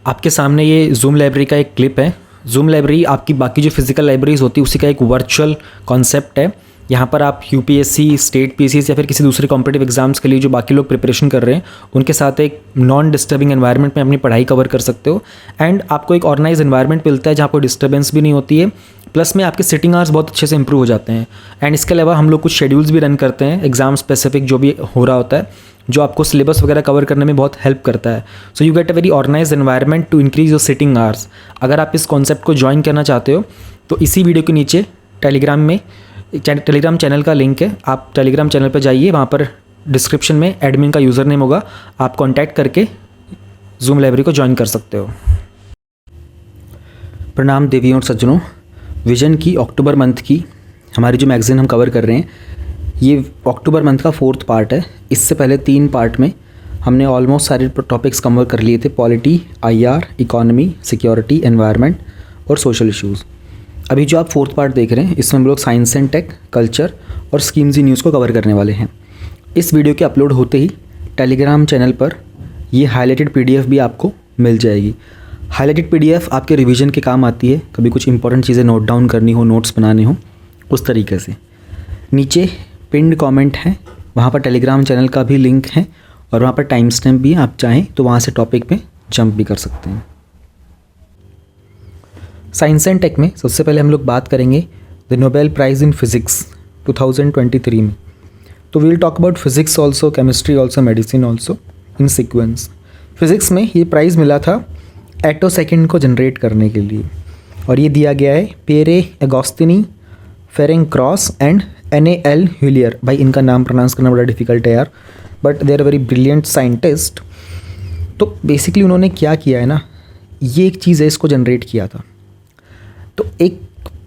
आपके सामने ये जूम लाइब्रेरी का एक क्लिप है। जूम लाइब्रेरी आपकी बाकी जो फिजिकल लाइब्रेरीज होती है उसी का एक वर्चुअल कॉन्सेप्ट है। यहाँ पर आप यूपीएससी, स्टेट पीसीएस या फिर किसी दूसरे कॉम्पिटिटिव एग्जाम्स के लिए जो बाकी लोग प्रिपरेशन कर रहे हैं उनके साथ एक नॉन डिस्टर्बिंग एनवायरनमेंट में अपनी पढ़ाई कवर कर सकते हो। एंड आपको एक ऑर्गेनाइज एनवायरनमेंट मिलता है जहाँ कोई डिस्टर्बेंस भी नहीं होती है, प्लस में आपके सिटिंग आवर्स बहुत अच्छे से इंप्रूव हो जाते हैं। एंड इसके अलावा हम लोग कुछ शेड्यूल्स भी रन करते हैं एग्जाम स्पेसिफिक जो भी हो रहा होता है, जो आपको सिलेबस वगैरह कवर करने में बहुत हेल्प करता है। So you get a very organise environment to increase your sitting hours. अगर आप इस कॉन्सेप्ट को ज्वाइन करना चाहते हो तो इसी वीडियो के नीचे टेलीग्राम चैनल का लिंक है, आप टेलीग्राम चैनल पर जाइए, वहाँ पर डिस्क्रिप्शन में एडमिन का यूज़र नेम होगा, आप कॉन्टैक्ट करके जूम लाइब्रेरी को ज्वाइन कर सकते हो। प्रणाम देवियों और सज्जनों, विजन की अक्टूबर मंथ की हमारी जो मैगज़ीन हम कवर कर रहे हैं, ये अक्टूबर मंथ का 4th पार्ट है। इससे पहले 3 पार्ट में हमने ऑलमोस्ट सारे टॉपिक्स कवर कर लिए थे, polity, IR, economy, security, environment और सोशल इश्यूज़। अभी जो आप 4th पार्ट देख रहे हैं इसमें हम लोग साइंस एंड टेक, कल्चर और स्कीम्स इन न्यूज़ को कवर करने वाले हैं। इस वीडियो के अपलोड होते ही टेलीग्राम चैनल पर ये हाईलाइटेड पीडीएफ भी आपको मिल जाएगी। हाईलाइटेड पीडीएफ आपके रिवीजन के काम आती है, कभी कुछ इंपॉर्टेंट चीज़ें नोट डाउन करनी हो, नोट्स बनाने हो, उस तरीके से। नीचे पिन्ड कमेंट है, वहाँ पर टेलीग्राम चैनल का भी लिंक है और वहाँ पर टाइम स्टैम्प भी, आप चाहें तो वहाँ से टॉपिक पे जंप भी कर सकते हैं। साइंस एंड टेक में सबसे पहले हम लोग बात करेंगे the Nobel prize in physics 2023 में। तो we will talk about physics also, chemistry also, medicine also in sequence. Physics में ये प्राइज़ मिला था एटो सेकेंड को जनरेट करने के लिए और ये दिया गया है Pierre Agostini, Ferenc Krausz and NAL Huillier. भाई इनका नाम प्रोनाउंस करना बड़ा डिफिकल्ट है यार, but they are very brilliant scientist. तो बेसिकली उन्होंने क्या किया है ना, ये एक चीज़ है, इसको जनरेट किया था। तो एक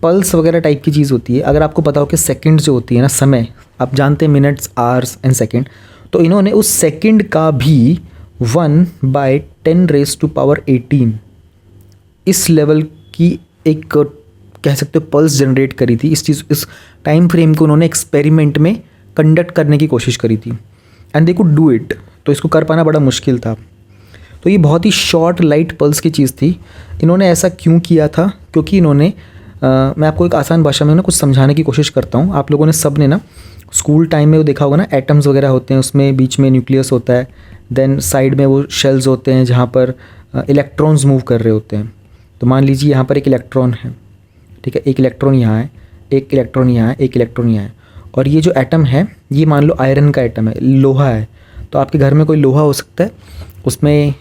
पल्स वगैरह टाइप की चीज़ होती है। अगर आपको पता हो कि सेकंड जो होती है ना, समय, आप जानते हैं मिनट्स, आवर्स एंड सेकंड, तो इन्होंने उस सेकंड का भी 1/10⁻18 इस लेवल की एक कह सकते हो पल्स जनरेट करी थी। इस टाइम फ्रेम को उन्होंने एक्सपेरिमेंट में कंडक्ट करने की कोशिश करी थी and they could do it. तो इसको कर पाना बड़ा मुश्किल था। तो ये बहुत ही शॉर्ट लाइट पल्स की चीज़ थी। इन्होंने ऐसा क्यों किया था? क्योंकि इन्होंने मैं आपको एक आसान भाषा में ना कुछ समझाने की कोशिश करता हूँ। आप लोगों ने सब ने ना स्कूल टाइम में वो देखा होगा ना, एटम्स वगैरह होते हैं, उसमें बीच में न्यूक्लियस होता है, देन साइड में वो शेल्स होते हैं जहाँ पर इलेक्ट्रॉन्स मूव कर रहे होते हैं। तो मान लीजिए यहाँ पर एक इलेक्ट्रॉन है, ठीक है, एक इलेक्ट्रॉन यहाँ है, एक इलेक्ट्रॉन यहाँ है, एक इलेक्ट्रॉन यहाँ है, और ये जो एटम है ये मान लो आयरन का एटम है, लोहा है। तो आपके घर में कोई लोहा हो सकता है, उसमें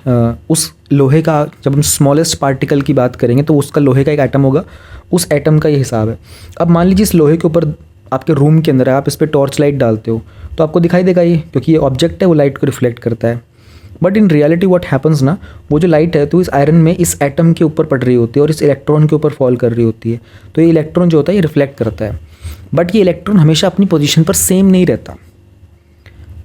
उस लोहे का जब हम स्मॉलेस्ट पार्टिकल की बात करेंगे तो उसका लोहे का एक एटम होगा, उस एटम का ये हिसाब है। अब मान लीजिए इस लोहे के ऊपर आपके रूम के अंदर है, आप इस पर टॉर्च लाइट डालते हो तो आपको दिखाई देगा ये, क्योंकि ये ऑब्जेक्ट है, वो लाइट को रिफ्लेक्ट करता है। But in reality what happens ना, वो जो लाइट है तो इस आयरन में इस एटम के ऊपर पड़ रही होती है और इस इलेक्ट्रॉन के ऊपर फॉल कर रही होती है। तो ये इलेक्ट्रॉन जो होता है ये रिफ्लेक्ट करता है, बट ये इलेक्ट्रॉन हमेशा अपनी पोजीशन पर सेम नहीं रहता,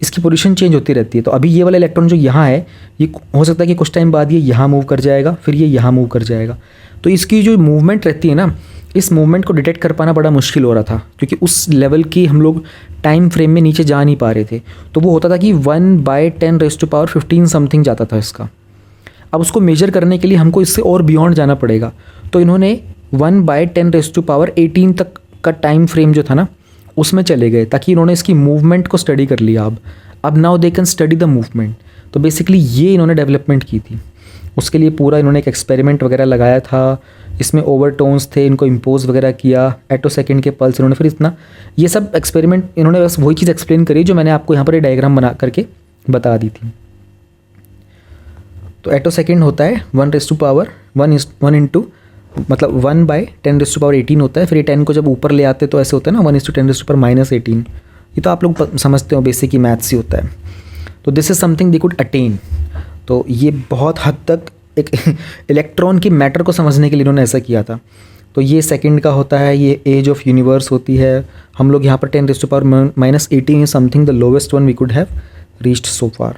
इसकी पोजीशन चेंज होती रहती है। तो अभी ये वाला इलेक्ट्रॉन जो यहाँ है, ये हो सकता है कि कुछ टाइम बाद ये यहाँ मूव कर जाएगा, फिर ये यहाँ मूव कर जाएगा। तो इसकी जो मूवमेंट रहती है ना, इस मूवमेंट को डिटेक्ट कर पाना बड़ा मुश्किल हो रहा था, क्योंकि उस लेवल की हम लोग टाइम फ्रेम में नीचे जा नहीं पा रहे थे। तो वो होता था कि 1/10⁻15 समथिंग जाता था इसका। अब उसको मेजर करने के लिए हमको इससे और बियॉन्ड जाना पड़ेगा। तो इन्होंने 1/10⁻18 तक का टाइम फ्रेम जो था ना उसमें चले गए, ताकि इन्होंने इसकी मूवमेंट को स्टडी कर लिया। अब now they can study the movement. तो बेसिकली ये इन्होंने डेवलपमेंट की थी। उसके लिए पूरा इन्होंने एक एक्सपेरिमेंट वगैरह लगाया था, इसमें ओवरटोन्स थे, इनको इम्पोज वगैरह किया, एटो सेकेंड के पल्स इन्होंने, फिर इतना ये सब एक्सपेरिमेंट इन्होंने बस वही चीज़ एक्सप्लेन करी जो मैंने आपको यहाँ पर डायग्राम बना करके बता दी थी। तो एटो सेकेंड होता है 1 मतलब 1/10⁻18 होता है। फिर ये 10 को जब ऊपर ले आते तो ऐसे होता है ना 1/10⁻18। ये तो आप लोग समझते हो, बेसिक ही मैथ्स ही होता है। तो this is something they could attain. तो ये बहुत हद तक एक इलेक्ट्रॉन की मैटर को समझने के लिए इन्होंने ऐसा किया था। तो ये सेकंड का होता है, ये एज ऑफ यूनिवर्स होती है। हम लोग यहाँ पर 10⁻−18 is something the lowest one we could have reached so far.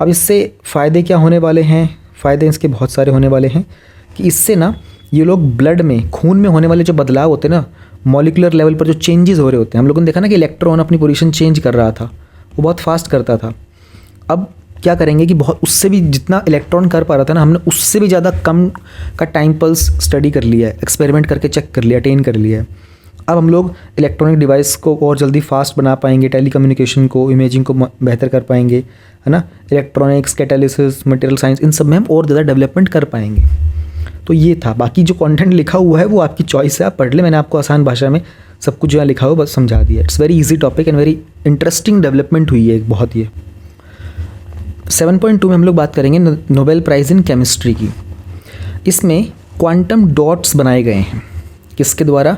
अब इससे फ़ायदे क्या होने वाले हैं? फ़ायदे इसके बहुत सारे होने वाले हैं कि इससे ना ये लोग ब्लड में, खून में होने वाले जो बदलाव होते हैं ना, मॉलिकुलर लेवल पर जो चेंजेस हो रहे होते हैं, हम लोगों ने देखा ना कि इलेक्ट्रॉन अपनी पोजीशन चेंज कर रहा था, वो बहुत फास्ट करता था। अब क्या करेंगे कि बहुत उससे भी जितना इलेक्ट्रॉन कर पा रहा था ना, हमने उससे भी ज़्यादा कम का टाइम पल्स स्टडी कर लिया है, एक्सपेरिमेंट करके चेक कर लिया, अटेन कर लिया है। अब हम लोग इलेक्ट्रॉनिक डिवाइस को और जल्दी फास्ट बना पाएंगे, टेलीकम्युनिकेशन को, इमेजिंग को बेहतर कर पाएंगे, है ना। इलेक्ट्रॉनिक्स, कैटालिसिस, मटेरियल साइंस, इन सब में हम और ज़्यादा डेवलपमेंट कर पाएंगे। तो ये था। बाकी जो कंटेंट लिखा हुआ है वो आपकी चॉइस है, आप पढ़ ले। मैंने आपको आसान भाषा में सब कुछ जो है लिखा हुआ बस समझा दिया। It's very easy topic and very interesting development हुई है एक बहुत। ये 7.2 में हम लोग बात करेंगे नोबेल प्राइज़ इन केमिस्ट्री की। इसमें क्वांटम डॉट्स बनाए गए हैं। किसके द्वारा?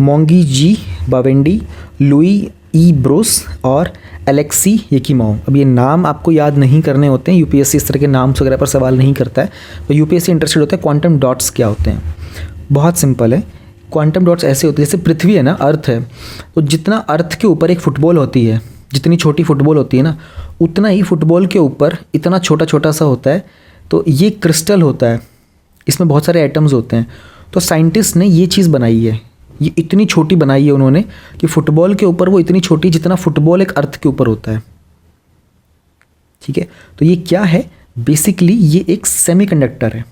मोंगी जी बावेंडी, लुई ई ब्रूस और एलेक्सी येकीमोव। अब ये नाम आपको याद नहीं करने होते हैं, यूपीएससी इस तरह के नाम वगैरह पर सवाल नहीं करता है, तो यूपीएससी इंटरेस्टेड होता है क्वांटम डॉट्स क्या होते हैं। बहुत सिंपल है। क्वांटम डॉट्स ऐसे होते हैं, जैसे पृथ्वी है ना, अर्थ है, तो जितना अर्थ के ऊपर एक फुटबॉल होती है, जितनी छोटी फुटबॉल होती है ना, उतना ही फुटबॉल के ऊपर इतना छोटा छोटा सा होता है, तो ये क्रिस्टल होता है, इसमें बहुत सारे एटम्स होते हैं। तो साइंटिस्ट ने ये चीज़ बनाई है, ये इतनी छोटी बनाई है उन्होंने कि फुटबॉल के ऊपर वो इतनी छोटी जितना फुटबॉल एक अर्थ के ऊपर होता है। ठीक है, तो ये क्या है? बेसिकली ये एक सेमीकंडक्टर है।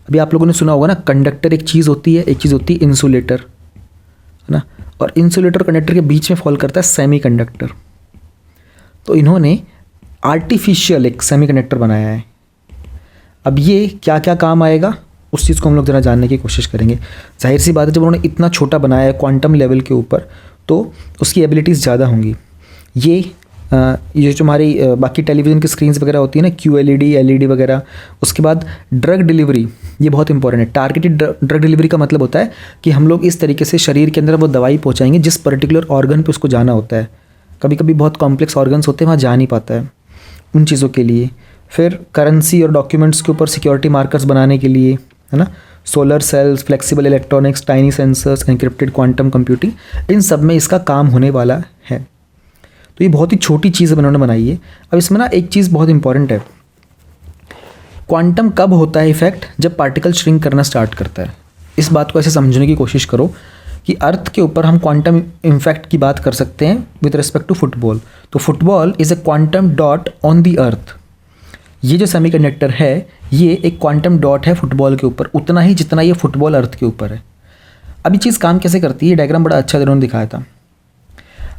अभी आप लोगों ने सुना होगा ना, कंडक्टर एक चीज़ होती है, एक चीज़ होती है इंसुलेटर, है ना, और इंसुलेटर कंडक्टर के बीच में फॉल करता है सेमीकंडक्टर। तो इन्होंने आर्टिफिशियल एक सेमीकंडक्टर बनाया है। अब ये क्या क्या काम आएगा उस चीज़ को हम लोग ज़रा जानने की कोशिश करेंगे। जाहिर सी बात है, जब उन्होंने इतना छोटा बनाया है क्वांटम लेवल के ऊपर, तो उसकी एबिलिटीज़ ज़्यादा होंगी। ये जो हमारी बाकी टेलीविज़न की स्क्रीन्स वगैरह होती है ना, QLED, LED वगैरह, उसके बाद ड्रग डिलीवरी, ये बहुत इंपॉर्टेंट है। टारगेटेड ड्रग डिलीवरी का मतलब होता है कि हम लोग इस तरीके से शरीर के अंदर वो दवाई पहुंचाएंगे जिस पर्टिकुलर ऑर्गन पे उसको जाना होता है। कभी कभी बहुत कॉम्प्लेक्स ऑर्गन्स होते हैं, वहाँ जा नहीं पाता है, उन चीज़ों के लिए। फिर करेंसी और डॉक्यूमेंट्स के ऊपर सिक्योरिटी मार्कर्स बनाने के लिए, है ना, solar cells, flexible electronics, tiny sensors, encrypted quantum computing, इन सब में इसका काम होने वाला है। तो ये बहुत ही छोटी चीज़ उन्होंने बनाई है। अब इसमें ना एक चीज़ बहुत इंपॉर्टेंट है, क्वांटम कब होता है इफेक्ट? जब पार्टिकल श्रिंक करना स्टार्ट करता है। इस बात को ऐसे समझने की कोशिश करो कि अर्थ के ऊपर हम क्वांटम इम्फेक्ट की बात कर सकते हैं विद रिस्पेक्ट टू फुटबॉल। तो football is a quantum dot on the earth. ये जो सेमीकंडक्टर है ये एक क्वांटम डॉट है फुटबॉल के ऊपर, उतना ही जितना ये फुटबॉल अर्थ के ऊपर है। अब ये चीज़ काम कैसे करती है? डायग्राम बड़ा अच्छा इन्होंने दिखाया था।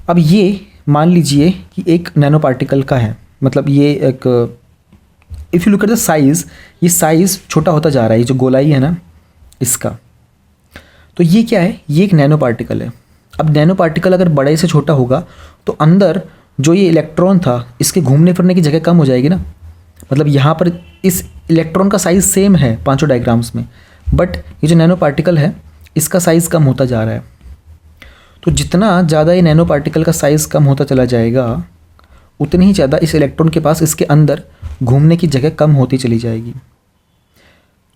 अब ये मान लीजिए कि एक नैनो पार्टिकल का है, मतलब ये एक, if you look at the size, ये साइज़ छोटा होता जा रहा है, ये जो गोलाई है ना इसका। तो ये क्या है? ये एक नैनो पार्टिकल है। अब नैनो पार्टिकल अगर बड़े से छोटा होगा तो अंदर जो ये इलेक्ट्रॉन था इसके घूमने फिरने की जगह कम हो जाएगी ना। मतलब यहाँ पर इस इलेक्ट्रॉन का साइज़ सेम है पांचों डायग्राम्स में, बट ये जो नैनो पार्टिकल है इसका साइज़ कम होता जा रहा है। तो जितना ज़्यादा ये नैनो पार्टिकल का साइज़ कम होता चला जाएगा उतनी ही ज़्यादा इस इलेक्ट्रॉन के पास इसके अंदर घूमने की जगह कम होती चली जाएगी।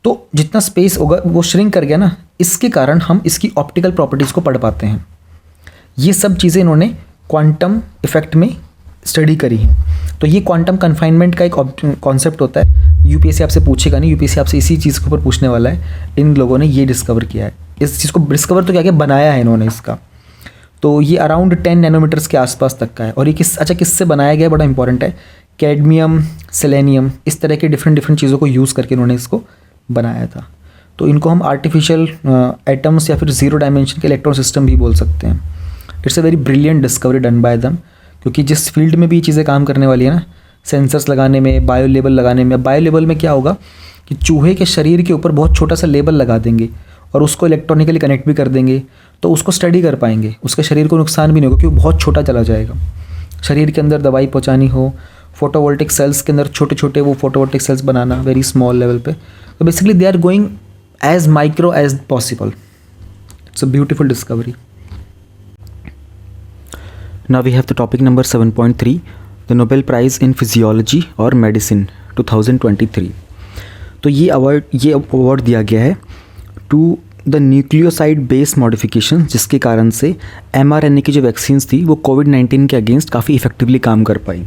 तो जितना स्पेस होगा वो श्रिंक कर गया ना, इसके कारण हम इसकी ऑप्टिकल प्रॉपर्टीज़ को पढ़ पाते हैं। ये सब चीज़ें इन्होंने क्वांटम इफेक्ट में स्टडी करी हैं। तो ये क्वांटम कन्फाइनमेंट का एक कॉन्सेप्ट होता है। यूपीएससी आपसे पूछेगा नहीं, यूपीएससी आपसे इसी चीज़ के ऊपर पूछने वाला है। इन लोगों ने ये डिस्कवर किया है, इस चीज़ को डिस्कवर तो क्या क्या बनाया है इन्होंने इसका। तो ये अराउंड 10 नैनोमीटर्स के आसपास तक का है। और ये किससे बनाया गया है, बड़ा इंपॉर्टेंट है। कैडमियम, सेलेनियम, इस तरह के डिफरेंट चीज़ों को यूज़ करके इन्होंने इसको बनाया था। तो इनको हम आर्टिफिशियल एटम्स या फिर जीरो डायमेंशन के इलेक्ट्रॉन सिस्टम भी बोल सकते हैं। It's a very brilliant discovery done by दम, क्योंकि जिस फील्ड में भी ये चीज़ें काम करने वाली है ना, सेंसर्स लगाने में, बायो लेबल लगाने में। बायो लेबल में क्या होगा कि चूहे के शरीर के ऊपर बहुत छोटा सा लेबल लगा देंगे और उसको इलेक्ट्रॉनिकली कनेक्ट भी कर देंगे, तो उसको स्टडी कर पाएंगे, उसके शरीर को नुकसान भी नहीं होगा क्योंकि वो बहुत छोटा चला जाएगा। शरीर के अंदर दवाई पहुँचानी हो, फोटोवोल्टिक सेल्स के अंदर छोटे छोटे वो फोटोवोल्टिक सेल्स बनाना वेरी स्मॉल लेवल पे। तो basically they are going as micro as possible. It's a beautiful discovery. Now we have the topic number 7.3, the Nobel Prize in Physiology और Medicine 2023। तो ये अवार्ड दिया गया है to the nucleoside based modification, जिसके कारण से mRNA की जो वैक्सीन्स थी वो कोविड-19 के अगेंस्ट काफ़ी इफेक्टिवली काम कर पाई।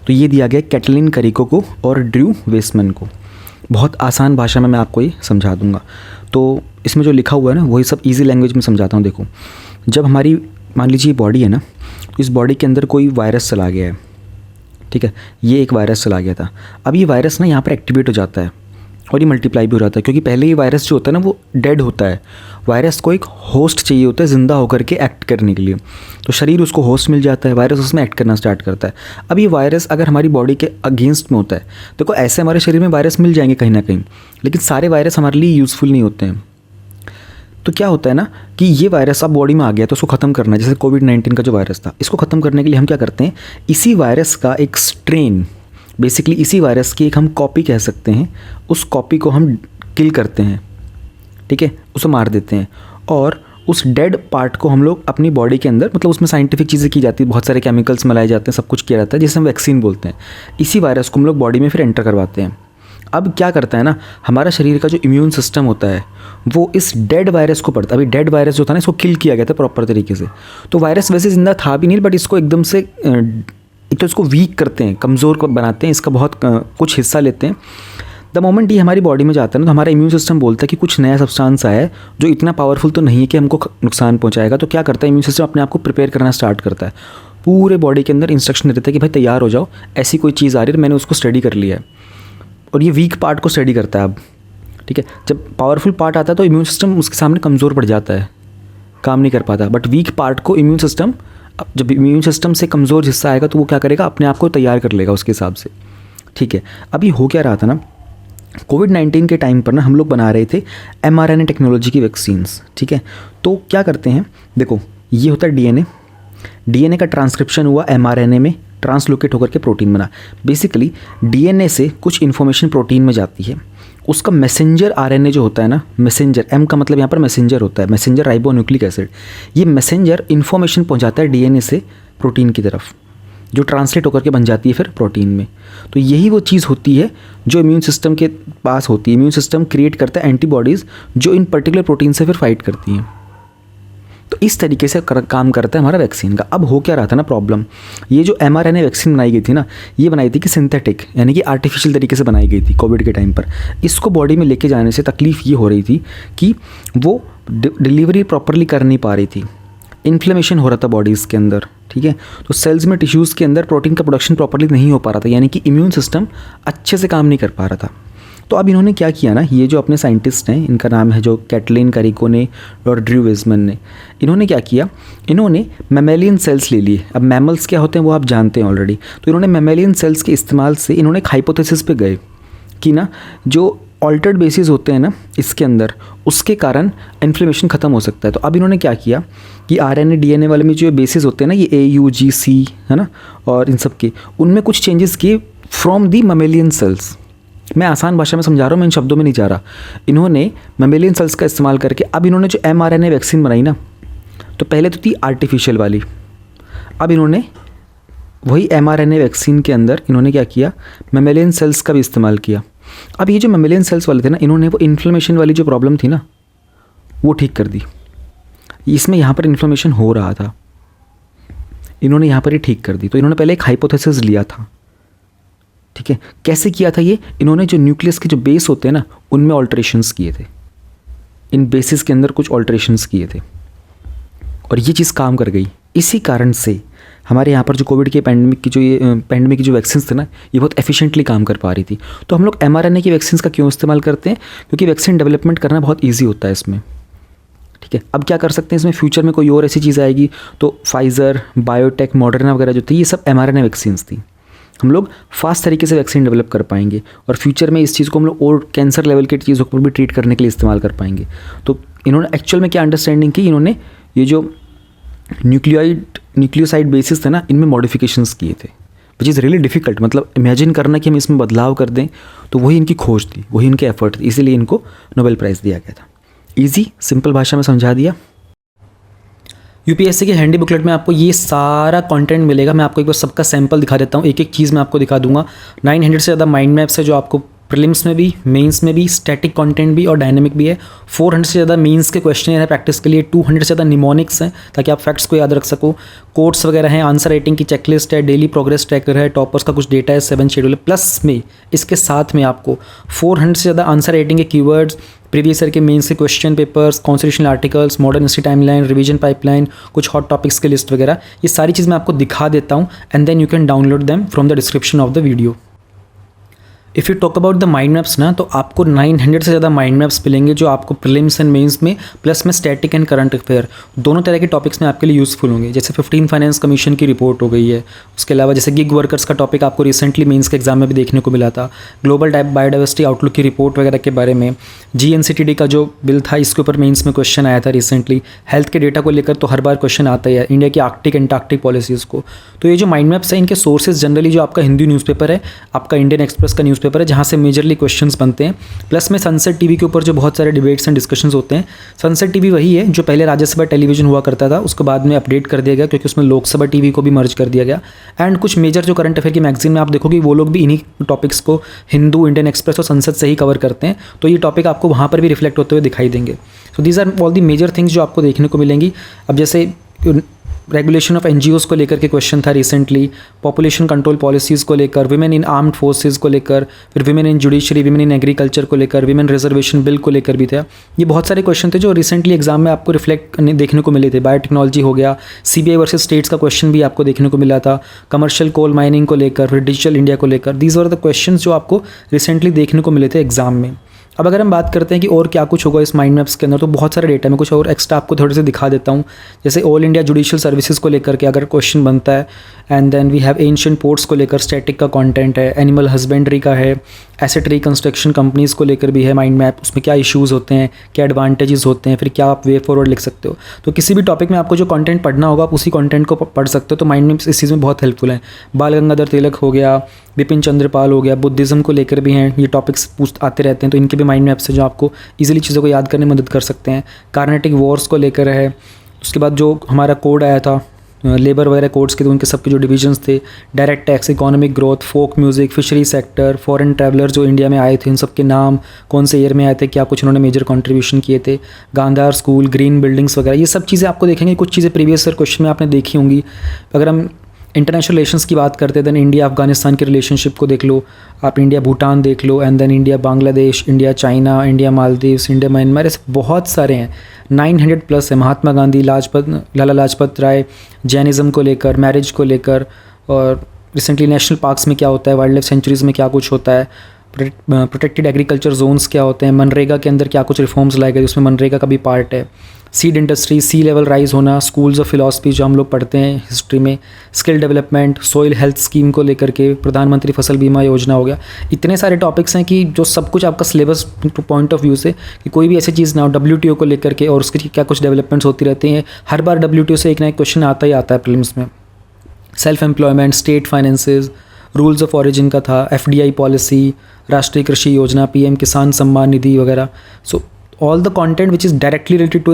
तो ये दिया गया कैटलिन करिको को और ड्रू वेसमैन को। बहुत आसान भाषा में मैं आपको ये समझा दूंगा। तो इसमें जो लिखा हुआ है ना वही सब इजी लैंग्वेज में समझाता हूँ। देखो, जब हमारी मान लीजिए बॉडी है ना, तो इस बॉडी के अंदर कोई वायरस चला गया है, ठीक है, ये एक वायरस चला गया था। अब ये वायरस ना यहाँ पर एक्टिवेट हो जाता है और ये मल्टीप्लाई भी हो जाता है, क्योंकि पहले ये वायरस जो होता है ना वो डेड होता है। वायरस को एक होस्ट चाहिए होता है ज़िंदा होकर के एक्ट करने के लिए, तो शरीर उसको होस्ट मिल जाता है, वायरस उसमें एक्ट करना स्टार्ट करता है। अब ये वायरस अगर हमारी बॉडी के अगेंस्ट में होता है, देखो ऐसे हमारे शरीर में वायरस मिल जाएंगे कहीं ना कहीं, लेकिन सारे वायरस हमारे लिए यूज़फुल नहीं होते हैं। तो क्या होता है ना कि ये वायरस अब बॉडी में आ गया तो उसको ख़त्म करना है। जैसे कोविड-19 का जो वायरस था, इसको ख़त्म करने के लिए हम क्या करते हैं, इसी वायरस का एक स्ट्रेन, बेसिकली इसी वायरस की एक हम कॉपी कह सकते हैं, उस कॉपी को हम किल करते हैं, ठीक है, उसे मार देते हैं, और उस डेड पार्ट को हम लोग अपनी बॉडी के अंदर, मतलब उसमें साइंटिफिक चीज़ें की जाती है, बहुत सारे केमिकल्स मिलाए जाते हैं, सब कुछ किया जाता है, जिसे हम वैक्सीन बोलते हैं। इसी वायरस को हम लोग बॉडी में फिर एंटर करवाते हैं। अब क्या करता है ना, हमारा शरीर का जो इम्यून सिस्टम होता है वो इस डेड वायरस को पढ़ता है। अभी डेड वायरस जो था ना, इसको किल किया गया था प्रॉपर तरीके से, तो वायरस वैसे ज़िंदा था भी नहीं, बट इसको एकदम से एक तो इसको वीक करते हैं, कमज़ोर को बनाते हैं, इसका बहुत कुछ हिस्सा लेते हैं। द मोमेंट ये हमारी बॉडी में जाता है ना, तो हमारा इम्यून सिस्टम बोलता है कि कुछ नया सब्सटेंस आया है जो इतना पावरफुल तो नहीं है कि हमको नुकसान पहुंचाएगा। तो क्या करता है, इम्यून सिस्टम अपने आप को प्रिपेयर करना स्टार्ट करता है, पूरे बॉडी के अंदर इंस्ट्रक्शन देता है कि भाई तैयार हो जाओ, ऐसी कोई चीज़ आ रही है, मैंने उसको स्टडी कर लिया है। और ये वीक पार्ट को स्टडी करता है अब, ठीक है। जब पावरफुल पार्ट आता है तो इम्यून सिस्टम उसके सामने कमज़ोर पड़ जाता है, काम नहीं कर पाता। बट वीक पार्ट को इम्यून सिस्टम, जब इम्यून सिस्टम से कमज़ोर हिस्सा आएगा तो वो क्या करेगा, अपने आप को तैयार कर लेगा उसके हिसाब से, ठीक है। अभी हो क्या रहा था ना, कोविड-19 के टाइम पर ना हम लोग बना रहे थे mRNA टेक्नोलॉजी की वैक्सीन्स, ठीक है। तो क्या करते हैं, देखो ये होता है डीएनए का ट्रांसक्रिप्शन हुआ mRNA में, ट्रांसलोकेट होकर के प्रोटीन बना। बेसिकली डीएनए से कुछ इन्फॉर्मेशन प्रोटीन में जाती है, उसका मैसेंजर आरएनए जो होता है ना, मैसेंजर, एम का मतलब यहाँ पर मैसेंजर होता है, मैसेंजर राइबोन्यूक्लिक एसिड, ये मैसेंजर इन्फॉर्मेशन पहुँचाता है डीएनए से प्रोटीन की तरफ, जो ट्रांसलेट होकर के बन जाती है फिर प्रोटीन में। तो यही वो चीज़ होती है जो इम्यून सिस्टम के पास होती है। इम्यून सिस्टम क्रिएट करता है एंटीबॉडीज़ जो इन पर्टिकुलर प्रोटीन से फिर फाइट करती हैं। तो इस तरीके से काम करता है हमारा वैक्सीन का। अब हो क्या रहा था ना प्रॉब्लम, ये जो mRNA वैक्सीन बनाई गई थी ना, ये बनाई थी कि सिंथेटिक, यानी कि आर्टिफिशियल तरीके से बनाई गई थी कोविड के टाइम पर। इसको बॉडी में लेके जाने से तकलीफ़ ये हो रही थी कि वो डिलीवरी प्रॉपरली कर नहीं पा रही थी, इन्फ्लेमेशन हो रहा था बॉडीज़ के अंदर, ठीक है। तो सेल्स में, टिश्यूज़ के अंदर प्रोटीन का प्रोडक्शन प्रॉपरली नहीं हो पा रहा था, यानी कि इम्यून सिस्टम अच्छे से काम नहीं कर पा रहा था। तो अब इन्होंने क्या किया ना, ये जो अपने साइंटिस्ट हैं, इनका नाम है जो कैटलिन कारिको ने और ड्रू वेजमन ने, इन्होंने क्या किया, इन्होंने मैमेलियन सेल्स ले लिए। अब मैमल्स क्या होते हैं वो आप जानते हैं ऑलरेडी। तो इन्होंने मैमेलियन सेल्स के इस्तेमाल से इन्होंने एक हाइपोथेसिस पे गए कि ना जो ऑल्टर्ड बेसिस होते हैं ना इसके अंदर, उसके कारण इन्फ्लेमेशन ख़त्म हो सकता है। तो अब इन्होंने क्या किया कि आरएनए डीएनए वाले में जो बेसिस होते हैं ना, ये AUGC है ना, और इन सब के उनमें कुछ चेंजेस किए फ्रॉम दी मैमेलियन सेल्स। मैं आसान भाषा में समझा रहा हूँ, मैं इन शब्दों में नहीं जा रहा। इन्होंने मैमेलियन सेल्स का इस्तेमाल करके अब इन्होंने जो mRNA वैक्सीन बनाई ना, तो पहले तो थी आर्टिफिशियल वाली, अब इन्होंने वही mRNA वैक्सीन के अंदर इन्होंने क्या किया, मैमेलियन सेल्स का भी इस्तेमाल किया। अब ये जो मैमेलियन सेल्स वाले थे ना, इन्होंने वो इन्फ्लेमेशन वाली जो प्रॉब्लम थी ना वो ठीक कर दी। इसमें यहाँ पर इन्फ्लेमेशन हो रहा था, इन्होंने यहाँ पर ही ठीक कर दी। तो इन्होंने पहले एक हाइपोथेसिस लिया था, ठीक है। कैसे किया था ये, इन्होंने जो न्यूक्लियस के जो बेस होते हैं ना उनमें ऑल्ट्रेशंस किए थे, इन बेसिस के अंदर कुछ ऑल्ट्रेशंस किए थे, और ये चीज़ काम कर गई। इसी कारण से हमारे यहाँ पर जो कोविड के पैंडमिक की जो वैक्सीन थे ना, ये बहुत एफिशिएंटली काम कर पा रही थी। तो हम लोग mRNA की वैक्सीन का क्यों इस्तेमाल करते हैं, क्योंकि वैक्सीन डेवलपमेंट करना बहुत ईजी होता है इसमें, ठीक है। अब क्या कर सकते हैं इसमें, फ्यूचर में कोई और ऐसी चीज़ आएगी तो फाइज़र, बायोटेक, मॉडर्ना वगैरह जो थी, ये सब mRNA वैक्सीन्स थी। हम लोग फास्ट तरीके से वैक्सीन डेवलप कर पाएंगे, और फ्यूचर में इस चीज़ को हम लोग और कैंसर लेवल की चीज़ों को भी ट्रीट करने के लिए इस्तेमाल कर पाएंगे। तो इन्होंने एक्चुअल में क्या अंडरस्टैंडिंग की, इन्होंने ये जो न्यूक्लियोसाइड बेसिस थे ना, इनमें मॉडिफिकेशंस किए थे, विच इज़ रियली डिफ़िकल्ट। मतलब इमेजिन करना कि हम इसमें बदलाव कर दें, तो वही इनकी खोज थी, वही इनके एफर्ट थी, इसीलिए इनको नोबेल प्राइज़ दिया गया था। ईजी सिंपल भाषा में समझा दिया। यूपीएससी के हैंडी बुकलेट में आपको ये सारा कंटेंट मिलेगा। मैं आपको एक बार सबका सैंपल दिखा देता हूँ, एक एक चीज़ मैं आपको दिखा दूंगा। 900 से ज़्यादा माइंड मैप्स है जो आपको प्रीलिम्स में भी, मेंस में भी, स्टैटिक कंटेंट भी और डायनामिक भी है। 400 से ज़्यादा मेंस के क्वेश्चन है प्रैक्टिस के लिए, 200 से ज़्यादा निमोनिक्स हैं ताकि आप फैक्ट्स को याद रख सको, कोट्स वगैरह हैं, आंसर राइटिंग की चेकलिस्ट है, डेली प्रोग्रेस ट्रैकर है, टॉपर्स का कुछ डेटा है, 7 शेड्यूल है, प्लस में इसके साथ में आपको 400 से ज़्यादा आंसर राइटिंग के कीवर्ड्स, प्रीवियस ईयर के मेंस के question papers, constitutional articles, modern history timeline, revision pipeline, कुछ हॉट टॉपिक्स की लिस्ट वगैरह, ये सारी चीज़ मैं आपको दिखा देता हूँ and then you can download them from the description of the video. If you talk about the mind maps ना, तो आपको 900 से ज़्यादा माइंड मैप्स मिलेंगे जो आपको प्रीलिम्स एंड मेंस में, प्लस में स्टैटिक एंड करंट अफेयर दोनों तरह के टॉपिक्स में आपके लिए यूज़फुल होंगे। जैसे 15 फाइनेंस कमीशन की रिपोर्ट हो गई है, उसके अलावा जैसे गिग वर्कर्स का टॉपिक आपको रिसेंटली मेंस के एग्जाम में भी देखने को मिला था, ग्लोबल बायोडाइवर्सिटी आउटलुक की रिपोर्ट वगैरह के बारे में, GNCTD का जो बिल था इसके ऊपर मेंस में क्वेश्चन आया था रिसेंटली, हेल्थ के डेटा को लेकर तो हर बार क्वेश्चन आता ही है, इंडिया की आर्कटिक एंटार्कटिक पॉलिसीज़ को। तो ये जो माइंड मैप्स है इनके सोर्सेज जनरली जो आपका हिंदी न्यूज़पेपर है, आपका इंडियन एक्सप्रेस का न्यूज़पेपर है, जहाँ से मेजरली क्वेश्चंस बनते हैं, प्लस में सनसेट टीवी के ऊपर जो बहुत सारे डिबेट्स एंड डिस्कशंस होते हैं। सनसेट टीवी वही है जो पहले राज्यसभा टेलीविजन हुआ करता था, उसको बाद में अपडेट कर दिया गया क्योंकि उसमें लोकसभा टीवी को भी मर्ज कर दिया गया। एंड कुछ मेजर जो करंट अफेयर की मैगजीन में आप देखोगे वो लोग भी इन्हीं टॉपिक्स को हिंदू, इंडियन एक्सप्रेस और संसद से ही कवर करते हैं, तो ये टॉपिक आपको वहाँ पर भी रिफ्लेक्ट होते हुए दिखाई देंगे। So these are all the major things जो आपको देखने को मिलेंगी। अब जैसे रेगुलेशन ऑफ NGOs को लेकर के क्वेश्चन था रिसेंटली, पॉपुलेशन कंट्रोल पॉलिसीज़ को लेकर, विमेन इन आर्म्ड फोर्सेस को लेकर, फिर women in judiciary, women in agriculture को लेकर, विमेन रिजर्वेशन बिल को लेकर भी था। ये बहुत सारे क्वेश्चन थे जो रिसेंटली एग्जाम में आपको रिफ्लेक्ट देखने को मिले थे। बायोटेक्नोलॉजी हो गया, CBI वर्सेस स्टेट्स का क्वेश्चन भी आपको देखने को मिला था, कमर्शियल कोल माइनिंग को लेकर, फिर डिजिटल इंडिया को लेकर। दीज आर द क्वेश्चन जो आपको रिसेंटली देखने को मिले थे एग्जाम में। अब अगर हम बात करते हैं कि और क्या कुछ होगा इस माइंड मैप्स के अंदर, तो बहुत सारे डेटा में कुछ और एक्स्ट्रा आपको थोड़े से दिखा देता हूँ। जैसे ऑल इंडिया जुडिशियल सर्विसेज को लेकर के अगर क्वेश्चन बनता है, and then we have ancient ports को लेकर स्टैटिक का कंटेंट है, एनिमल हस्बेंड्री का है, एसेट रिकंस्ट्रक्शन कंपनीज़ को लेकर भी है माइंड मैप, उसमें क्या इश्यूज़ होते हैं, क्या एडवांटेजेस होते हैं, फिर क्या आप वे फॉरवर्ड लिख सकते हो। तो किसी भी टॉपिक में आपको जो कंटेंट पढ़ना होगा आप उसी कंटेंट को पढ़ सकते हो, तो माइंड मैप्स इस चीज़ में बहुत हेल्पफुल है। बाल गंगाधर तिलक हो गया, बिपिन चंद्रपाल हो गया, बुद्धिज़्म को लेकर भी हैं, ये टॉपिक्स आते रहते हैं, तो इनके भी माइंड मैप्स है जो आपको ईजिली चीज़ों को याद करने में मदद कर सकते हैं। कार्नेटिक वॉर्स को लेकर है, उसके बाद जो हमारा कोड आया था लेबर वगैरह कोड्स के, तो उनके सबके जो डिविजन्स थे, direct tax, economic growth, folk music, fishery sector, foreign traveller जो इंडिया में आए थे उन सबके नाम, कौन से ईयर में आए थे, क्या कुछ उन्होंने मेजर कंट्रीब्यूशन किए थे, गांधार स्कूल, ग्रीन बिल्डिंग्स वगैरह, ये सब चीज़ें आपको देखेंगे। कुछ चीज़ें प्रीवियस ईयर क्वेश्चन में आपने देखी होंगी। अगर हम इंटरनेशनल रिलेशंस की बात करते हैं, देन इंडिया अफगानिस्तान के रिलेशनशिप को देख लो आप, इंडिया भूटान देख लो, and then India Bangladesh, India China, India Maldives, India Myanmar, ऐसे बहुत सारे हैं, 900 प्लस है। महात्मा गांधी, लाला लाजपत राय, जैनिज़्म को लेकर, मैरिज को लेकर, और रिसेंटली नेशनल पार्क्स में क्या होता है, वाइल्ड लाइफ सेंचुरीज़ में क्या कुछ होता है, प्रोटेक्टेड एग्रीकल्चर जोन्स क्या होते हैं, मनरेगा के अंदर क्या कुछ रिफॉर्म्स लाए गए उसमें मनरेगा का भी पार्ट है, सीड इंडस्ट्री, सी लेवल राइज होना, स्कूल्स ऑफ फिलॉसफी जो हम लोग पढ़ते हैं हिस्ट्री में, skill development, soil health scheme को लेकर के, प्रधानमंत्री फसल बीमा योजना हो गया। इतने सारे टॉपिक्स हैं कि जो सब कुछ आपका सिलेबस पॉइंट ऑफ व्यू से कि कोई भी ऐसी चीज़ ना हो, WTO को लेकर के और उसकी क्या कुछ डेवलपमेंट्स होती रहती हैं, हर बार WTO से एक ना एक क्वेश्चन आता ही आता है प्रीलिम्स में। Self employment, state finances, rules of origin का था, FDI पॉलिसी, राष्ट्रीय कृषि योजना, PM किसान सम्मान निधि वगैरह। So all the content which is directly related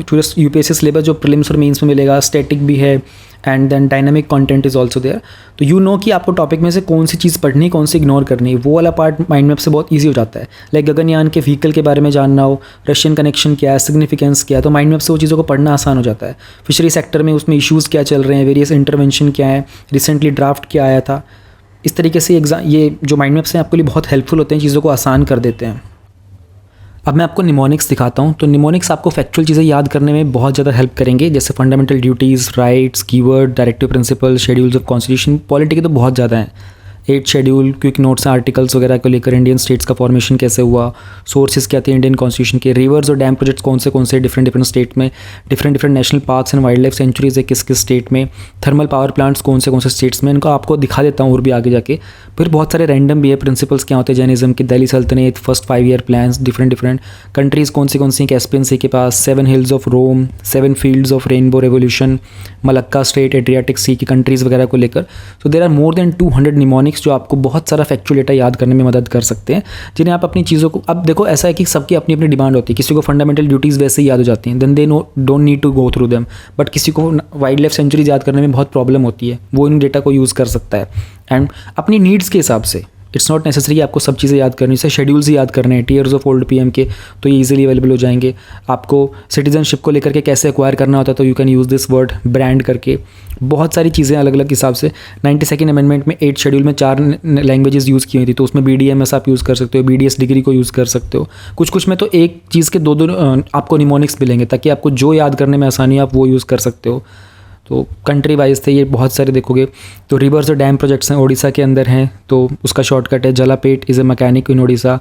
to UPSC syllabus जो प्रीलिम्स और मेंस में मिलेगा, स्टैटिक भी है, and then dynamic content is also there. तो यू नो कि आपको टॉपिक में से कौन सी चीज़ पढ़नी, कौन सी इग्नोर करनी, वो वाला पार्ट माइंड मैप से बहुत ईजी हो जाता है। लाइक गगनयान के व्हीकल के बारे में जानना हो, रशियन कनेक्शन क्या है, सिग्निफिकेंस क्या है, तो माइंड मैप से वो चीज़ों को पढ़ना आसान हो जाता है। फिशरी सेक्टर में उसमें इशूज़ क्या चल रहे हैं, वेरियस इंटरवेंशन क्या है, रिसेंटली ड्राफ्ट क्या आया था, इस तरीके से ये जो माइंड मैप्स हैं आपके लिए बहुत हेल्पफुल होते हैं, चीज़ों को आसान कर देते हैं। अब मैं आपको निमोनिक्स दिखाता हूँ। तो निमोनिक्स आपको फैक्चुअल चीज़ें याद करने में बहुत ज़्यादा हेल्प करेंगे, जैसे fundamental duties, rights, keyword, directive principle, schedules of constitution, polity के तो बहुत ज़्यादा हैं। 8 शेड्यूल, क्विक नोट्स, आर्टिकल्स वगैरह को लेकर, इंडियन स्टेट्स का फॉर्मेशन कैसे हुआ, सोर्सेज क्या थे इंडियन कॉन्स्टिट्यूशन के, रिवर्स और डैम प्रोजेक्ट्स कौन से डिफरेंट स्टेट में, different national parks and wild life sanctuaries है किस स्टेट में, थर्मल पावर प्लांट्स कौन से स्टेट्स में, इनको आपको दिखा देता हूँ और भी आगे जाके। फिर बहुत सारे रैंडम भी है, प्रिंसिपल्स क्या होते हैं जैनिज़्म के, दिल्ली सल्तनत, first 5 year plans, different countries कौन सी कैस्पियन सी के पास, 7 hills of Rome, 7 fields of rainbow revolution, Malacca Strait, Adriatic Sea की कंट्रीज़ वगैरह को लेकर। So there are more than 200 mnemonics जो आपको बहुत सारा फैक्चुअल डेटा याद करने में मदद कर सकते हैं, जिन्हें आप अपनी चीज़ों को, अब देखो ऐसा है कि सबकी अपनी अपनी डिमांड होती है, किसी को फंडामेंटल ड्यूटीज़ वैसे ही याद हो जाती हैं, then they don't need to go through them, but किसी को वाइल्ड लाइफ सेंचुरीज याद करने में बहुत प्रॉब्लम होती है, वो इन डेटा को यूज़ कर सकता है एंड अपनी नीड्स के हिसाब से इट्स नॉट नेसेसरी कि आपको सब चीज़ें याद करनी, जैसे शेड्यूल्स ही याद करने हैं टीयर्स ऑफ ओल्ड पीएम के, तो ये इजीली अवेलेबल हो जाएंगे। आपको सिटीजनशिप को लेकर के कैसे एक्वायर करना होता है, तो you can use this word brand करके। बहुत सारी चीज़ें अलग अलग हिसाब से 92nd अमेंडमेंट में 8 शेड्यूल में 4 लैंग्वेजेस यूज़ की हुई थी, तो उसमें BDMS आप यूज़ कर सकते हो, BDS डिग्री को यूज़ कर सकते हो। कुछ में तो एक चीज़ के दो आपको निमोनिक्स मिलेंगे, ताकि आपको जो याद करने में आसानी आप वो यूज़ कर सकते हो। तो कंट्री वाइज थे ये बहुत सारे देखोगे। तो रिवर्स और डैम प्रोजेक्ट्स हैं, ओडिशा के अंदर हैं, तो उसका शॉर्टकट है Jalapet is a mechanic in Odisha,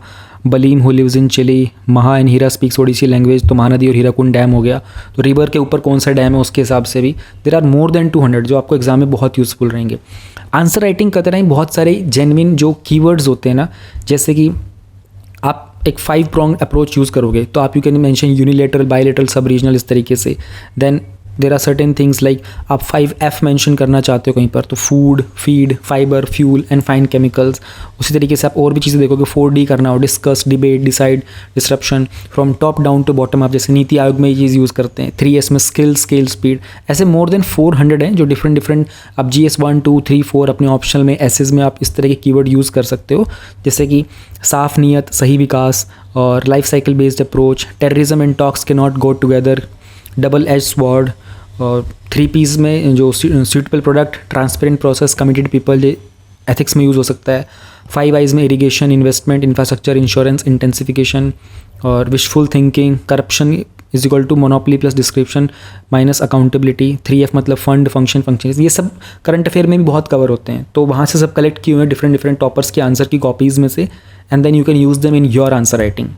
Balim who lives in Chile, Maha and Hira speaks Odissi language, तो महानदी और हीराकुंड डैम हो गया। तो रिवर के ऊपर कौन सा डैम है उसके हिसाब से भी देयर आर मोर देन 200 जो आपको एग्जाम में बहुत यूज़फुल रहेंगे। आंसर राइटिंग करते टाइम बहुत सारे जेन्युइन जो कीवर्ड्स होते हैं ना, जैसे कि आप एक 5 pronged अप्रोच यूज़ करोगे, तो आप you can mention unilateral, bilateral, सब रीजनल, इस तरीके से। Then there are certain things like आप 5F मेंशन करना चाहते हो कहीं पर, तो food, feed, fibre, fuel and fine chemicals. उसी तरीके से आप और भी चीज़ें देखोगे, 4D करना हो, discuss, debate, decide, disruption, from top down to bottom आप, जैसे नीति आयोग में ये चीज़ यूज़ करते हैं। 3S में स्किल, स्केल, स्पीड, ऐसे मोर देन 400 हैं जो डिफरेंट आप GS 1, 2, 3, 4 अपने ऑप्शनल में, एसेज में आप इस तरह के कीवर्ड यूज़ कर सकते हो, जैसे कि साफ नीयत, सही विकास और life cycle based approach, terrorism and talks can not go together, double edge sword, और 3Ps में जो suitable product, transparent process, committed people, ये एथिक्स में यूज़ हो सकता है। 5Is में irrigation, investment, infrastructure, insurance, intensification और wishful thinking, corruption is equal to monopoly plus description minus accountability. 3F मतलब फंड, फंक्शन, ये सब करंट अफेयर में भी बहुत कवर होते हैं, तो वहाँ से सब कलेक्ट किए हुए हैं डिफरेंट टॉपर्स के आंसर की कॉपीज़ में से, and then you can use them in your answer writing.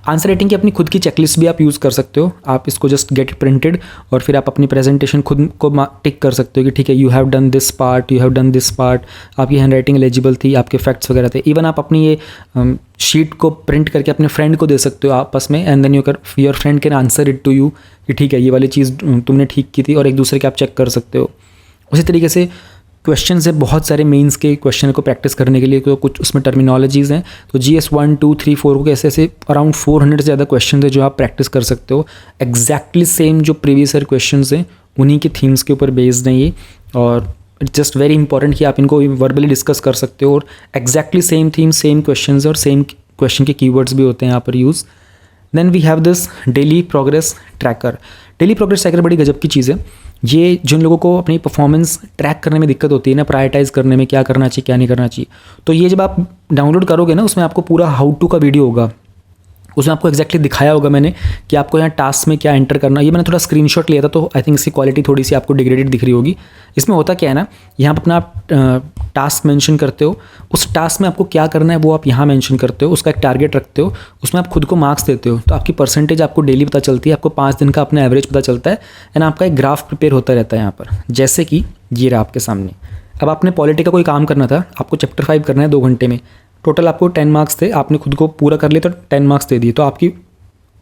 Answer writing की अपनी खुद की चेकलिस्ट भी आप यूज़ कर सकते हो। आप इसको जस्ट गेट प्रिंटेड और फिर आप अपनी प्रेजेंटेशन खुद को टिक कर सकते हो कि ठीक है, you have done this part, you have done this part, आपकी हैंड राइटिंग एलिजिबल थी, आपके फैक्ट्स वगैरह थे। इवन आप अपनी ये शीट को प्रिंट करके अपने फ्रेंड को दे सकते हो आपस में, and then your friend can answer it to you कि ठीक है, ये वाली चीज़ तुमने ठीक की थी, और एक दूसरे के आप चेक कर सकते हो। उसी तरीके से क्वेश्चन है बहुत सारे मेंस के क्वेश्चन को प्रैक्टिस करने के लिए, तो कुछ उसमें टर्मिनोलॉजीज़ हैं। तो GS 1, 2, 3, 4 को ऐसे अराउंड 400 से ज़्यादा क्वेश्चन है जो आप प्रैक्टिस कर सकते हो। एग्जैक्टली सेम जो प्रीवियस ईयर क्वेश्चन हैं उन्हीं के थीम्स के ऊपर बेस्ड हैं ये, और इट्स जस्ट वेरी इंपॉर्टेंट कि आप इनको वर्बली डिस्कस कर सकते हो, और exactly same theme, same question और सेम क्वेश्चन के कीवर्ड्स भी होते हैं यहाँ पर use. Then we have this daily progress tracker. Daily progress tracker बड़ी गजब की चीज़ है। ये जिन लोगों को अपनी परफॉर्मेंस ट्रैक करने में दिक्कत होती है ना, प्रायोरिटाइज करने में क्या करना चाहिए क्या नहीं करना चाहिए, तो ये जब आप डाउनलोड करोगे ना, उसमें आपको पूरा हाउ टू का वीडियो होगा, उसमें आपको एक्जैक्टली दिखाया होगा मैंने कि आपको यहाँ टास्क में क्या एंटर करना। ये मैंने थोड़ा स्क्रीनशॉट लिया था, तो आई थिंक इसकी क्वालिटी थोड़ी सी आपको डिग्रेडेड दिख रही होगी। इसमें होता क्या है ना, यहाँ पर अपना आप टास्क मेंशन करते हो, उस टास्क में आपको क्या करना है वो आप यहाँ मेंशन करते हो, उसका एक टारगेट रखते हो, उसमें आप खुद को मार्क्स देते हो, तो आपकी परसेंटेज आपको डेली पता चलती है, आपको 5 दिन का अपना एवरेज पता चलता है, एंड आपका एक ग्राफ प्रिपेयर होता रहता है यहाँ पर। जैसे कि ये रहा आपके सामने, अब आपने पॉलिटी का कोई काम करना था, आपको चैप्टर 5 करना है 2 घंटे में, टोटल आपको 10 मार्क्स थे, आपने खुद को पूरा कर लिया तो 10 मार्क्स दे दिए। तो आपकी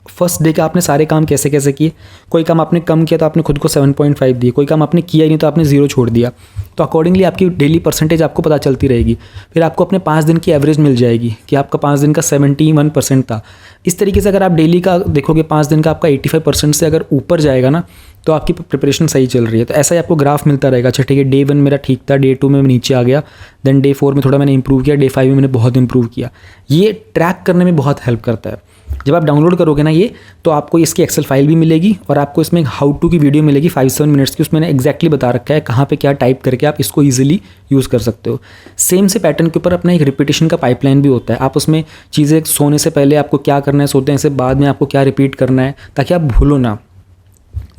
फर्स्ट डे के आपने सारे काम कैसे कैसे किए, कोई काम आपने कम किया तो आपने खुद को 7.5 दिए, कोई काम आपने किया ही नहीं तो आपने 0 छोड़ दिया। तो अकॉर्डिंगली आपकी डेली परसेंटेज आपको पता चलती रहेगी। फिर आपको अपने 5 दिन की एवरेज मिल जाएगी कि आपका 5 दिन का 71% था। इस तरीके से अगर आप डेली का देखोगे 5 दिन का आपका 85% से अगर ऊपर जाएगा ना, तो आपकी प्रिपरेशन सही चल रही है। तो ऐसा ही आपको ग्राफ मिलता रहेगा। अच्छा ठीक है, डे 1 मेरा ठीक था, डे 2 में नीचे आ गया, देन डे 4 में थोड़ा मैंने इंप्रूव किया, डे 5 में मैंने बहुत इंप्रूव किया। ये ट्रैक करने में बहुत हेल्प करता है। जब आप डाउनलोड करोगे ना ये, तो आपको इसकी एक्सेल फाइल भी मिलेगी और आपको इसमें हाउ टू की वीडियो मिलेगी 5-7 मिनट्स की। उसमें मैंने एक्जैक्टली बता रखा है कहाँ पे क्या टाइप करके आप इसको ईजिली यूज़ कर सकते हो। सेम से पैटर्न के ऊपर अपना एक रिपीटेशन का पाइपलाइन भी होता है। आप उसमें चीज़ें सोने से पहले आपको क्या करना है, सोते से बाद में आपको क्या रिपीट करना है, ताकि आप भूलो ना।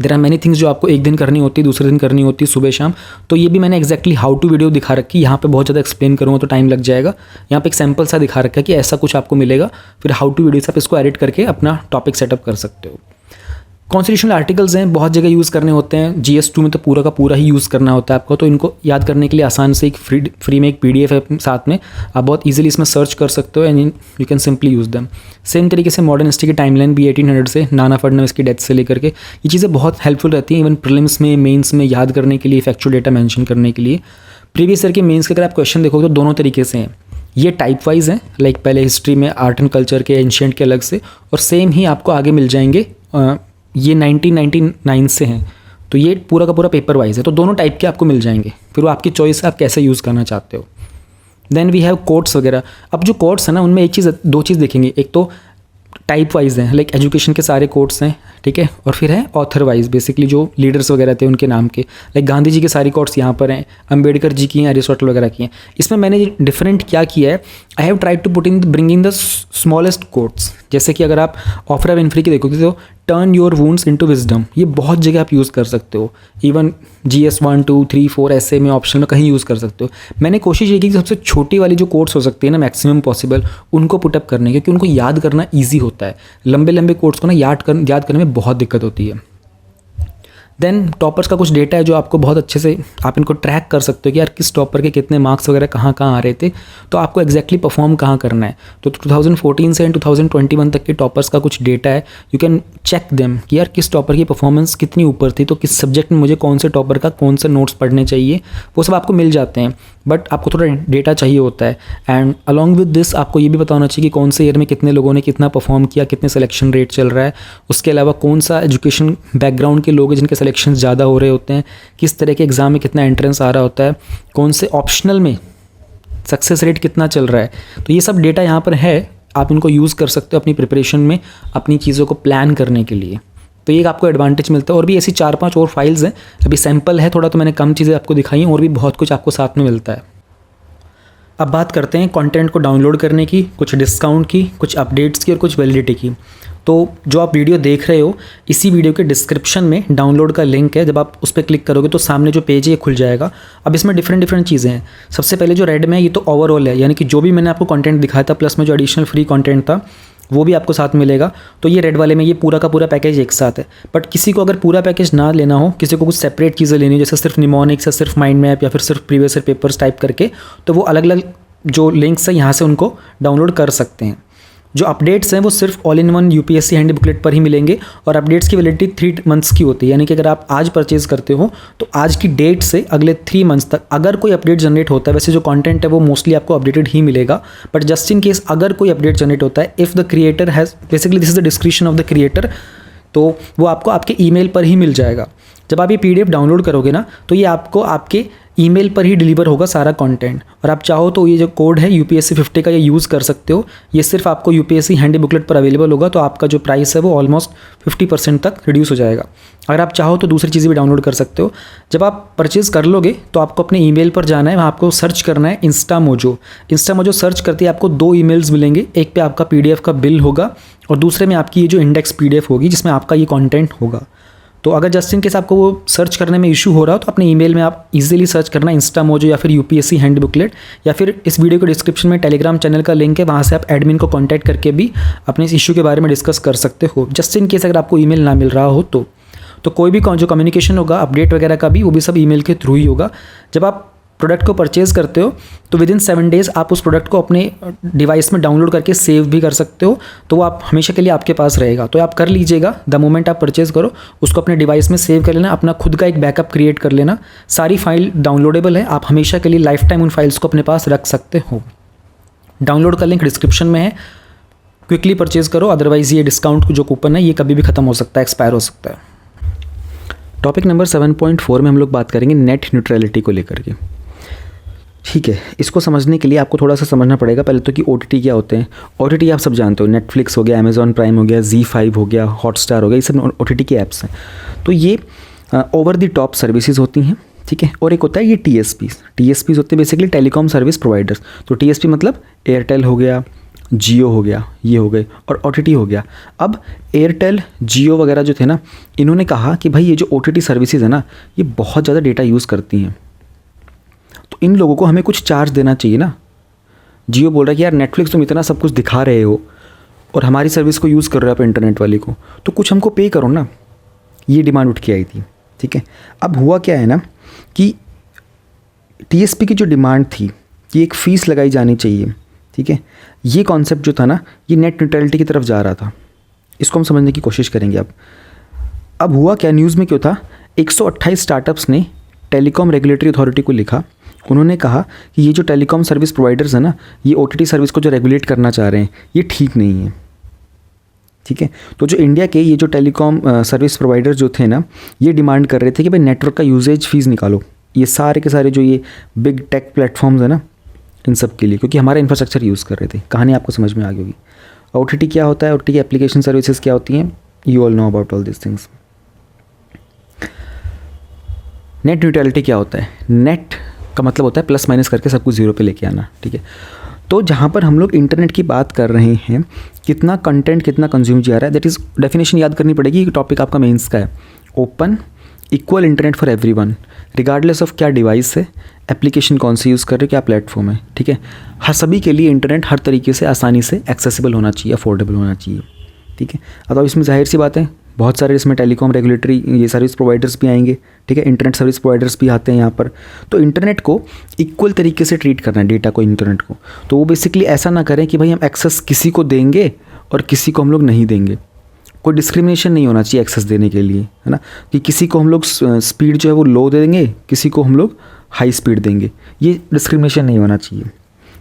देयर आर मैनी थिंग्स जो आपको एक दिन करनी होती है, दूसरे दिन करनी होती है, सुबह शाम। तो ये भी मैंने एक्जैक्टली हाउ टू वीडियो दिखा रखी है। यहाँ पे बहुत ज़्यादा एक्सप्लेन करूँगा तो टाइम लग जाएगा। यहाँ पे एक सैम्पल सा दिखा रखा है कि ऐसा कुछ आपको मिलेगा। फिर हाउ टू वीडियो से आप इसको एडिट करके अपना टॉपिक सेटअप कर सकते हो। कॉन्स्टिट्यूशनल आर्टिकल्स हैं, बहुत जगह यूज़ करने होते हैं। GS2 में तो पूरा का पूरा ही यूज़ करना होता है आपको। तो इनको याद करने के लिए आसान से एक फ्री में एक PDF है साथ में, आप बहुत इजीली इसमें सर्च कर सकते हो and you can simply use them. Same तरीके से मॉडर्न हिस्ट्री की टाइमलाइन भी 1800 से नाना फडणवीस की डेथ से लेकर के ये चीज़ें बहुत हेल्पफुल रहती हैं, इवन प्रीलिम्स में, मेंस में याद करने के लिए, फैक्चुअल डेटा मेंशन करने के लिए। प्रीवियस ईयर के मेंस के अगर आप क्वेश्चन देखोगे तो दोनों तरीके से हैं। ये टाइप वाइज हैं, लाइक पहले हिस्ट्री में आर्ट एंड कल्चर के, एंशिएंट के अलग से, और सेम ही आपको आगे मिल जाएंगे। ये 1999 से हैं, तो ये पूरा का पूरा पेपर वाइज है। तो दोनों टाइप के आपको मिल जाएंगे, फिर वो आपकी चॉइस है आप कैसे यूज़ करना चाहते हो। देन वी हैव कोट्स वगैरह। अब जो कोट्स है ना, उनमें दो चीज़ देखेंगे, एक तो टाइप वाइज हैं, लाइक एजुकेशन के सारे कोट्स हैं, ठीक है, और फिर है ऑथर वाइज, बेसिकली जो लीडर्स वगैरह थे उनके नाम के, लाइक गांधी जी के सारी कोट्स यहाँ पर हैं, अंबेडकर जी की हैं, अरिस्टोटल वगैरह की हैं। इसमें मैंने डिफरेंट क्या किया है, I have tried to put in bringing the smallest quotes. जैसे कि अगर आप ऑफ्रा विनफ्री की देखोगे तो turn your wounds into wisdom, ये बहुत जगह आप यूज़ कर सकते हो, इवन GS 1 2 3 4 ऐसे में ऑप्शन में कहीं यूज़ कर सकते हो। मैंने कोशिश ये की कि सबसे छोटी वाली जो कोट्स हो सकती है ना, मैक्सिमम पॉसिबल, उनको पुटअप करने की, क्योंकि उनको याद करना ईजी होता है। लंबे लंबे कोट्स को ना याद करने में बहुत दिक्कत होती है। देन टॉपर्स का कुछ डेटा है जो आपको बहुत अच्छे से आप इनको ट्रैक कर सकते हो कि यार किस टॉपर के कितने मार्क्स वगैरह कहाँ कहाँ आ रहे थे, तो आपको एग्जैक्टली परफॉर्म कहाँ करना है। तो 2014 से 2021 तक के टॉपर्स का कुछ डेटा है, यू कैन चेक देम कि यार किस टॉपर की परफॉर्मेंस कितनी ऊपर थी, तो किस सब्जेक्ट में मुझे कौन से टॉपर का कौन से नोट्स पढ़ने चाहिए, वो सब आपको मिल जाते हैं। बट आपको थोड़ा डेटा चाहिए होता है, एंड अलॉन्ग विद दिस आपको ये भी पता होना चाहिए कि कौन से ईयर में कितने लोगों ने कितना परफॉर्म किया, कितने सिलेक्शन रेट चल रहा है, उसके अलावा कौन सा एजुकेशन बैकग्राउंड के लोग हैं जिनके सिलेक्शन ज़्यादा हो रहे होते हैं, किस तरह के एग्ज़ाम में कितना एंट्रेंस आ रहा होता है, कौन से ऑप्शनल में सक्सेस रेट कितना चल रहा है। तो ये सब डेटा यहाँ पर है, आप इनको यूज़ कर सकते हो अपनी प्रिपरेशन में, अपनी चीज़ों को प्लान करने के लिए। तो ये आपको एडवांटेज मिलता है। और भी ऐसी 4-5 और फाइल्स हैं, अभी सैम्पल है थोड़ा, तो मैंने कम चीज़ें आपको दिखाई हैं, और भी बहुत कुछ आपको साथ में मिलता है। अब बात करते हैं कंटेंट को डाउनलोड करने की, कुछ डिस्काउंट की, कुछ अपडेट्स की और कुछ वैलिडिटी की। तो जो आप वीडियो देख रहे हो, इसी वीडियो के डिस्क्रिप्शन में डाउनलोड का लिंक है, जब आप उस पर क्लिक करोगे तो सामने जो पेज है ये खुल जाएगा। अब इसमें डिफरेंट चीज़ें हैं। सबसे पहले जो रेड में है ये तो ओवरऑल है, यानी कि जो भी मैंने आपको कंटेंट दिखाया था प्लस में जो एडिशनल फ्री कंटेंट था वो भी आपको साथ मिलेगा। तो ये रेड वाले में ये पूरा का पूरा पैकेज एक साथ है। बट किसी को अगर पूरा पैकेज ना लेना हो, किसी को कुछ सेपरेट चीज़ें लेनी हो, जैसे सिर्फ निमोनिक्स या सिर्फ माइंड मैप या फिर सिर्फ प्रीवियस ईयर पेपर्स टाइप करके, तो वो अलग अलग जो लिंक्स हैं यहाँ से उनको डाउनलोड कर सकते हैं। जो अपडेट्स हैं वो सिर्फ all in one UPSC handy booklet पर ही मिलेंगे, और अपडेट्स की वैलिडिटी 3 मंथ्स की होती है, यानी कि अगर आप आज परचेज़ करते हो तो आज की डेट से अगले 3 मंथ्स तक अगर कोई अपडेट जनरेट होता है, वैसे जो कंटेंट है वो मोस्टली आपको अपडेटेड ही मिलेगा, बट जस्ट इन केस अगर कोई अपडेट जनरेट होता है, if the creator has, basically this is the description of the creator, तो वो आपको आपके ईमेल पर ही मिल जाएगा। जब आप ये PDF डाउनलोड करोगे ना, तो ये आपको आपके ईमेल पर ही डिलीवर होगा सारा कंटेंट। और आप चाहो तो ये जो कोड है UPSC 50 का, ये यूज़ कर सकते हो। ये सिर्फ आपको UPSC हैंडी बुकलेट पर अवेलेबल होगा, तो आपका जो प्राइस है वो ऑलमोस्ट 50% तक रिड्यूस हो जाएगा। अगर आप चाहो तो दूसरी चीज़ें भी डाउनलोड कर सकते हो। जब आप परचेज़ कर लोगे तो आपको अपने ईमेल पर जाना है, वहाँ आपको सर्च करना है इंस्टामोजो सर्च करते ही आपको 2 ईमेल्स मिलेंगे। एक पे आपका PDF का बिल होगा और दूसरे में आपकी ये जो इंडेक्स PDF होगी जिसमें आपका ये कंटेंट होगा। तो अगर जस्ट इन केस आपको वो सर्च करने में इशू हो रहा हो तो अपने ईमेल में आप इजीली सर्च करना इंस्टामोजो या फिर UPSC हैंडी बुकलेट, या फिर इस वीडियो के डिस्क्रिप्शन में टेलीग्राम चैनल का लिंक है, वहाँ से आप एडमिन को कांटेक्ट करके भी अपने इस इशू के बारे में डिस्कस कर सकते हो, जस्ट इन केस अगर आपको ईमेल ना मिल रहा हो तो कोई भी जो कम्युनिकेशन होगा अपडेट वगैरह का भी, वो भी सब ईमेल के थ्रू ही होगा। जब आप प्रोडक्ट को परचेज़ करते हो तो विदिन 7 डेज़ आप उस प्रोडक्ट को अपने डिवाइस में डाउनलोड करके सेव भी कर सकते हो, तो वो आप हमेशा के लिए आपके पास रहेगा। तो आप कर लीजिएगा, द मोमेंट आप परचेज़ करो उसको अपने डिवाइस में सेव कर लेना, अपना खुद का एक बैकअप क्रिएट कर लेना। सारी फाइल डाउनलोडेबल है, आप हमेशा के लिए लाइफ टाइम उन फाइल्स को अपने पास रख सकते हो। डाउनलोड का लिंक डिस्क्रिप्शन में है, क्विकली परचेज़ करो, अदरवाइज़ ये डिस्काउंट जो कूपन है ये कभी भी ख़त्म हो सकता है, एक्सपायर हो सकता है। टॉपिक नंबर 7.4 में हम लोग बात करेंगे नेट न्यूट्रलिटी को लेकर के। ठीक है, इसको समझने के लिए आपको थोड़ा सा समझना पड़ेगा पहले तो कि OTT क्या होते हैं। OTT आप सब जानते हो, नेटफ्लिक्स हो गया, अमेज़ॉन प्राइम हो गया, ZEE5 हो गया, हॉटस्टार हो गया, ये सब OTT के ऐप्स हैं। तो ये ओवर द टॉप सर्विसेज होती हैं, ठीक है। और एक होता है ये TSPs होते हैं बेसिकली टेलीकॉम सर्विस प्रोवाइडर्स। तो TSP मतलब एयरटेल हो गया, जियो हो गया, ये हो गए, और OTT हो गया। अब एयरटेल, जियो वगैरह जो थे ना, इन्होंने कहा कि भाई ये जो OTT सर्विसेज है ना, ये बहुत ज़्यादा डेटा यूज़ करती हैं, तो इन लोगों को हमें कुछ चार्ज देना चाहिए ना। जियो बोल रहा है कि यार नेटफ्लिक्स तुम इतना सब कुछ दिखा रहे हो और हमारी सर्विस को यूज़ कर रहे हो आप इंटरनेट वाली को, तो कुछ हमको पे करो ना। ये डिमांड उठ के आई थी, ठीक है। अब हुआ क्या है ना कि TSP की जो डिमांड थी कि एक फ़ीस लगाई जानी चाहिए, ठीक है, ये कॉन्सेप्ट जो था ना, ये नेट न्यूट्रलिटी की तरफ जा रहा था। इसको हम समझने की कोशिश करेंगे। अब हुआ क्या, न्यूज़ में क्यों था, 128 स्टार्टअप्स ने टेलीकॉम रेगुलेटरी अथॉरिटी को लिखा। उन्होंने कहा कि ये जो टेलीकॉम सर्विस प्रोवाइडर्स हैं ना, ये OTT सर्विस को जो रेगुलेट करना चाह रहे हैं, ये ठीक नहीं है, ठीक है। तो जो इंडिया के ये जो टेलीकॉम सर्विस प्रोवाइडर्स जो थे ना, ये डिमांड कर रहे थे कि भाई नेटवर्क का यूजेज फ़ीस निकालो। ये सारे के सारे जो ये बिग टेक प्लेटफॉर्म्स है ना, इन सब के लिए, क्योंकि हमारा इंफ्रास्ट्रक्चर यूज़ कर रहे थे। कहानी आपको समझ में आ गई होगी। OTT क्या होता है, OTT की एप्लीकेशन सर्विसेज क्या होती हैं, you all know about all this things. Net neutrality क्या होता है, नेट का मतलब होता है प्लस माइनस करके सब कुछ 0 पे लेके आना, ठीक है। तो जहाँ पर हम लोग इंटरनेट की बात कर रहे हैं, कितना कंटेंट कितना कंज्यूम किया जा रहा है, दैट इज़ डेफिनेशन याद करनी पड़ेगी। टॉपिक आपका मेंस का है, open equal internet for everyone regardless of क्या डिवाइस है, एप्लीकेशन कौन सी यूज़ कर रहे हो, क्या प्लेटफॉर्म है, ठीक है। हर सभी के लिए इंटरनेट हर तरीके से आसानी से एक्सेसिबल होना चाहिए, अफोर्डेबल होना चाहिए, ठीक है। अब इसमें जाहिर सी बात है बहुत सारे इसमें टेलीकॉम रेगुलेटरी ये सर्विस प्रोवाइडर्स भी आएंगे, ठीक है। इंटरनेट सर्विस प्रोवाइडर्स भी आते हैं यहाँ पर। तो इंटरनेट को इक्वल तरीके से ट्रीट करना है, डेटा को, इंटरनेट को। तो वो बेसिकली ऐसा ना करें कि भाई हम एक्सेस किसी को देंगे और किसी को हम लोग नहीं देंगे। कोई डिस्क्रिमिनेशन नहीं होना चाहिए एक्सेस देने के लिए, है ना, कि किसी को हम लोग स्पीड जो है वो लो देंगे, किसी को हम लोग हाई स्पीड देंगे, ये डिस्क्रिमिनेशन नहीं होना चाहिए।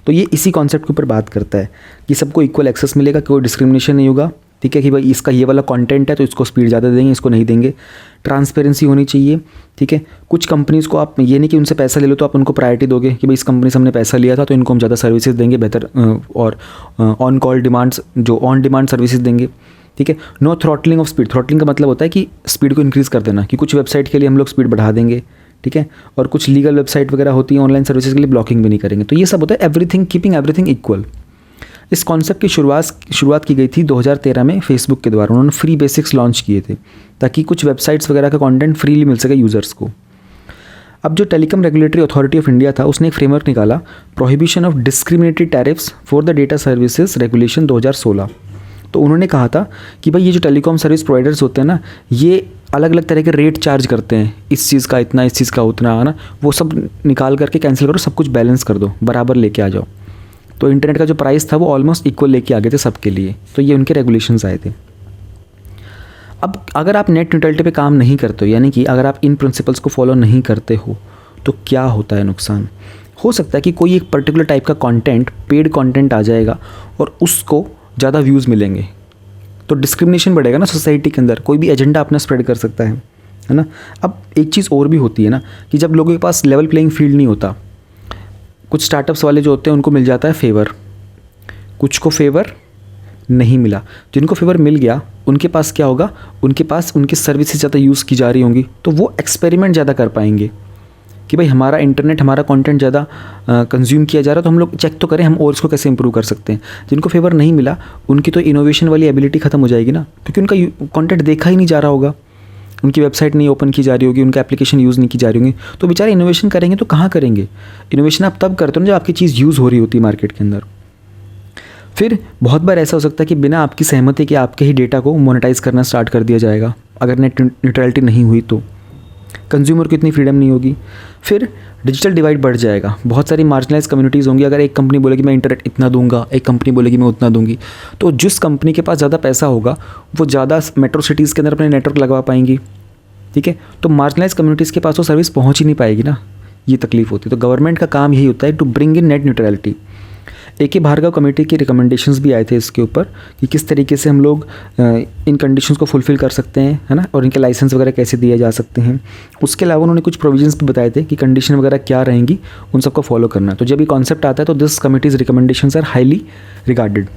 तो ये इसी कॉन्सेप्ट के ऊपर बात करता है कि सबको इक्वल एक्सेस मिलेगा, कोई डिस्क्रिमिनेशन नहीं होगा, ठीक है, कि भाई इसका ये वाला कंटेंट है तो इसको स्पीड ज़्यादा देंगे, इसको नहीं देंगे। ट्रांसपेरेंसी होनी चाहिए, ठीक है। कुछ कंपनीज़ को आप ये नहीं कि उनसे पैसा ले लो तो आप उनको प्रायोरिटी दोगे कि भाई इस कंपनी से हमने पैसा लिया था तो इनको हम ज़्यादा सर्विसेज देंगे, बेहतर और ऑन कॉल डिमांड्स, जो ऑन डिमांड सर्विसेज देंगे, ठीक है। No throttling of speed, throttling का मतलब होता है कि स्पीड को इंक्रीज़ कर देना, कि कुछ वेबसाइट के लिए हम लोग स्पीड बढ़ा देंगे, ठीक है, और कुछ लीगल वेबसाइट वगैरह होती हैं ऑनलाइन सर्विसेज के लिए ब्लॉकिंग भी नहीं करेंगे। तो ये सब होता है एवरीथिंग, कीपिंग एवरीथिंग इक्वल। इस कॉन्सेप्ट की शुरुआत की गई थी 2013 में फेसबुक के द्वारा। उन्होंने फ्री बेसिक्स लॉन्च किए थे ताकि कुछ वेबसाइट्स वगैरह का कंटेंट फ्रीली मिल सके यूज़र्स को। अब जो telecom regulatory authority of India था उसने एक फ्रेमवर्क निकाला, prohibition of discriminatory tariffs for the data services regulation 2016। तो उन्होंने कहा था कि भाई ये जो टेलीकॉम सर्विस प्रोवाइडर्स होते हैं ना, ये अलग अलग तरह के रेट चार्ज करते हैं, इस चीज़ का इतना, इस चीज़ का उतना, है ना, वो सब निकाल करके कैंसिल करो, सब कुछ बैलेंस कर दो, बराबर लेके आ जाओ। तो इंटरनेट का जो प्राइस था वो ऑलमोस्ट इक्वल लेके आ गए थे सबके लिए। तो ये उनके रेगुलेशंस आए थे। अब अगर आप नेट न्यूट्रलिटी पे काम नहीं करते हो, यानी कि अगर आप इन प्रिंसिपल्स को फॉलो नहीं करते हो, तो क्या होता है नुकसान। हो सकता है कि कोई एक पर्टिकुलर टाइप का कंटेंट, पेड कंटेंट आ जाएगा और उसको ज़्यादा व्यूज़ मिलेंगे, तो डिस्क्रिमिनेशन बढ़ेगा ना सोसाइटी के अंदर। कोई भी एजेंडा अपना स्प्रेड कर सकता है ना। अब एक चीज़ और भी होती है ना कि जब लोगों के पास लेवल प्लेइंग फील्ड नहीं होता, कुछ स्टार्टअप्स वाले जो होते हैं उनको मिल जाता है फेवर, कुछ को फेवर नहीं मिला। जिनको फेवर मिल गया उनके पास क्या होगा, उनके पास उनकी सर्विसेज ज़्यादा यूज़ की जा रही होंगी, तो वो एक्सपेरिमेंट ज़्यादा कर पाएंगे कि भाई हमारा इंटरनेट, हमारा कंटेंट ज़्यादा कंज्यूम किया जा रहा है, तो हम लोग चेक तो करें हम और इसको कैसे इंप्रूव कर सकते हैं। जिनको फेवर नहीं मिला उनकी तो इनोवेशन वाली एबिलिटी ख़त्म हो जाएगी ना, क्योंकि उनका कंटेंट देखा ही नहीं जा रहा होगा, उनकी वेबसाइट नहीं ओपन की जा रही होगी, उनका एप्लीकेशन यूज़ नहीं की जा रही होगी, तो बेचारे इनोवेशन करेंगे तो कहाँ करेंगे। इनोवेशन आप तब करते हो ना जब आपकी चीज़ यूज़ हो रही होती है मार्केट के अंदर। फिर बहुत बार ऐसा हो सकता है कि बिना आपकी सहमति के आपके ही डेटा को मोनेटाइज करना स्टार्ट कर दिया जाएगा। अगर नेट न्यूट्रलिटी नहीं हुई तो कंज्यूमर को इतनी फ्रीडम नहीं होगी। फिर डिजिटल डिवाइड बढ़ जाएगा, बहुत सारी मार्जिनलाइज कम्युनिटीज़ होंगी। अगर एक कंपनी बोलेगी मैं इंटरनेट इतना दूंगा, एक कंपनी बोलेगी मैं उतना दूंगी, तो जिस कंपनी के पास ज़्यादा पैसा होगा वो ज़्यादा मेट्रो सिटीज़ के अंदर अपने नेटवर्क लगवा पाएंगी, ठीक है। तो मार्जिनलाइज कम्युनिटीज़ के पास वो सर्विस पहुँच ही नहीं पाएगी ना, ये तकलीफ होती है। तो गवर्नमेंट का काम यही होता है to bring in net neutrality. AK Bhargava committee की रिकमेंडेशंस भी आए थे इसके ऊपर कि किस तरीके से हम लोग इन कंडीशंस को फुलफ़िल कर सकते हैं, है ना, और इनके लाइसेंस वगैरह कैसे दिए जा सकते हैं। उसके अलावा उन्होंने कुछ प्रोविजंस भी बताए थे कि कंडीशन वगैरह क्या रहेंगी, उन सबको फॉलो करना है। तो जब ये कॉन्सेप्ट आता है तो this committees recommendations are highly regarded.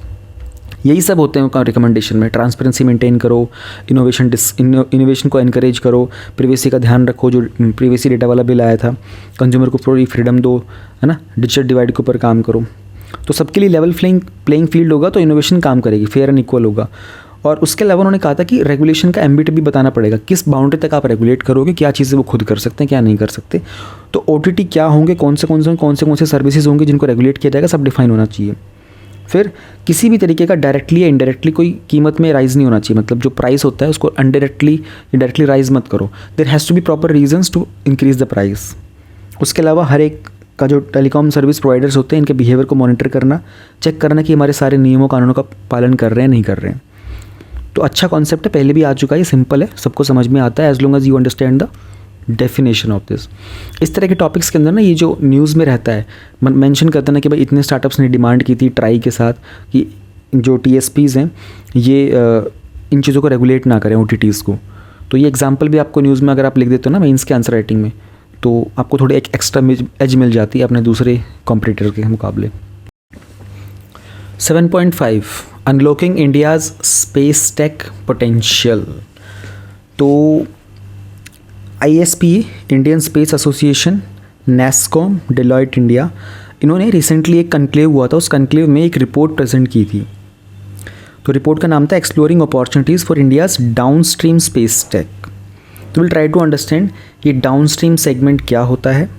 यही सब होते हैं रिकमेंडेशन में, ट्रांसपेरेंसी मेंटेन करो, इनोवेशन को एनकरेज करो, प्रिवेसी का ध्यान रखो, जो प्रिवेसी डेटा वाला बिल आया था, कंज्यूमर को पूरी फ्रीडम दो, है ना, डिजिटल डिवाइड के ऊपर काम करो। तो सबके लिए लेवल प्लेइंग फील्ड होगा तो इनोवेशन काम करेगी, फेयर एंड इक्वल होगा। और उसके अलावा उन्होंने कहा था कि रेगुलेशन का एम्बिट भी बताना पड़ेगा, किस बाउंड्री तक आप रेगुलेट करोगे, क्या चीज़ें वो खुद कर सकते हैं, क्या नहीं कर सकते। तो OTT क्या होंगे, कौन से सर्विसेज होंगे जिनको रेगुलेट किया जाएगा, सब डिफाइन होना चाहिए। फिर किसी भी तरीके का डायरेक्टली या इनडायरेक्टली कोई कीमत में राइज़ नहीं होना चाहिए, मतलब जो प्राइस होता है उसको इनडायरेक्टली या डायरेक्टली राइज़ मत करो। There has to be proper reasons to increase the price. उसके अलावा हर एक का जो टेलीकॉम सर्विस प्रोवाइडर्स होते हैं इनके बिहेवियर को मॉनिटर करना, चेक करना कि हमारे सारे नियमों कानूनों का पालन कर रहे हैं नहीं कर रहे हैं। तो अच्छा कॉन्सेप्ट है, पहले भी आ चुका है, सिंपल है, सबको समझ में आता है as long as you understand the definition of this. इस तरह के टॉपिक्स के अंदर ना ये जो न्यूज़ में रहता है मेंशन करते ना कि भाई इतने स्टार्टअप्स ने डिमांड की थी ट्राई के साथ कि जो TSPs हैं ये इन चीज़ों को रेगुलेट ना करें OTTs को। तो ये एग्जांपल भी आपको न्यूज़ में अगर आप लिख देते हो ना मेंस के आंसर राइटिंग में, तो आपको थोड़ी एक एक्स्ट्रा एज मिल जाती है अपने दूसरे कॉम्पिटिटर के मुकाबले। 7.5 unlocking India's space tech potential. तो ISPA Indian space association, NASSCOM, Deloitte India, इन्होंने रिसेंटली एक कनक्लेव हुआ था, उस कनक्लेव में एक रिपोर्ट प्रेजेंट की थी। तो रिपोर्ट का नाम था exploring opportunities for India's downstream space tech. तो विल ट्राई टू अंडरस्टैंड ये डाउनस्ट्रीम सेगमेंट क्या होता है,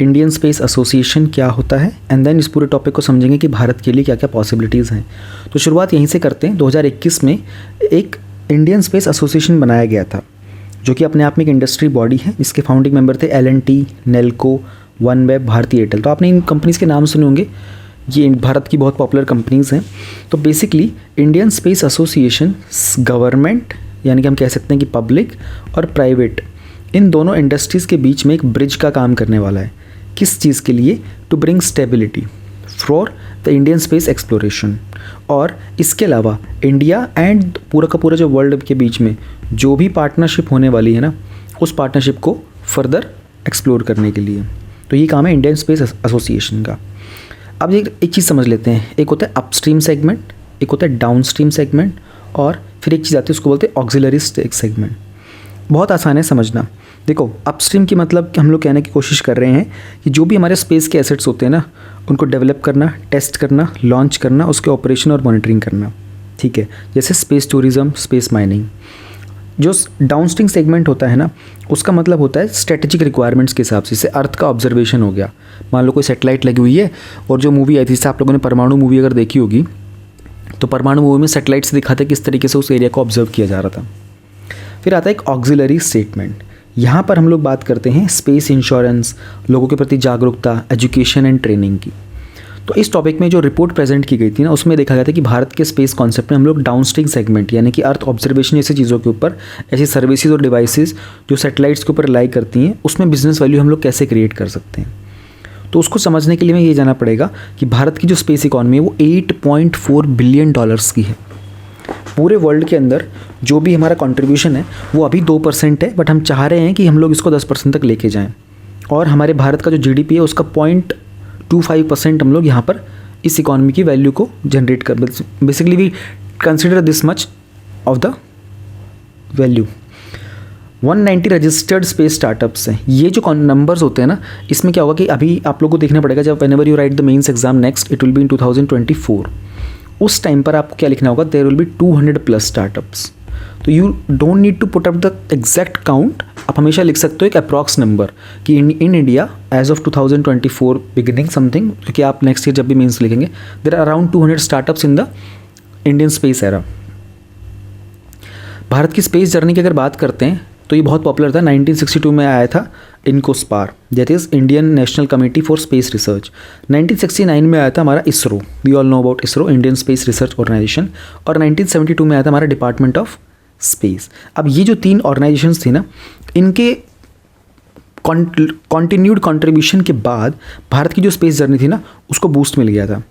इंडियन स्पेस एसोसिएशन क्या होता है, एंड देन इस पूरे टॉपिक को समझेंगे कि भारत के लिए क्या क्या पॉसिबिलिटीज़ हैं। तो शुरुआत यहीं से करते हैं। 2021 में एक इंडियन स्पेस एसोसिएशन बनाया गया था, जो कि अपने आप में एक इंडस्ट्री बॉडी है, जिसके फाउंडिंग मेंबर थे L&T, Nelco, OneWeb, Bharti Airtel. तो आपने इन कंपनीज़ के नाम सुने होंगे, ये भारत की बहुत पॉपुलर कंपनीज़ हैं। तो basically Indian space association government, यानी कि हम कह सकते हैं कि पब्लिक और प्राइवेट, इन दोनों इंडस्ट्रीज़ के बीच में एक ब्रिज का काम करने वाला है। किस चीज़ के लिए? To bring stability for the Indian space exploration. और इसके अलावा इंडिया एंड पूरा का पूरा जो वर्ल्ड के बीच में जो भी पार्टनरशिप होने वाली है ना, उस पार्टनरशिप को फर्दर एक्सप्लोर करने के लिए। तो ये काम है इंडियन स्पेस एसोसिएशन का। अब एक चीज़ समझ लेते हैं, एक होता है अपस्ट्रीम सेगमेंट, एक होता है डाउनस्ट्रीम सेगमेंट, और फिर एक चीज़ आती है उसको बोलते हैं ऑक्सिलरी सेगमेंट। बहुत आसान है समझना। देखो, अपस्ट्रीम की मतलब कि हम लोग कहने की कोशिश कर रहे हैं कि जो भी हमारे स्पेस के एसेट्स होते हैं ना, उनको डेवलप करना, टेस्ट करना, लॉन्च करना, उसके ऑपरेशन और मॉनिटरिंग करना, ठीक है, जैसे स्पेस टूरिज़्म, स्पेस माइनिंग। जो डाउनस्ट्रीम सेगमेंट होता है ना, उसका मतलब होता है स्ट्रेटेजिक रिक्वायरमेंट्स के हिसाब से। जैसे अर्थ का ऑब्जर्वेशन हो गया, मान लो कोई सैटेलाइट लगी हुई है, और जो मूवी आई थी, जैसे आप लोगों ने परमाणु मूवी अगर देखी होगी, तो परमाणु मूवी में सैटेलाइट से दिखाते किस तरीके से उस एरिया को ऑब्जर्व किया जा रहा था। फिर आता है एक ऑक्सिलरी स्टेटमेंट। यहाँ पर हम लोग बात करते हैं स्पेस इंश्योरेंस, लोगों के प्रति जागरूकता, एजुकेशन एंड ट्रेनिंग की। तो इस टॉपिक में जो रिपोर्ट प्रेजेंट की गई थी ना, उसमें देखा गया था कि भारत के स्पेस कॉन्सेप्ट में हम लोग डाउनस्ट्रीम सेगमेंट, यानी कि अर्थ ऑब्जर्वेशन जैसी चीज़ों के ऊपर ऐसी सर्विसेज और डिवाइसेस जो सैटेलाइट्स के ऊपर रिलाई करती हैं, उसमें बिजनेस वैल्यू हम लोग कैसे क्रिएट कर सकते हैं। तो उसको समझने के लिए हमें ये जाना पड़ेगा कि भारत की जो स्पेस इकॉनमी है वो $8.4 बिलियन की है। पूरे वर्ल्ड के अंदर जो भी हमारा कंट्रीब्यूशन है वो अभी 2% है, बट हम चाह रहे हैं कि हम लोग इसको 10% तक लेके जाएं। और हमारे भारत का जो GDP है उसका 0.25% हम लोग यहाँ पर इस इकॉनमी की वैल्यू को जनरेट कर, basically we consider this much of the value. 190 registered space startups हैं। ये जो नंबर्स होते हैं ना, इसमें क्या होगा कि अभी आप लोगों को देखना पड़ेगा, जब whenever you write the mains exam next, it will be in 2024, उस टाइम पर आपको क्या लिखना होगा, देयर विल बी 200+ स्टार्टअप्स। तो you don't need to put up the exact count, आप हमेशा लिख सकते हो एक अप्रॉक्स नंबर कि in India as of 2024 beginning something, क्योंकि आप नेक्स्ट ईयर जब भी मेंस लिखेंगे, there are around 200 startups in the Indian space era. Bharat की स्पेस जर्नी की अगर बात करते हैं तो ये बहुत पॉपुलर था। 1962 में आया था INCOSPAR, that is Indian National Committee for Space Research. 1969 में आया था हमारा ISRO, we all know about ISRO, Indian Space Research Organisation. और 1972 में आया था हमारा डिपार्टमेंट ऑफ स्पेस। अब ये जो 3 ऑर्गेनाइजेशंस थी ना, इनके कॉन्टिन्यूड कंट्रीब्यूशन के बाद भारत की जो स्पेस जर्नी थी ना, उसको बूस्ट मिल गया था।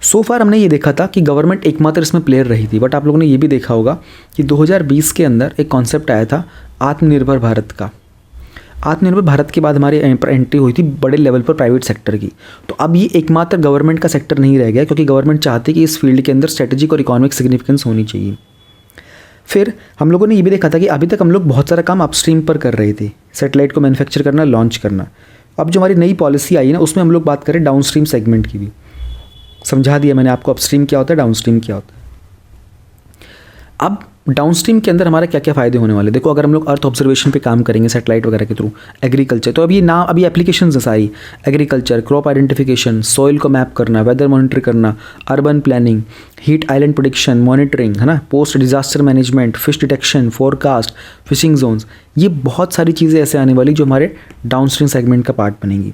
सो फार हमने ये देखा था कि गवर्नमेंट एकमात्र इसमें प्लेयर रही थी, बट आप लोगों ने ये भी देखा होगा कि 2020 के अंदर एक कॉन्सेप्ट आया था आत्मनिर्भर भारत का। आत्मनिर्भर भारत के बाद हमारी एंट्री हुई थी बड़े लेवल पर प्राइवेट सेक्टर की। तो अब ये एकमात्र गवर्नमेंट का सेक्टर नहीं रह गया, क्योंकि गवर्नमेंट चाहती है कि इस फील्ड के अंदर स्ट्रेटेजिक और इकोनॉमिक सिग्निफिकेंस होनी चाहिए। फिर हम लोगों ने ये भी देखा था कि अभी तक हम लोग बहुत सारा काम अपस्ट्रीम पर कर रहे थे, सैटेलाइट को मैन्युफैक्चर करना, लॉन्च करना। अब जो हमारी नई पॉलिसी आई ना, उसमें हम लोग बात करें डाउनस्ट्रीम सेगमेंट की भी। समझा दिया मैंने आपको अपस्ट्रीम क्या होता है, डाउनस्ट्रीम क्या होता है। अब डाउनस्ट्रीम के अंदर हमारे क्या क्या फ़ायदे होने वाले, देखो, अगर हम लोग अर्थ ऑब्जर्वेशन पे काम करेंगे सैटेलाइट वगैरह के थ्रू, एग्रीकल्चर, तो अभी एप्लीकेशंस है सारी, एग्रीकल्चर, क्रॉप आइडेंटिफिकेशन, सॉइल को मैप करना, वेदर मॉनिटर करना, urban planning, heat island prediction, monitoring, है ना, post disaster management, fish detection, forecast, fishing zones, ये बहुत सारी चीज़ें ऐसे आने वाली जो हमारे डाउनस्ट्रीम सेगमेंट का पार्ट बनेंगी।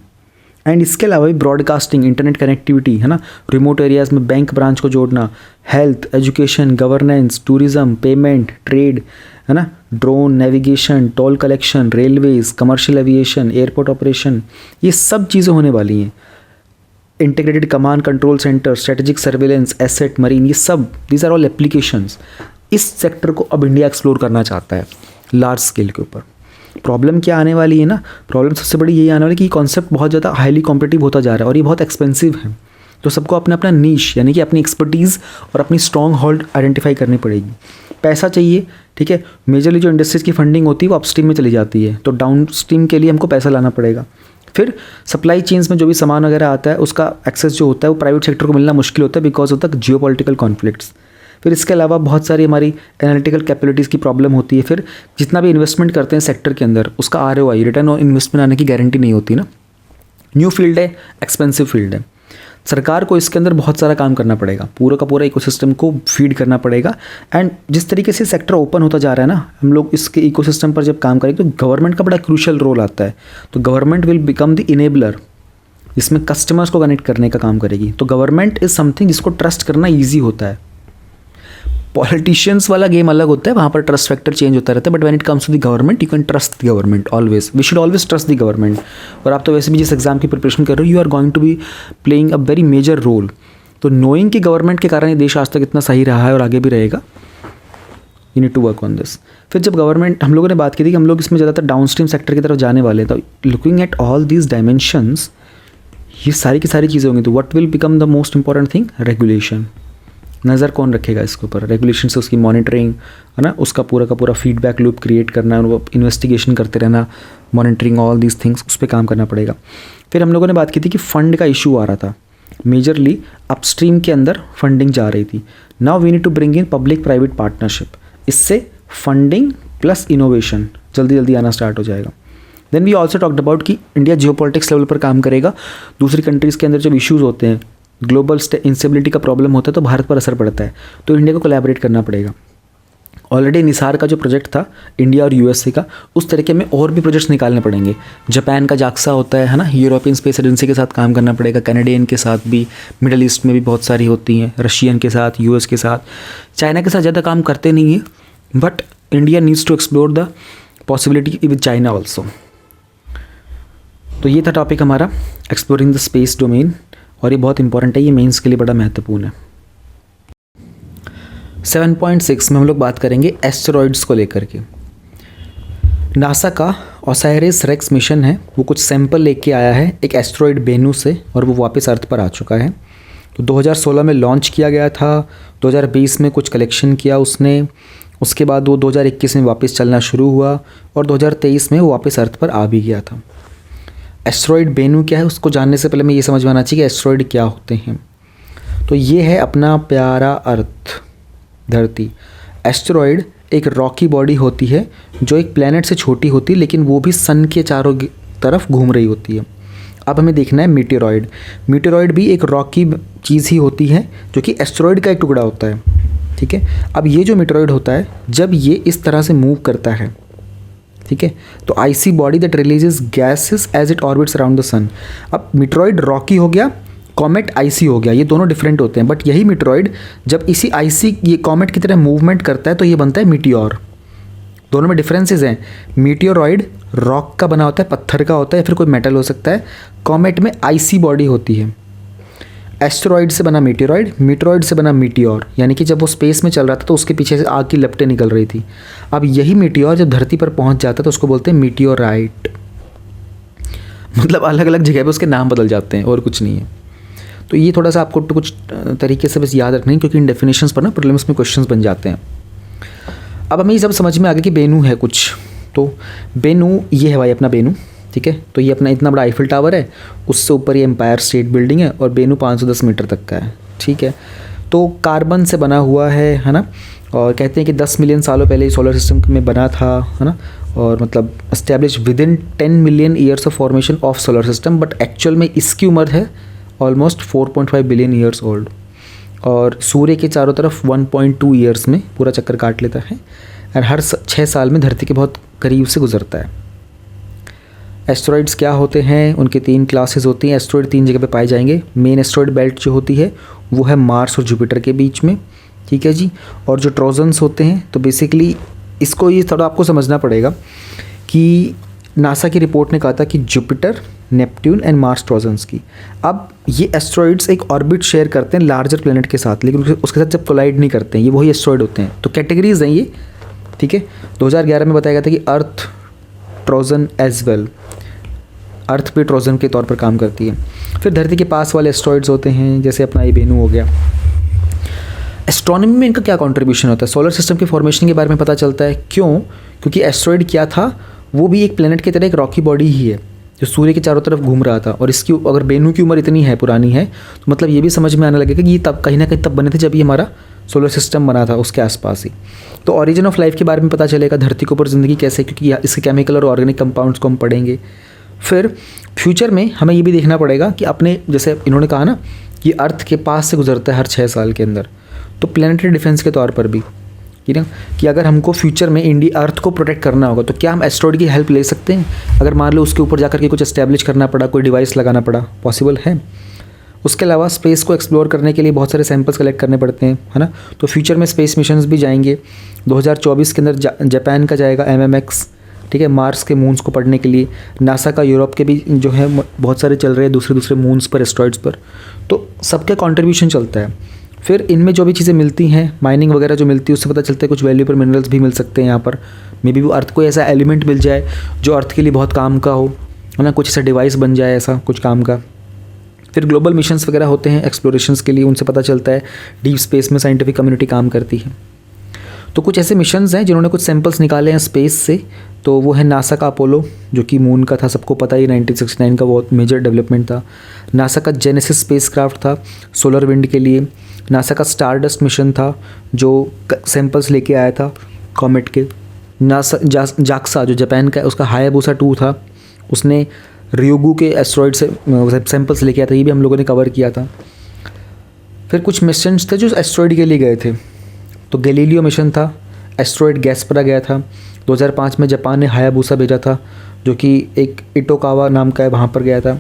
एंड इसके अलावा भी ब्रॉडकास्टिंग, इंटरनेट कनेक्टिविटी, है ना, रिमोट एरियाज़ में बैंक ब्रांच को जोड़ना, health, education, governance, tourism, payment, trade, है ना, drone, navigation, toll collection, Railways, commercial aviation, airport operation, ये सब चीज़ें होने वाली हैं। Integrated command control centre, strategic surveillance, asset, marine, ये सब, दीज आर ऑल एप्लीकेशंस। इस सेक्टर को अब इंडिया एक्सप्लोर करना चाहता है लार्ज स्केल के ऊपर। प्रॉब्लम क्या आने वाली है ना, प्रॉब्लम सबसे बड़ी यही आने वाली है कि कॉन्सेप्ट बहुत ज़्यादा हाईली कॉम्पिटिटिव होता जा रहा है और ये बहुत एक्सपेंसिव है। तो सबको अपना अपना नीश यानी कि अपनी एक्सपर्टीज़ और अपनी स्ट्रॉन्ग होल्ड आइडेंटिफाई करनी पड़ेगी। पैसा चाहिए, ठीक है, मेजरली जो इंडस्ट्रीज़ की फंडिंग होती है वो अपस्ट्रीम में चली जाती है, तो डाउन स्ट्रीम के लिए हमको पैसा लाना पड़ेगा। फिर सप्लाई चेन्स में जो भी सामान वगैरह आता है उसका एक्सेस जो होता है वो प्राइवेट सेक्टर को मिलना मुश्किल होता है because of the geopolitical conflicts. फिर इसके अलावा बहुत सारी हमारी एनालिटिकल कैपेबिलिटीज़ की प्रॉब्लम होती है। फिर जितना भी इन्वेस्टमेंट करते हैं सेक्टर के अंदर उसका ROI रिटर्न ऑन इन्वेस्टमेंट आने की गारंटी नहीं होती ना। न्यू फील्ड है, एक्सपेंसिव फील्ड है, सरकार को इसके अंदर बहुत सारा काम करना पड़ेगा, पूरा का पूरा इकोसिस्टम को फीड करना पड़ेगा। एंड जिस तरीके से सेक्टर ओपन होता जा रहा है ना, हम लोग इसके इकोसिस्टम पर जब काम करेंगे तो गवर्नमेंट का बड़ा क्रूशियल रोल आता है। तो government will become the enabler, इसमें कस्टमर्स को कनेक्ट करने का काम करेगी। तो गवर्नमेंट इज़ समथिंग जिसको ट्रस्ट करना ईजी होता है। पॉलिटिशियंस वाला गेम अलग होता है, वहाँ पर ट्रस्ट फैक्टर चेंज होता रहता है, but when it comes to the government you can trust the government always. We should always trust the government. और आप तो वैसे भी जिस एग्जाम की प्रिपरेशन कर रहे हो you are going to be playing a very major role. तो नोइंग कि गवर्नमेंट के कारण ये देश आज तक इतना सही रहा है और आगे भी रहेगा, you need to work on this. फिर जब गवर्नमेंट, हम लोगों ने बात की थी कि हम लोग इसमें ज़्यादातर डाउन स्ट्रीम सेक्टर की तरफ जाने वाले हैं, तो looking at all these dimensions ये सारी की सारी चीज़ें होंगी। तो what will become the most important thing, regulation. नज़र कौन रखेगा इसके ऊपर, रेगुलेशन से उसकी मॉनिटरिंग है ना, उसका पूरा का पूरा फीडबैक लूप क्रिएट करना, वो इन्वेस्टिगेशन करते रहना, मॉनिटरिंग ऑल दीज थिंग्स, उस पर काम करना पड़ेगा। फिर हम लोगों ने बात की थी कि फ़ंड का इशू आ रहा था, मेजरली अपस्ट्रीम के अंदर फंडिंग जा रही थी। Now we need to bring in public private partnership, इससे फंडिंग प्लस इनोवेशन जल्दी जल्दी आना स्टार्ट हो जाएगा। Then we also talked about कि इंडिया जियोपॉलिटिक्स लेवल पर काम करेगा, दूसरी कंट्रीज़ के अंदर जब इश्यूज़ होते हैं, ग्लोबल इंस्टेबिलिटी का प्रॉब्लम होता है तो भारत पर असर पड़ता है, तो इंडिया को कोलैबोरेट करना पड़ेगा। ऑलरेडी निसार का जो प्रोजेक्ट था इंडिया और USA का, उस तरीके में और भी प्रोजेक्ट्स निकालने पड़ेंगे। जापान का जाक्सा होता है ना, यूरोपियन स्पेस एजेंसी के साथ काम करना पड़ेगा, कैनेडियन के साथ भी, मिडल ईस्ट में भी बहुत सारी होती हैं, रशियन के साथ, US के साथ, चाइना के साथ ज़्यादा काम करते नहीं हैं, but India needs to explore the possibility with China also. तो ये था टॉपिक हमारा, एक्सप्लोरिंग द स्पेस डोमेन, और ये बहुत इंपॉर्टेंट है, ये मेंस के लिए बड़ा महत्वपूर्ण है। 7.6 में हम लोग बात करेंगे एस्टेरॉइड्स को लेकर के। नासा का ओसाइरिस रेक्स मिशन है, वो कुछ सैंपल लेके आया है एक एस्टेरॉइड बेनू से, और वो वापस अर्थ पर आ चुका है। तो 2016 में लॉन्च किया गया था, 2020 में कुछ कलेक्शन किया उसने, उसके बाद वो 2021 में वापस चलना शुरू हुआ, और 2023 में वो वापस अर्थ पर आ भी गया था। एस्टेरॉइड बेनू क्या है, उसको जानने से पहले मैं ये समझ में आना चाहिए कि एस्टेरॉइड क्या होते हैं। तो ये है अपना प्यारा अर्थ, धरती। एस्टेरॉइड एक रॉकी बॉडी होती है जो एक प्लैनेट से छोटी होती है, लेकिन वो भी सन के चारों तरफ घूम रही होती है। अब हमें देखना है मीटेरॉइड। मीटेरॉइड भी एक रॉकी चीज़ ही होती है जो कि एस्टेरॉइड का एक टुकड़ा होता है, ठीक है। अब ये जो मीटेरॉइड होता है, जब ये इस तरह से मूव करता है, ठीक है, तो icy body that releases gases as it orbits around the sun. अब मीटेरॉइड रॉकी हो गया, कॉमेट आईसी हो गया, ये दोनों डिफरेंट होते हैं, बट यही मीटेरॉइड जब इसी आईसी ये कॉमेट की तरह मूवमेंट करता है तो ये बनता है मीटियोर। दोनों में डिफरेंसेस हैं। मीटियोरॉइड रॉक का बना होता है, पत्थर का होता है, या फिर कोई मेटल हो सकता है। कॉमेट में आईसी बॉडी होती है। एस्टेरॉइड से बना मीटेरॉइड, मीटेरॉइड से बना मीटियोर, यानी कि जब वो स्पेस में चल रहा था तो उसके पीछे से आग की लपटें निकल रही थी। अब यही मीटियोर जब धरती पर पहुंच जाता है तो उसको बोलते हैं मीटियोराइट। मतलब अलग अलग जगह पे उसके नाम बदल जाते हैं और कुछ नहीं है। तो ये थोड़ा सा आपको कुछ तरीके से बस याद रखना है, क्योंकि इन डेफिनेशंस पर ना प्रीलिम्स में क्वेश्चंस बन जाते हैं। अब हमें ये सब समझ में आ गया कि बेनू है कुछ। तो बेनू ये है भाई अपना बेनू, ठीक है। तो ये अपना इतना बड़ा आईफिल टावर है, उससे ऊपर ये एम्पायर स्टेट बिल्डिंग है, और बेनू 510 मीटर तक का है, ठीक है। तो कार्बन से बना हुआ है ना, और कहते हैं कि 10 मिलियन सालों पहले सोलर सिस्टम में बना था, है ना, और मतलब establish with in 10 million years of formation of solar system, but actual में इसकी उम्र है ऑलमोस्ट 4.5 बिलियन ईयर्स ओल्ड, और सूर्य के चारों तरफ 1.2 ईयर्स में पूरा चक्कर काट लेता है, और हर 6 साल में धरती के बहुत करीब से गुजरता है। एस्टेरॉइड्स क्या होते हैं, उनके 3 क्लासेस होती हैं। एस्टेरॉइड 3 जगह पे पाए जाएंगे। मेन एस्टेरॉइड बेल्ट जो होती है वो है मार्स और जुपिटर के बीच में, ठीक है जी। और जो ट्रोजन्स होते हैं, तो बेसिकली इसको ये थोड़ा आपको समझना पड़ेगा कि नासा की रिपोर्ट ने कहा था कि Jupiter, Neptune and Mars trojans की। अब ये एस्टेरॉइड्स एक ऑर्बिट शेयर करते हैं लार्जर प्लेनेट के साथ, लेकिन उसके साथ जब कोलाइड नहीं करते हैं, ये वही एस्टेरॉइड होते हैं। तो कैटेगरीज हैं ये, ठीक है। 2011 में बताया गया था कि अर्थ ट्रोजन एज वेल, अर्थ पे ट्रोजन के तौर पर काम करती है। फिर धरती के पास वाले एस्ट्रॉइड्स होते हैं, जैसे अपना ये वेनू हो गया। एस्ट्रोनॉमी में इनका क्या कंट्रीब्यूशन होता है? सोलर सिस्टम के फॉर्मेशन के बारे में पता चलता है। क्यों? क्योंकि एस्ट्रॉइड क्या था, वो भी एक प्लेनेट की तरह एक रॉकी बॉडी ही है जो सूर्य के चारों तरफ घूम रहा था। और इसकी अगर बेनू की उम्र इतनी है, पुरानी है, तो मतलब ये भी समझ में आने लगेगा कि ये तब कहीं ना कहीं तब बने थे जब ये हमारा सोलर सिस्टम बना था, उसके आसपास ही। तो ऑरिजिन ऑफ लाइफ के बारे में पता चलेगा, धरती के ऊपर ज़िंदगी कैसे, क्योंकि इसके केमिकल और ऑर्गेनिक कंपाउंड्स को हम पढ़ेंगे। फिर फ्यूचर में हमें ये भी देखना पड़ेगा कि अपने, जैसे इन्होंने कहा ना कि अर्थ के पास से गुजरता है हर 6 साल के अंदर, तो प्लानिटरी डिफेंस के तौर पर भी ठीक है कि अगर हमको फ्यूचर में इंडिया अर्थ को प्रोटेक्ट करना होगा तो क्या हम एस्ट्रॉइड की हेल्प ले सकते हैं? अगर मान लो उसके ऊपर जाकर के कुछ एस्टेब्लिश करना पड़ा, कोई डिवाइस लगाना पड़ा, पॉसिबल है। उसके अलावा स्पेस को एक्सप्लोर करने के लिए बहुत सारे सैंपल्स कलेक्ट करने पड़ते हैं, है ना। तो फ्यूचर में स्पेस मिशंस भी जाएंगे। 2024 के अंदर जापान का जाएगा MMX, ठीक है, मार्स के मून्स को पढ़ने के लिए। नासा का यूरोप के भी जो है बहुत सारे चल रहे हैं दूसरे मून्स पर, एस्ट्रॉइड्स पर। तो सबका कॉन्ट्रीब्यूशन चलता है। फिर इनमें जो भी चीज़ें मिलती हैं, माइनिंग वगैरह जो मिलती है, उससे पता चलता है कुछ वैल्यूएबल मिनरल्स भी मिल सकते हैं यहाँ पर। मे बी वो अर्थ को ऐसा एलिमेंट मिल जाए जो अर्थ के लिए बहुत काम का हो, है ना, कुछ ऐसा डिवाइस बन जाए ऐसा कुछ काम का। फिर ग्लोबल मिशंस वगैरह होते हैं एक्सप्लोरेशंस के लिए, उनसे पता चलता है डीप स्पेस में साइंटिफिक कम्युनिटी काम करती है। तो कुछ ऐसे मिशंस हैं जिन्होंने कुछ सैंपल्स निकाले हैं स्पेस से। तो वो है नासा का अपोलो, जो कि मून का था, सबको पता ही 1969 का बहुत मेजर डेवलपमेंट था। नासा का जेनेसिस स्पेसक्राफ्ट था सोलर विंड के लिए। नासा का स्टारडस्ट मिशन था जो सैंपल्स लेके आया था कॉमेट के। नासा जाक्सा जो जापान का है, उसका हायाबुसा 2 था, उसने रियोगु के एस्ट्रॉइड से सैंपल्स लेके आया था, ये भी हम लोगों ने कवर किया था। फिर कुछ मिशंस थे जो एस्ट्रॉइड के लिए गए थे। तो गैलीलियो मिशन था, एस्ट्रॉइड गैस्परा गया था। 2005 में जापान ने हायाबुसा भेजा था, जो कि एक इटोकावा नाम का है, वहाँ पर गया था।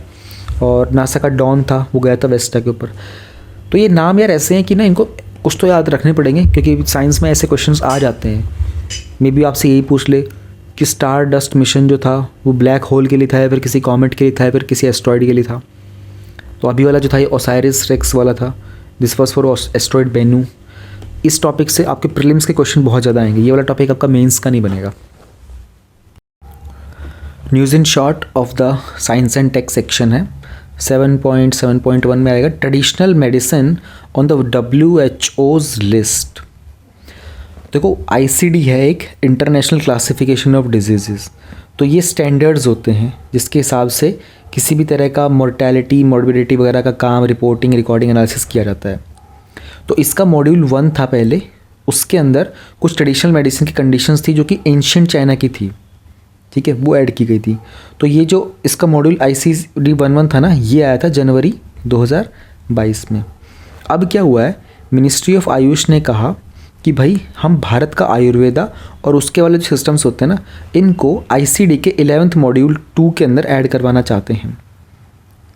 और नासा का डॉन था, वो गया था वेस्टा के ऊपर। तो ये नाम यार ऐसे हैं कि ना इनको कुछ तो याद रखने पड़ेंगे, क्योंकि साइंस में ऐसे क्वेश्चंस आ जाते हैं। मे बी आपसे यही पूछ ले कि स्टार डस्ट मिशन जो था वो ब्लैक होल के लिए था, या फिर किसी कॉमेट के लिए था, या फिर किसी एस्ट्रॉइड के लिए था। तो अभी वाला जो था ये ओसाइरिस रेक्स वाला था, this was for asteroid Bennu. इस टॉपिक से आपके प्रीलिम्स के क्वेश्चन बहुत ज़्यादा आएंगे, ये वाला टॉपिक आपका मेंस का नहीं बनेगा। News in short of the science and tech section है, 7.7.1 में आएगा traditional medicine on the WHO's लिस्ट। देखो ICD है एक इंटरनेशनल क्लासिफिकेशन ऑफ डिजीज़। तो ये स्टैंडर्ड्स होते हैं जिसके हिसाब से किसी भी तरह का मोर्टेलिटी, मॉर्बिडिटी वगैरह का काम, रिपोर्टिंग, रिकॉर्डिंग, एनालिसिस किया जाता है। तो इसका मॉड्यूल 1 था पहले, उसके अंदर कुछ ट्रेडिशनल मेडिसिन की कंडीशंस थी जो कि एंशिएंट चाइना की थी, ठीक है, वो ऐड की गई थी। तो ये जो इसका मॉड्यूल ICD 11 था ना, ये आया था जनवरी 2022 में। अब क्या हुआ है, मिनिस्ट्री ऑफ आयुष ने कहा कि भाई हम भारत का आयुर्वेदा और उसके वाले जो सिस्टम्स होते हैं ना, इनको ICD के 11th मॉड्यूल 2 के अंदर ऐड करवाना चाहते हैं,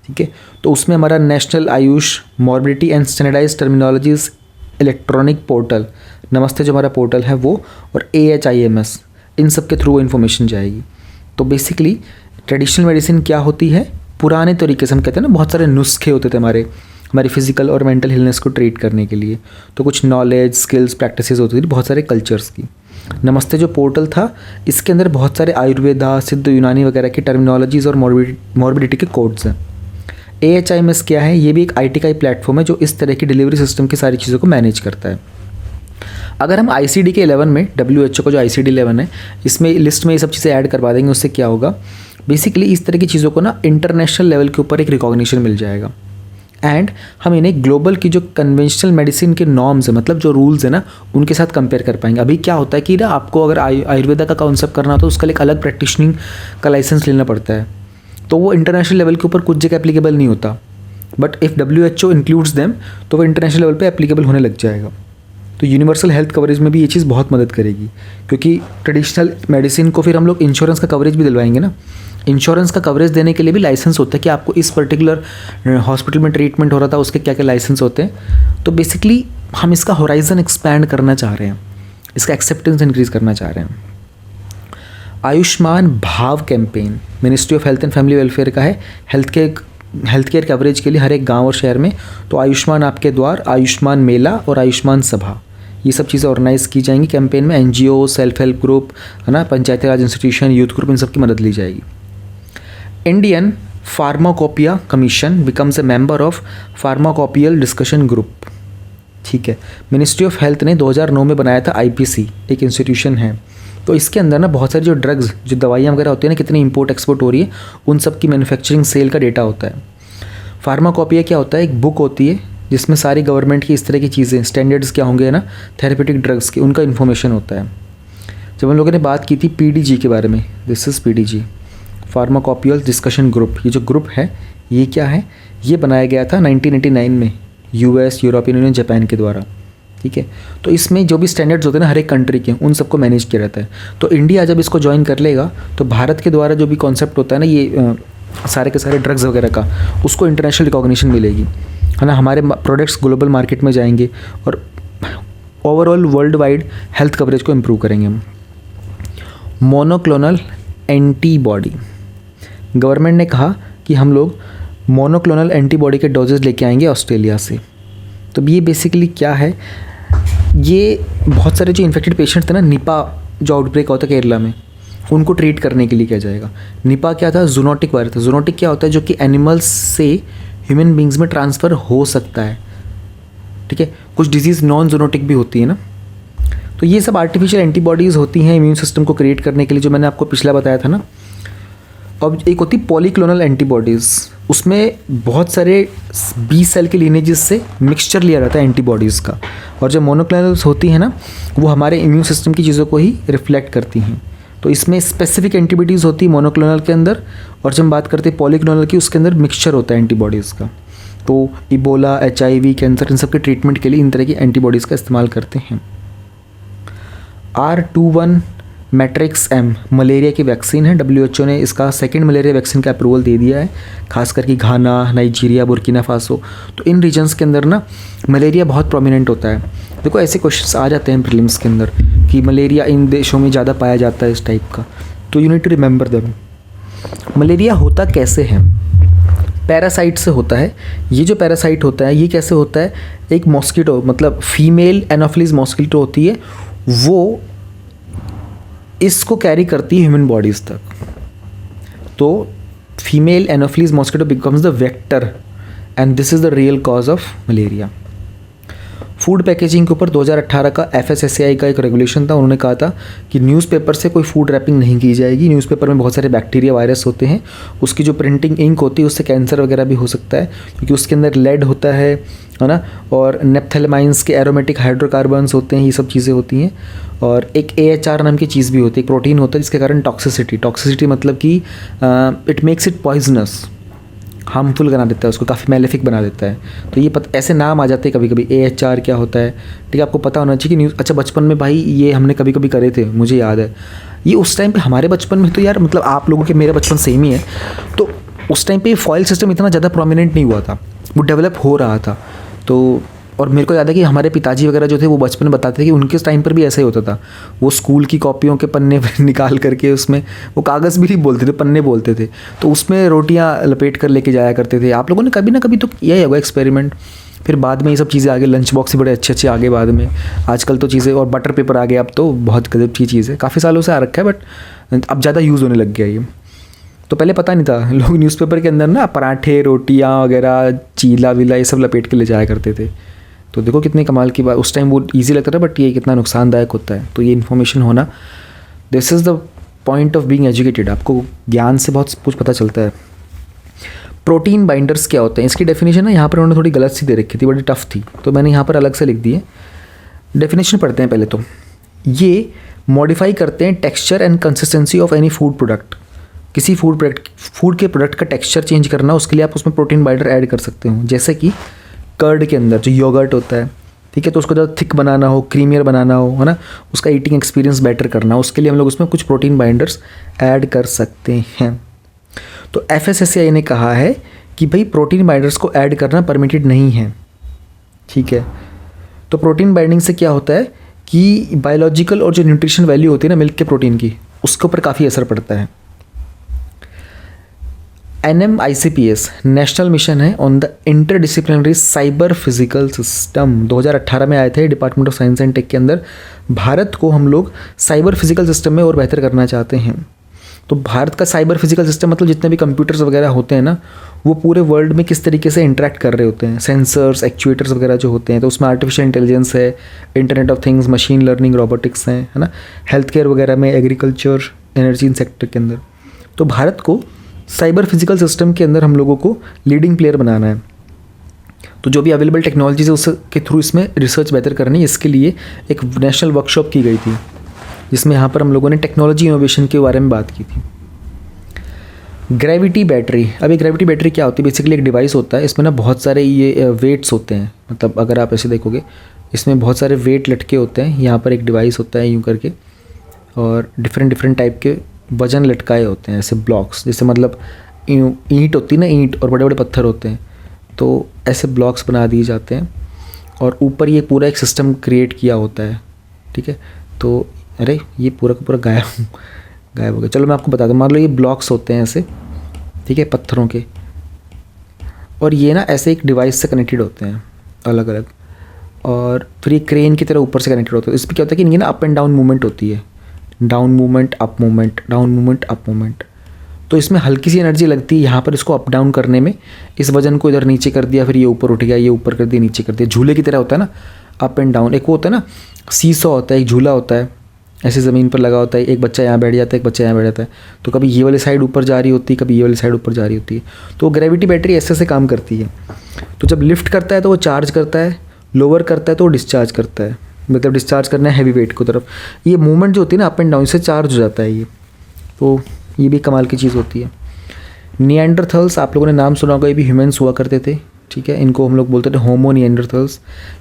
ठीक है। तो उसमें हमारा national AYUSH morbidity and standardise terminologies electronic portal, NAMASTE जो हमारा पोर्टल है वो, और AHIMS, इन सब के थ्रू इन्फॉर्मेशन जाएगी। तो बेसिकली ट्रेडिशनल मेडिसिन क्या होती है, पुराने तरीके से हम कहते हैं ना, बहुत सारे नुस्खे होते थे हमारी फिजिकल और मेंटल हिलनेस को ट्रीट करने के लिए। तो कुछ नॉलेज, स्किल्स, प्रैक्टिसेस होती थी बहुत सारे कल्चर्स की। नमस्ते जो पोर्टल था, इसके अंदर बहुत सारे आयुर्वेदा, सिद्ध यूनानी वगैरह की टर्मिनोलॉजीज़ और मॉर्बिडिटी के कोड्स हैं। AHIMS क्या है, ये भी एक IT का ही प्लेटफॉर्म है जो इस तरह की डिलीवरी सिस्टम की सारी चीज़ों को मैनेज करता है। अगर हम ICD के 11 में, WHO का जो ICD 11 है, इसमें लिस्ट में ये सब चीज़ें ऐड करवा देंगे, उससे क्या होगा, बेसिकली इस तरह की चीज़ों को ना इंटरनेशनल लेवल के ऊपर एक रिकॉग्निशन मिल जाएगा। एंड हम इन्हें ग्लोबल की जो कन्वेंशनल मेडिसिन के नॉर्म्स है, मतलब जो रूल्स है ना, उनके साथ कंपेयर कर पाएंगे। अभी क्या होता है कि ना आपको अगर आयुर्वेदा का कॉन्सेप्ट करना हो तो उसका एक अलग प्रैक्टिशनिंग का लाइसेंस लेना पड़ता है, तो वो इंटरनेशनल लेवल के ऊपर कुछ जगह एप्लीकेबल नहीं होता। But if WHO includes them तो वो इंटरनेशनल लेवल पे एप्लीकेबल होने लग जाएगा। तो यूनिवर्सल हेल्थ कवरेज में भी ये चीज़ बहुत मदद करेगी, क्योंकि ट्रेडिशनल मेडिसिन को फिर हम लोग इंश्योरेंस का कवरेज भी दिलवाएंगे ना। इंश्योरेंस का कवरेज देने के लिए भी लाइसेंस होता है कि आपको इस पर्टिकुलर हॉस्पिटल में ट्रीटमेंट हो रहा था, उसके क्या क्या लाइसेंस होते हैं। तो बेसिकली हम इसका होराइजन एक्सपैंड करना चाह रहे हैं, इसका एक्सेप्टेंस इंक्रीज़ करना चाह रहे हैं। आयुष्मान भाव campaign ministry of health and family welfare का है, हेल्थ केयर कवरेज के लिए हर एक गांव और शहर में। तो आयुष्मान आपके द्वार, आयुष्मान मेला और आयुष्मान सभा, ये सब चीज़ें ऑर्गेनाइज की जाएंगी कैंपेन में। NGO, सेल्फ हेल्प ग्रुप, है ना, पंचायती राज इंस्टीट्यूशन, यूथ ग्रुप, इन सब की मदद ली जाएगी। Indian pharmacopoeia commission becomes a member of pharmacopoeial discussion group. ठीक है, मिनिस्ट्री ऑफ हेल्थ ने 2009 में बनाया था IPC, एक इंस्टीट्यूशन है। तो इसके अंदर ना बहुत सारी जो ड्रग्स, जो दवाइयाँ वगैरह होती है ना, कितनी इंपोर्ट एक्सपोर्ट हो रही है, उन सब की मैन्युफैक्चरिंग सेल का डेटा होता है। फार्माकोपिया क्या होता है, एक बुक होती है जिसमें सारी गवर्नमेंट की इस तरह की चीज़ें, स्टैंडर्ड्स क्या होंगे ना थेरेपेटिक ड्रग्स के, उनका इन्फॉर्मेशन होता है। जब हम लोगों ने बात की थी PDG के बारे में, this is PDG, pharmacopoeial discussion group. ये जो ग्रुप है ये क्या है, ये बनाया गया था 1989 में US, यूरोपियन यूनियन, जापान के द्वारा। ठीक है, तो इसमें जो भी स्टैंडर्ड्स होते हैं ना हर एक कंट्री के, उन सबको मैनेज किया रहता है। तो इंडिया जब इसको ज्वाइन कर लेगा तो भारत के द्वारा जो भी कॉन्सेप्ट होता है ना, ये सारे के सारे ड्रग्स वगैरह का, उसको इंटरनेशनल रिकॉग्निशन मिलेगी, है ना। हमारे प्रोडक्ट्स ग्लोबल मार्केट में जाएंगे और overall world wide health coverage को इम्प्रूव करेंगे हम। मोनोक्लोनल एंटीबॉडी, गवर्नमेंट ने कहा कि हम लोग मोनोक्लोनल एंटीबॉडी के डोजेज लेके आएंगे ऑस्ट्रेलिया से। तो ये बेसिकली क्या है, ये बहुत सारे जो इन्फेक्टेड पेशेंट थे ना, निपा जो आउटब्रेक होता है केरला में, उनको ट्रीट करने के लिए किया जाएगा। निपा क्या था, जूनोटिक वायरस था। जूनोटिक क्या होता है, जो कि एनिमल्स से ह्यूमन बींग्स में ट्रांसफ़र हो सकता है। ठीक है, कुछ डिजीज़ नॉन जूनोटिक भी होती है ना। तो ये सब आर्टिफिशियल एंटीबॉडीज़ होती हैं इम्यून सिस्टम को क्रिएट करने के लिए, जो मैंने आपको पिछला बताया था ना। अब एक होती पॉलीक्लोनल एंटीबॉडीज़, उसमें बहुत सारे B सेल के लिनेजेस से मिक्सचर लिया जाता है एंटीबॉडीज़ का। और जो मोनोक्लोनल्स होती हैं ना, वो हमारे इम्यून सिस्टम की चीज़ों को ही रिफ्लेक्ट करती हैं। तो इसमें स्पेसिफिक एंटीबॉडीज़ होती है मोनोक्लोनल के अंदर, और जब हम बात करते हैं पॉलीक्लोनल की, उसके अंदर मिक्सचर होता है एंटीबॉडीज़ का। तो इबोला, HIV, कैंसर, इन सब के ट्रीटमेंट के लिए इन तरह की एंटीबॉडीज़ का इस्तेमाल करते हैं। R21 मैट्रिक्स M मलेरिया की वैक्सीन है। WHO ने इसका सेकेंड मलेरिया वैक्सीन का अप्रूवल दे दिया है, खास करके घाना, नाइजीरिया, बुर्किना फासो। तो इन रीजन्स के अंदर ना मलेरिया बहुत प्रोमिनेंट होता है। देखो ऐसे क्वेश्चंस आ जाते हैं प्रीलिम्स के अंदर कि मलेरिया इन देशों में ज़्यादा पाया जाता है, इस टाइप का। तो you need to remember them. Malaria होता कैसे है, पैरासाइट से होता है। ये जो पैरासाइट होता है ये कैसे होता है, एक मॉस्किटो, मतलब फीमेल एनोफिलीज मॉस्किटो होती है, वो इसको कैरी करती है ह्यूमन बॉडीज़ तक। तो female anopheles mosquito becomes the vector and this is the real cause of malaria. Food packaging के ऊपर 2018 का FSSAI का एक रेगुलेशन था। उन्होंने कहा था कि न्यूज़पेपर से कोई फूड रैपिंग नहीं की जाएगी। न्यूज़पेपर में बहुत सारे बैक्टीरिया, वायरस होते हैं, उसकी जो प्रिंटिंग इंक होती है उससे कैंसर वगैरह भी हो सकता है, क्योंकि उसके अंदर लेड होता है ना, और नेप्थेलमाइंस के एरोमेटिक हाइड्रोकार्बन्स होते हैं, ये सब चीज़ें होती हैं। और एक AHR नाम की चीज़ भी होती है, एक प्रोटीन होता है जिसके कारण टॉक्सिसिटी मतलब कि it makes it poisonous, harmful बना देता है उसको, काफ़ी मैलेफिक बना देता है। तो ये ऐसे नाम आ जाते हैं कभी कभी, AHR क्या होता है। ठीक है, आपको पता होना चाहिए कि न्यूज़। अच्छा, बचपन में भाई ये हमने कभी कभी करे थे, मुझे याद है। ये उस टाइम पे हमारे बचपन में, तो यार मतलब आप लोगों के मेरा बचपन सेम ही है, तो उस टाइम पे फॉइल सिस्टम इतना ज़्यादा प्रोमिनेंट नहीं हुआ था, वो डेवलप हो रहा था। तो और मेरे को याद है कि हमारे पिताजी वगैरह जो थे वो बचपन में बताते थे कि उनके टाइम पर भी ऐसा ही होता था। वो स्कूल की कॉपियों के पन्ने निकाल करके उसमें, वो कागज़ भी नहीं बोलते थे, पन्ने बोलते थे, तो उसमें रोटियां लपेट कर लेके जाया करते थे। आप लोगों ने कभी ना कभी तो किया ही होगा एक्सपेरिमेंट। फिर बाद में ये सब चीज़ें आगे, लंच बॉक्स भी बड़े अच्छे अच्छे आगे बाद में। आजकल तो चीज़ें, और बटर पेपर आ गया अब, तो बहुत गजब की चीज़ है, काफ़ी सालों से आ रखा है, बट अब ज़्यादा यूज़ होने लग गया ये। तो पहले पता नहीं था, लोग न्यूज़पेपर के अंदर ना पराठे, रोटियाँ वगैरह, चीला वीला ये सब लपेट के ले जाया करते थे। तो देखो कितनी कमाल की बात, उस टाइम वो इजी लगता था, बट ये कितना नुकसानदायक होता है। तो ये इन्फॉर्मेशन होना, this is the point of being educated. आपको ज्ञान से बहुत कुछ पता चलता है। प्रोटीन बाइंडर्स क्या होते हैं, इसकी डेफिनेशन है यहाँ पर उन्होंने थोड़ी गलत सी दे रखी थी, बड़ी टफ थी, तो मैंने यहाँ पर अलग से लिख दी है। डेफिनेशन पढ़ते हैं पहले। तो ये मॉडिफाई करते हैं texture and consistency of any food product. किसी फूड के प्रोडक्ट का टेक्सचर चेंज करना, उसके लिए आप उसमें प्रोटीन बाइंडर ऐड कर सकते हो। जैसे कि कर्ड के अंदर जो योगर्ट होता है, ठीक है, तो उसको ज़्यादा थिक बनाना हो, क्रीमियर बनाना हो, है ना, उसका ईटिंग एक्सपीरियंस बेटर करना हो, उसके लिए हम लोग उसमें कुछ प्रोटीन बाइंडर्स ऐड कर सकते हैं। तो FSSAI ने कहा है कि भाई प्रोटीन बाइंडर्स को ऐड करना परमिटेड नहीं है। ठीक है, तो प्रोटीन बाइंडिंग से क्या होता है कि बायोलॉजिकल और जो न्यूट्रिशन वैल्यू होती है ना मिल्क के प्रोटीन की, उसके ऊपर काफ़ी असर पड़ता है। NMICPS नेशनल मिशन है on the interdisciplinary cyber physical system, 2018 में आए थे department of science and tech के अंदर। भारत को हम लोग साइबर फिजिकल सिस्टम में और बेहतर करना चाहते हैं। तो भारत का साइबर फिजिकल सिस्टम मतलब जितने भी कंप्यूटर्स वगैरह होते हैं ना, वो पूरे वर्ल्ड में किस तरीके से इंटरेक्ट कर रहे होते हैं, सेंसर्स, एक्चुएटर्स वगैरह जो होते हैं। तो उसमें आर्टिफिशियल इंटेलिजेंस है, internet of things, machine learning, robotics है ना, हेल्थ केयर वगैरह में, एग्रीकल्चर, एनर्जी इन सेक्टर के अंदर। तो भारत को साइबर फिजिकल सिस्टम के अंदर हम लोगों को लीडिंग प्लेयर बनाना है। तो जो भी अवेलेबल टेक्नोलॉजीज है उसके थ्रू इसमें रिसर्च बेहतर करनी है। इसके लिए एक नेशनल वर्कशॉप की गई थी जिसमें यहाँ पर हम लोगों ने टेक्नोलॉजी इनोवेशन के बारे में बात की थी। ग्रेविटी बैटरी, अब ये ग्रेविटी बैटरी क्या होती है? बेसिकली एक डिवाइस होता है, इसमें ना बहुत सारे ये वेट्स होते हैं। मतलब अगर आप ऐसे देखोगे इसमें बहुत सारे वेट लटके होते हैं। यहाँ पर एक डिवाइस होता है यूँ करके, और डिफरेंट टाइप के वजन लटकाए होते हैं, ऐसे ब्लॉक्स, जैसे मतलब ईंट होती है ना, ईंट और बड़े बड़े पत्थर होते हैं, तो ऐसे ब्लॉक्स बना दिए जाते हैं और ऊपर ये पूरा एक सिस्टम क्रिएट किया होता है। ठीक है, तो अरे ये पूरा का पूरा गायब हो गया। चलो मैं आपको बता दूँ, मान लो ये ब्लॉक्स होते हैं ऐसे, ठीक है, पत्थरों के, और ये ना ऐसे एक डिवाइस से कनेक्टेड होते हैं अलग अलग, और फिर ये क्रेन की तरह ऊपर से कनेक्टेड होते हैं। इसमें क्या होता है कि इनकी ना अप एंड डाउन मूवमेंट होती है, down movement, up movement, down movement, up movement. तो इसमें हल्की सी एनर्जी लगती है यहाँ पर इसको अप डाउन करने में। इस वजन को इधर नीचे कर दिया, फिर ये ऊपर उठ गया, ये ऊपर कर दिया, नीचे कर दिया। झूले की तरह होता है ना, अप एंड डाउन। एक वो होता है ना सीसॉ होता है, एक झूला होता है, ऐसे ज़मीन पर लगा होता है, एक बच्चा यहाँ बैठ जाता है, एक बच्चा यहाँ बैठ जाता है, तो कभी ये वाली साइड ऊपर जा रही होती है, कभी ये वाली साइड ऊपर जा रही होती है। तो ग्रेविटी बैटरी ऐसे ऐसे काम करती है। तो जब लिफ्ट करता है तो वो चार्ज करता है, लोअर करता है तो वो डिस्चार्ज करता है, मतलब डिस्चार्ज करना है हैवी वेट को तरफ। ये मूवमेंट जो होती है ना अप एंड डाउन से चार्ज हो जाता है ये, तो ये भी कमाल की चीज़ होती है। निएंडरथल्स, आप लोगों ने नाम सुना होगा, ये भी ह्यूमन्स हुआ करते थे। ठीक है, इनको हम लोग बोलते थे होमो निएंडरथल्स।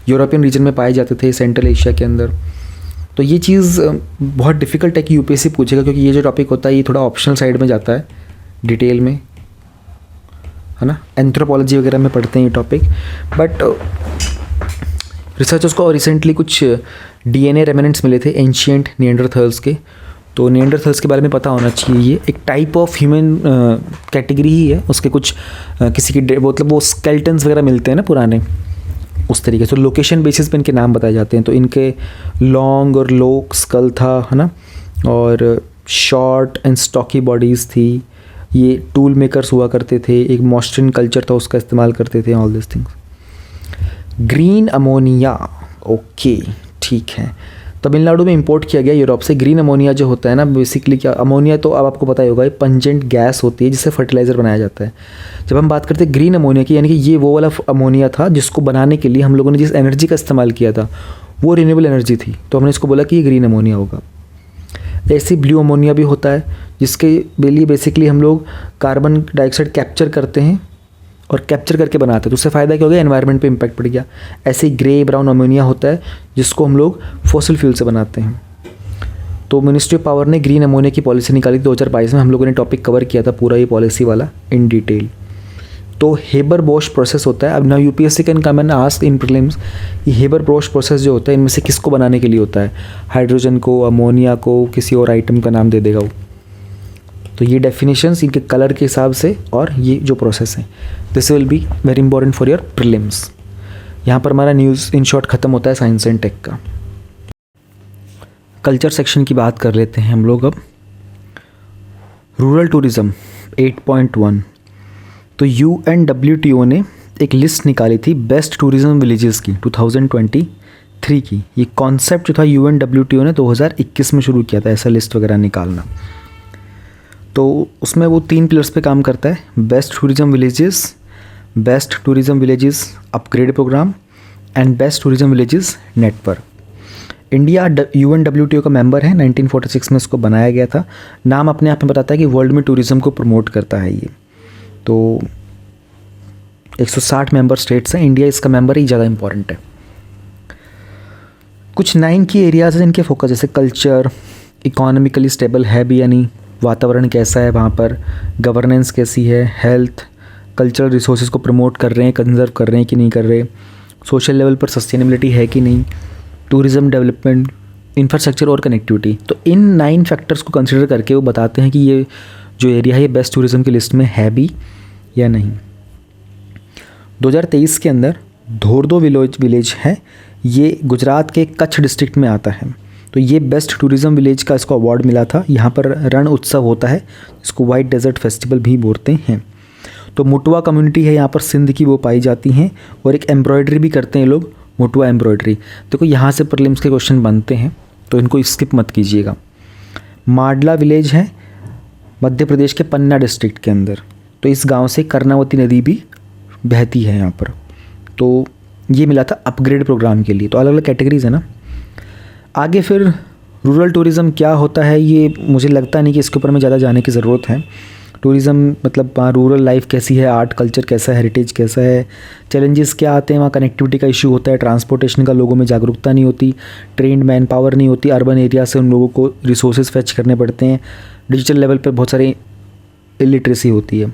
यूरोपियन रीजन में पाए जाते थे, सेंट्रल एशिया के अंदर। तो ये चीज़ बहुत डिफ़िकल्ट है कि यूपीएससी पूछेगा, क्योंकि ये जो टॉपिक होता है ये थोड़ा ऑप्शनल साइड में जाता है, डिटेल में, है ना, एंथ्रोपोलॉजी वगैरह में पढ़ते हैं ये टॉपिक। बट रिसर्चर्स को रिसेंटली कुछ डीएनए रेमिनेंट्स मिले थे एंशिएंट निएंडरथल्स के। तो निएंडरथल्स के बारे में पता होना चाहिए। ये एक टाइप ऑफ ह्यूमन कैटेगरी ही है, उसके कुछ किसी की मतलब वो स्केल्टन्स वगैरह मिलते हैं ना पुराने, उस तरीके से लोकेशन बेसिस पे इनके नाम बताए जाते हैं। तो इनके लॉन्ग और लो स्कल था, है ना, और शॉर्ट एंड स्टॉकी बॉडीज़ थी। ये टूल मेकर्स हुआ करते थे, एक मॉस्ट्रिन कल्चर था उसका इस्तेमाल करते थे, all this things. Green ammonia, okay, ठीक है, तमिलनाडु में इंपोर्ट किया गया यूरोप से। ग्रीन अमोनिया जो होता है ना, बेसिकली क्या, अमोनिया तो अब आपको पता ही होगा, ये पंजेंट गैस होती है जिससे फर्टिलाइज़र बनाया जाता है। जब हम बात करते हैं ग्रीन अमोनिया की, यानी कि ये वो वाला अमोनिया था जिसको बनाने के लिए हम लोगों ने जिस एनर्जी का इस्तेमाल किया था वो रिन्यूएबल एनर्जी थी, तो हमने इसको बोला कि ये ग्रीन अमोनिया होगा। ऐसे ब्लू अमोनिया भी होता है जिसके लिए बेसिकली हम लोग कार्बन डाइऑक्साइड कैप्चर करते हैं और कैप्चर करके बनाते हैं, तो उससे फ़ायदा क्या हो गया, एनवायरनमेंट पे इम्पैक्ट पड़ गया। ऐसे ही ग्रे ब्राउन अमोनिया होता है जिसको हम लोग फॉसिल फ्यूल से बनाते हैं। तो मिनिस्ट्री ऑफ पावर ने ग्रीन अमोनिया की पॉलिसी निकाली 2022 में। हम लोगों ने टॉपिक कवर किया था पूरा ये पॉलिसी वाला इन डिटेल। तो हेबर बोश प्रोसेस होता है। अब ना UPSC can come and ask in prelims, ये हेबर बोश प्रोसेस जो होता है इनमें से किसको बनाने के लिए होता है, हाइड्रोजन को, अमोनिया को, किसी और आइटम का नाम दे देगा वो। तो ये डेफिनेशंस इनके कलर के हिसाब से, और ये जो प्रोसेस है, this will be very important for your prelims. यहाँ पर हमारा न्यूज़ इन शॉर्ट ख़त्म होता है साइंस एंड टेक का। कल्चर सेक्शन की बात कर लेते हैं हम लोग अब। रूरल टूरिज़्म 8.1, तो UNWTO ने एक लिस्ट निकाली थी बेस्ट टूरिज़्म विलेजेस की 2023 की। ये कॉन्सेप्ट जो था UNWTO ने 2021 में शुरू किया था, ऐसा लिस्ट वगैरह निकालना। तो उसमें वो 3 पिलर्स पे काम करता है, best tourism villages upgrade programme and best tourism villages network. India UNWTO का मेंबर है, 1946 में इसको बनाया गया था। नाम अपने आप में बताता है कि वर्ल्ड में टूरिज़्म को प्रमोट करता है ये। तो 160 मेंबर स्टेट्स हैं, इंडिया इसका मेंबर ही ज़्यादा इंपॉर्टेंट है। कुछ 9 की एरियाज़ हैं जिनके फोकस, जैसे कल्चर, इकोनॉमिकली स्टेबल है भी या नहीं, वातावरण कैसा है वहाँ पर, गवर्नेंस कैसी है, हेल्थ, कल्चरल रिसोर्सेज को प्रमोट कर रहे हैं, कंजर्व कर रहे हैं कि नहीं कर रहे, सोशल लेवल पर सस्टेनेबिलिटी है कि नहीं, टूरिज़्म डेवलपमेंट, इंफ्रास्ट्रक्चर और कनेक्टिविटी। तो इन 9 फैक्टर्स को कंसिडर करके वो बताते हैं कि ये जो एरिया है ये बेस्ट टूरिज़्म की लिस्ट में है भी या नहीं। 2023 के अंदर धोरदो विलेज है, ये गुजरात के कच्छ डिस्ट्रिक्ट में आता है। तो ये बेस्ट टूरिज़्म विलेज का इसको अवार्ड मिला था। यहाँ पर रण उत्सव होता है, इसको वाइट डेजर्ट फेस्टिवल भी बोलते हैं। तो मुटवा कम्युनिटी है यहाँ पर, सिंध की वो पाई जाती हैं, और एक एम्ब्रॉयडरी भी करते हैं लोग, मुटवा एम्ब्रॉयडरी। देखो यहाँ से प्रीलिम्स के क्वेश्चन बनते हैं, तो इनको स्किप मत कीजिएगा। माडला विलेज है मध्य प्रदेश के पन्ना डिस्ट्रिक्ट के अंदर, तो इस गांव से कर्णावती नदी भी बहती है यहाँ पर। तो ये मिला था अपग्रेड प्रोग्राम के लिए। तो अलग अलग कैटेगरीज है ना। आगे फिर रूरल टूरिज़्म क्या होता है, ये मुझे लगता नहीं कि इसके ऊपर में ज़्यादा जाने की ज़रूरत है। टूरिज़्म मतलब वहाँ रूरल लाइफ कैसी है, आर्ट कल्चर कैसा है, हेरिटेज कैसा है, चैलेंजेस क्या आते हैं, वहाँ कनेक्टिविटी का इशू होता है, ट्रांसपोर्टेशन का लोगों में जागरूकता नहीं होती, ट्रेंड मैन पावर नहीं होती, अर्बन एरिया से उन लोगों को रिसोर्सेज फेच करने पड़ते हैं, डिजिटल लेवल पे बहुत सारी इलिटरेसी होती है।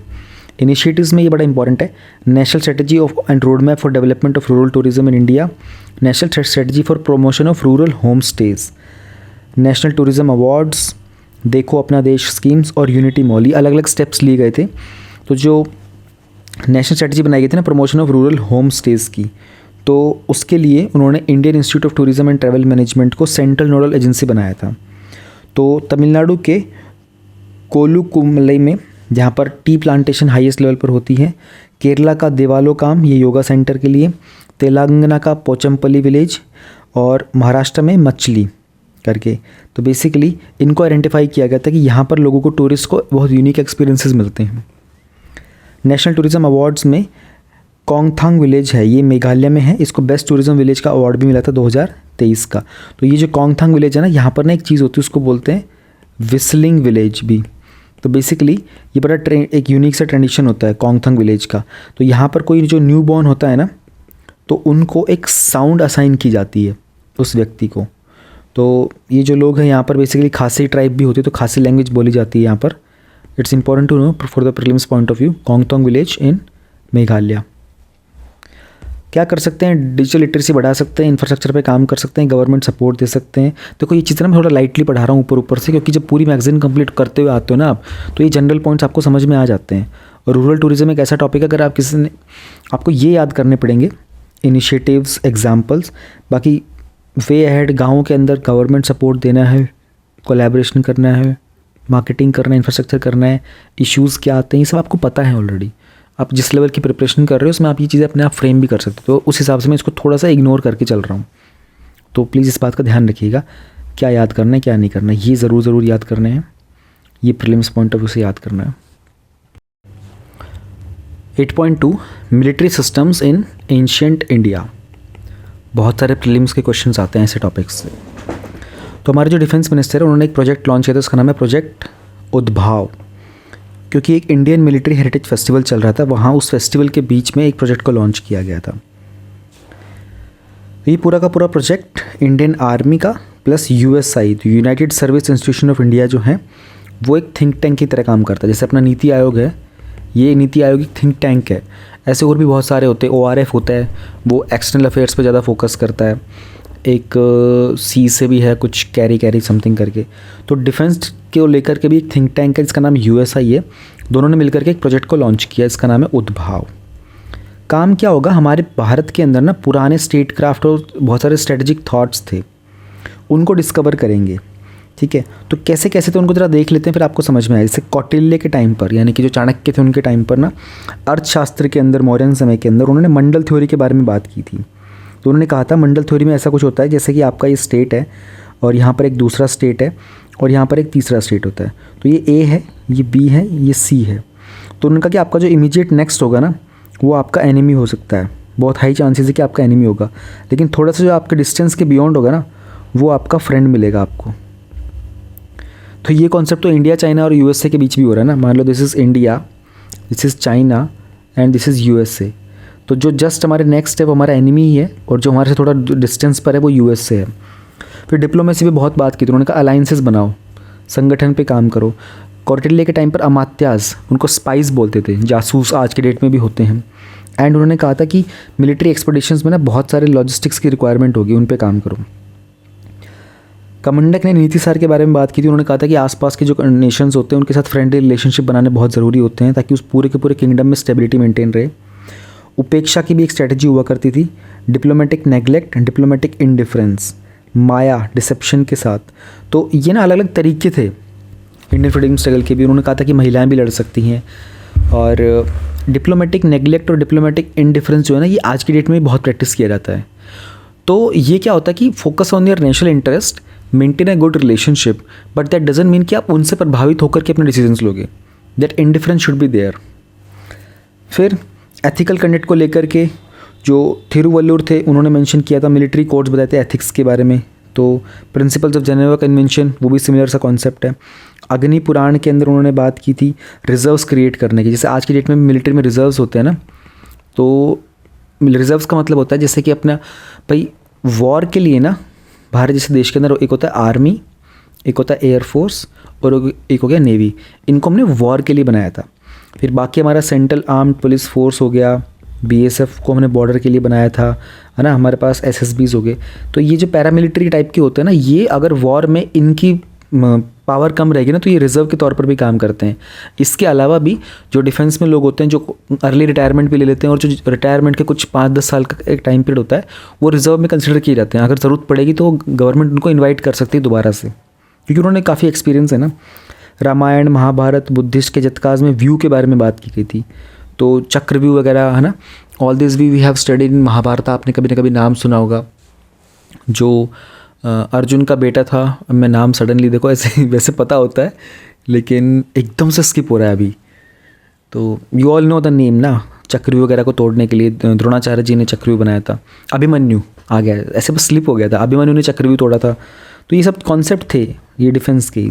इनिशिएटिव्स में ये बड़ा इंपॉर्टेंट है, national strategy of and road map for development of rural tourism in India, national strategy for promotion of rural home stage, national tourism awards, देखो अपना देश स्कीम्स और यूनिटी मॉल, ये अलग अलग स्टेप्स लिए गए थे। तो जो नेशनल स्ट्रेटजी बनाई गई थी ना promotion of rural home stage की, तो उसके लिए उन्होंने Indian institute of tourism and travel management को सेंट्रल नोडल एजेंसी बनाया था। तो तमिलनाडु के कोलुकुमलई में, जहाँ पर टी प्लांटेशन हाईएस्ट लेवल पर होती है, केरला का देवालोकाम, ये योगा सेंटर के लिए, तेलंगाना का पोचमपल्ली विलेज, और महाराष्ट्र में मछली करके। तो बेसिकली इनको आइडेंटिफाई किया गया था कि यहाँ पर लोगों को टूरिस्ट को बहुत यूनिक एक्सपीरियंसेस मिलते हैं। नेशनल टूरिज्म अवार्ड्स में कोंगथांग विलेज है, ये मेघालय में है, इसको बेस्ट टूरिज्म विलेज का अवार्ड भी मिला था 2023 का। तो ये जो कोंगथांग विलेज है ना, यहाँ पर ना एक चीज़ होती है, उसको बोलते हैं विस्लिंग विलेज भी। तो बेसिकली ये बड़ा एक यूनिक सा ट्रेडिशन होता है कोंगथांग विलेज का। तो यहाँ पर कोई जो न्यू बॉर्न होता है ना, तो उनको एक साउंड असाइन की जाती है उस व्यक्ति को। तो ये जो लोग हैं यहाँ पर बेसिकली खासी ट्राइब भी होती है, तो खासी लैंग्वेज बोली जाती है यहाँ पर। It's important to know for the prelims point of view. Kongthong village in Meghalaya. क्या कर सकते हैं, डिजिटल लिटरेसी बढ़ा सकते हैं, इंफ्रास्ट्रक्चर पे काम कर सकते हैं, गवर्नमेंट सपोर्ट दे सकते हैं। देखो ये चीज़ें मैं थोड़ा लाइटली पढ़ा रहा हूँ ऊपर से, क्योंकि जब पूरी मैगजीन कंप्लीट करते हुए आते हो ना आप, तो ये जनरल पॉइंट्स आपको समझ में आ जाते हैं। और रूरल टूरिज्म एक ऐसा टॉपिक है, अगर आप किसी ने, आपको ये याद करने पड़ेंगे इनिशिएटिव्स, एग्जाम्पल्स, बाकी वे अहेड गाँव के अंदर गवर्नमेंट सपोर्ट देना है, कोलैबोरेशन करना है, मार्केटिंग करना है, इंफ्रास्ट्रक्चर करना है, इश्यूज़ क्या आते हैं, ये सब आपको पता है ऑलरेडी। आप जिस लेवल की प्रिपरेशन कर रहे हो उसमें आप ये चीज़ें अपने आप फ्रेम भी कर सकते हो। तो उस हिसाब से मैं इसको थोड़ा सा इग्नोर करके चल रहा हूँ। तो प्लीज़ इस बात का ध्यान रखिएगा, क्या याद करना है क्या नहीं करना है, ये ज़रूर याद करने हैं, ये प्रीलिम्स पॉइंट ऑफ व्यू से याद करना है। 8.2 military systems in ancient India. बहुत सारे प्रीलिम्स के क्वेश्चंस आते हैं ऐसे टॉपिक्स से। तो हमारे जो डिफेंस मिनिस्टर है उन्होंने एक प्रोजेक्ट लॉन्च किया था, उसका नाम है प्रोजेक्ट उद्भाव। क्योंकि एक इंडियन मिलिट्री हेरिटेज फेस्टिवल चल रहा था, वहाँ उस फेस्टिवल के बीच में एक प्रोजेक्ट को लॉन्च किया गया था। ये पूरा का पूरा प्रोजेक्ट इंडियन आर्मी का प्लस यूएसआई, तो United service institution of India जो है, वो एक थिंक टैंक की तरह काम करता है। जैसे अपना नीति आयोग है, ये नीति आयोग एक थिंक टैंक है। ऐसे और भी बहुत सारे होते हैं। ORF होता है, वो एक्सटर्नल अफेयर्स पे ज़्यादा फोकस करता है। एक सी से भी है कुछ, कैरी समथिंग करके। तो डिफेंस को लेकर के भी एक थिंक टैंक है जिसका नाम USI है। दोनों ने मिलकर के एक प्रोजेक्ट को लॉन्च किया, इसका नाम है उद्भाव। काम क्या होगा, हमारे भारत के अंदर ना पुराने स्टेट क्राफ्ट और बहुत सारे स्ट्रेटेजिक थॉट्स थे, उनको डिस्कवर करेंगे। ठीक है, तो कैसे कैसे तो उनको ज़रा देख लेते हैं, फिर आपको समझ में आए। जैसे कौटिल्य के टाइम पर, यानी कि जो चाणक्य थे उनके टाइम पर ना, अर्थशास्त्र के अंदर मौर्यन समय के अंदर उन्होंने मंडल थ्योरी के बारे में बात की थी। तो उन्होंने कहा था मंडल थ्योरी में ऐसा कुछ होता है जैसे कि आपका ये स्टेट है और यहाँ पर एक दूसरा स्टेट है और यहाँ पर एक तीसरा स्टेट होता है। तो ये A है, ये B है, ये C है। तो उन्होंने कहा कि आपका जो इमीडिएट नेक्स्ट होगा ना, वो आपका एनिमी हो सकता है। बहुत हाई चांसेस है कि आपका एनिमी होगा, लेकिन थोड़ा सा जो आपके डिस्टेंस के बियॉन्ड होगा ना, वो आपका फ्रेंड मिलेगा आपको। तो ये कॉन्सेप्ट तो इंडिया, चाइना और USA के बीच भी हो रहा है ना। मान लो this is India, this is China and this is USA। तो जो जस्ट हमारे नेक्स्ट है वो हमारा एनिमी ही है, और जो हमारे से थोड़ा डिस्टेंस पर है वो USA है। फिर डिप्लोमेसी पे बहुत बात की, तो उन्होंने कहा अलाइंसेस बनाओ, संगठन पे काम करो। कौटिल्य के टाइम पर अमात्यास, उनको स्पाइस बोलते थे, जासूस आज के डेट में भी होते हैं। एंड उन्होंने कहा था कि मिलिट्री एक्सपेडिशंस में ना बहुत सारे लॉजिस्टिक्स की रिक्वायरमेंट होगी, उन पे काम करो। कमंडक ने नीति सार के बारे में बात की थी। उन्होंने कहा था कि आसपास के जो नेशंस होते हैं उनके साथ फ्रेंडली रिलेशनशिप बनाने बहुत ज़रूरी होते हैं ताकि उस पूरे के पूरे किंगडम में स्टेबिलिटी मेंटेन रहे। उपेक्षा की भी एक स्ट्रैटेजी हुआ करती थी, डिप्लोमेटिक नेग्लेक्ट, डिप्लोमेटिक इनडिफरेंस, माया, डिसेप्शन के साथ। तो ये ना अलग अलग तरीके थे इंडियन फ्रीडम स्ट्रगल के भी। उन्होंने कहा था कि महिलाएं भी लड़ सकती हैं, और डिप्लोमेटिक नेग्लेक्ट और डिप्लोमेटिक इनडिफरेंस जो है ना, ये आज की डेट में बहुत प्रैक्टिस किया जाता है। तो ये क्या होता है कि focus on your national interest, maintain a good relationship, but that doesn't mean कि आप उनसे प्रभावित होकर के अपने डिसीजंस लोगे। That indifference should be there. फिर एथिकल कंडक्ट को लेकर के जो थिरुवल्लुर थे उन्होंने मेंशन किया था, मिलिट्री कोड्स बताए थे एथिक्स के बारे में। तो प्रिंसिपल्स ऑफ जेनेवा कन्वेंशन वो भी सिमिलर सा कॉन्सेप्ट है। अग्नि पुराण के अंदर उन्होंने बात की थी रिजर्व्स क्रिएट करने की। जैसे आज की डेट में मिलिट्री में रिजर्व्स होते हैं ना, तो रिजर्व्स का मतलब होता है जैसे कि अपना भाई वॉर के लिए ना, भारत जैसे देश के अंदर एक होता है आर्मी, एक होता है एयरफोर्स और एक हो गया नेवी। इनको हमने वॉर के लिए बनाया था। फिर बाकी हमारा सेंट्रल आर्म्ड पुलिस फोर्स हो गया, बीएसएफ को हमने बॉर्डर के लिए बनाया था, है ना। हमारे पास एसएसबीज हो गए। तो ये जो पैरामिलिट्री टाइप के होते हैं ना, ये अगर वॉर में इनकी पावर कम रहेगी ना, तो ये रिजर्व के तौर पर भी काम करते हैं। इसके अलावा भी जो डिफेंस में लोग होते हैं जो अर्ली रिटायरमेंट भी ले लेते हैं, और जो रिटायरमेंट के कुछ 5-10 साल का एक टाइम पीरियड होता है, वो रिजर्व में कंसिडर किए जाते हैं। अगर ज़रूरत पड़ेगी तो गवर्नमेंट उनको इन्वाइट कर सकती है दोबारा से, क्योंकि उन्होंने काफ़ी एक्सपीरियंस है ना। रामायण, महाभारत, बुद्धिस्ट के जत्काज में व्यू के बारे में बात की गई थी। तो चक्रव्यूह वगैरह, है ना, all this we have studied in Mahabharata. आपने कभी ना कभी नाम सुना होगा। जो अर्जुन का बेटा था, मैं नाम सडनली देखो ऐसे वैसे पता होता है लेकिन एकदम से स्किप हो रहा है अभी। तो you all know the name ना, चक्रव्यूह वगैरह को तोड़ने के लिए द्रोणाचार्य जी ने चक्रव्यूह बनाया था। अभिमन्यु आ गया, ऐसे बस स्लिप हो गया था, अभिमन्यु ने चक्रव्यूह तोड़ा था। तो ये सब कॉन्सेप्ट थे ये डिफेंस के।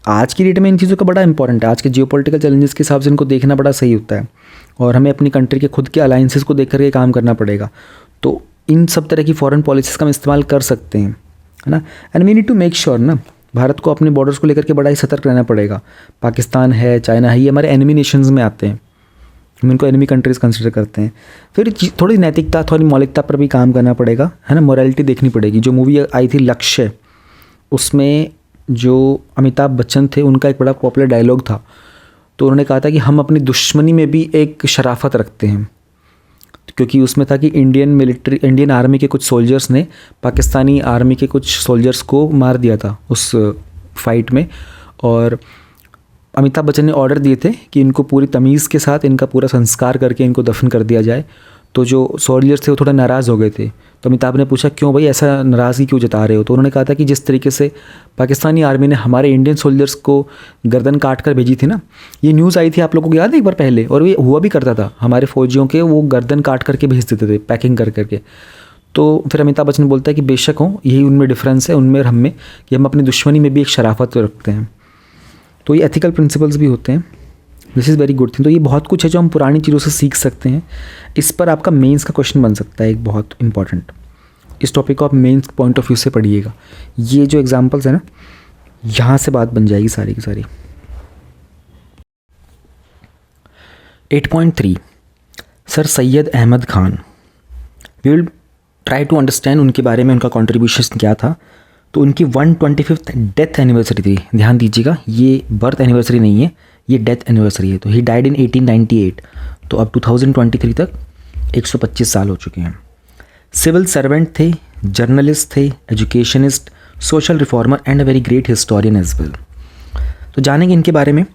आज की डेट में इन चीज़ों का बड़ा इंपॉर्टेंट है। आज के जियोपॉलिटिकल चैलेंजेस के हिसाब से इनको देखना बड़ा सही होता है, और हमें अपनी कंट्री के खुद के अलाइंसेस को देख करके काम करना पड़ेगा। तो इन सब तरह की फॉरेन पॉलिसीज़ का हम इस्तेमाल कर सकते हैं, है ना। And we need to make sure ना, भारत को अपने बॉर्डर्स को लेकर के बड़ा ही सतर्क रहना पड़ेगा। पाकिस्तान है, चाइना है, ये हमारे एनिमी नेशंस में आते हैं, हम इनको एनिमी कंट्रीज़ कंसिडर करते हैं। फिर थोड़ी नैतिकता, थोड़ी मौलिकता पर भी काम करना पड़ेगा, है ना। मोरालिटी देखनी पड़ेगी। जो मूवी आई थी लक्ष्य, उसमें जो अमिताभ बच्चन थे उनका एक बड़ा पॉपुलर डायलॉग था। तो उन्होंने कहा था कि हम अपनी दुश्मनी में भी एक शराफत रखते हैं, क्योंकि उसमें था कि इंडियन आर्मी के कुछ सोल्जर्स ने पाकिस्तानी आर्मी के कुछ सोल्जर्स को मार दिया था उस फाइट में, और अमिताभ बच्चन ने ऑर्डर दिए थे कि इनको पूरी तमीज़ के साथ इनका पूरा संस्कार करके इनको दफन कर दिया जाए। तो जो सोल्जर्स थे वो थोड़ा नाराज़ हो गए थे। तो अमिताभ ने पूछा क्यों भाई, ऐसा नाराज़गी क्यों जता रहे हो? तो उन्होंने कहा था कि जिस तरीके से पाकिस्तानी आर्मी ने हमारे इंडियन सोल्जर्स को गर्दन काट कर भेजी थी ना, ये न्यूज़ आई थी आप लोगों को याद है एक बार पहले, और ये हुआ भी करता था, हमारे फौजियों के वो गर्दन काट करके भेज देते थे पैकिंग कर करके। तो फिर अमिताभ बच्चन बोलता है कि बेशक हो, यही उनमें डिफरेंस है, उनमें और हम में, कि हम अपनी दुश्मनी में भी एक शराफत रखते हैं। तो ये एथिकल प्रिंसिपल्स भी होते हैं। This is very good thing. तो ये बहुत कुछ है जो हम पुरानी चीज़ों से सीख सकते हैं। इस पर आपका मेंस का क्वेश्चन बन सकता है एक बहुत इंपॉर्टेंट। इस टॉपिक को आप मेंस पॉइंट ऑफ व्यू से पढ़िएगा। ये जो एग्जांपल्स है ना, यहाँ से बात बन जाएगी सारी की सारी। 8.3 sir Syed Ahmad Khan. We will try to understand उनके बारे में, उनका कॉन्ट्रीब्यूशन क्या था। तो उनकी 125th डेथ एनिवर्सरी थी। ध्यान दीजिएगा, ये बर्थ एनिवर्सरी नहीं है, ये डेथ एनिवर्सरी है। तो ही डाइड इन 1898। तो अब 2023 तक 125 साल हो चुके हैं। सिविल सर्वेंट थे, जर्नलिस्ट थे, educationist, social reformer and a very great historian as well. तो जानेंगे इनके बारे में।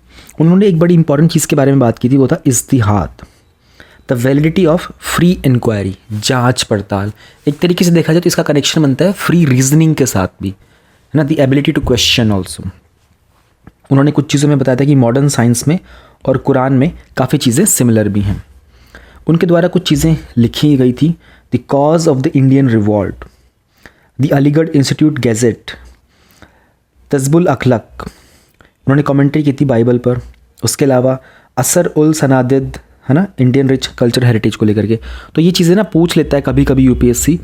उन्होंने एक बड़ी इंपॉर्टेंट चीज़ के बारे में बात की थी, वो था इज्तिहाद, the validity of free inquiry, जांच पड़ताल। एक तरीके से देखा जाए तो इसका कनेक्शन बनता है फ्री रीजनिंग के साथ भी, है ना, the ability to question also. उन्होंने कुछ चीज़ों में बताया था कि मॉडर्न साइंस में और कुरान में काफ़ी चीज़ें सिमिलर भी हैं। उनके द्वारा कुछ चीज़ें लिखी गई थी, the cause of the Indian revolt, the Aligarh Institute Gazette, Tahzibul Akhlaq. उन्होंने कमेंट्री की थी बाइबल पर। उसके अलावा असर उल सनादिद, है ना, इंडियन रिच कल्चर हेरिटेज को लेकर के। तो ये चीज़ें ना पूछ लेता है कभी कभी यूपीएससी,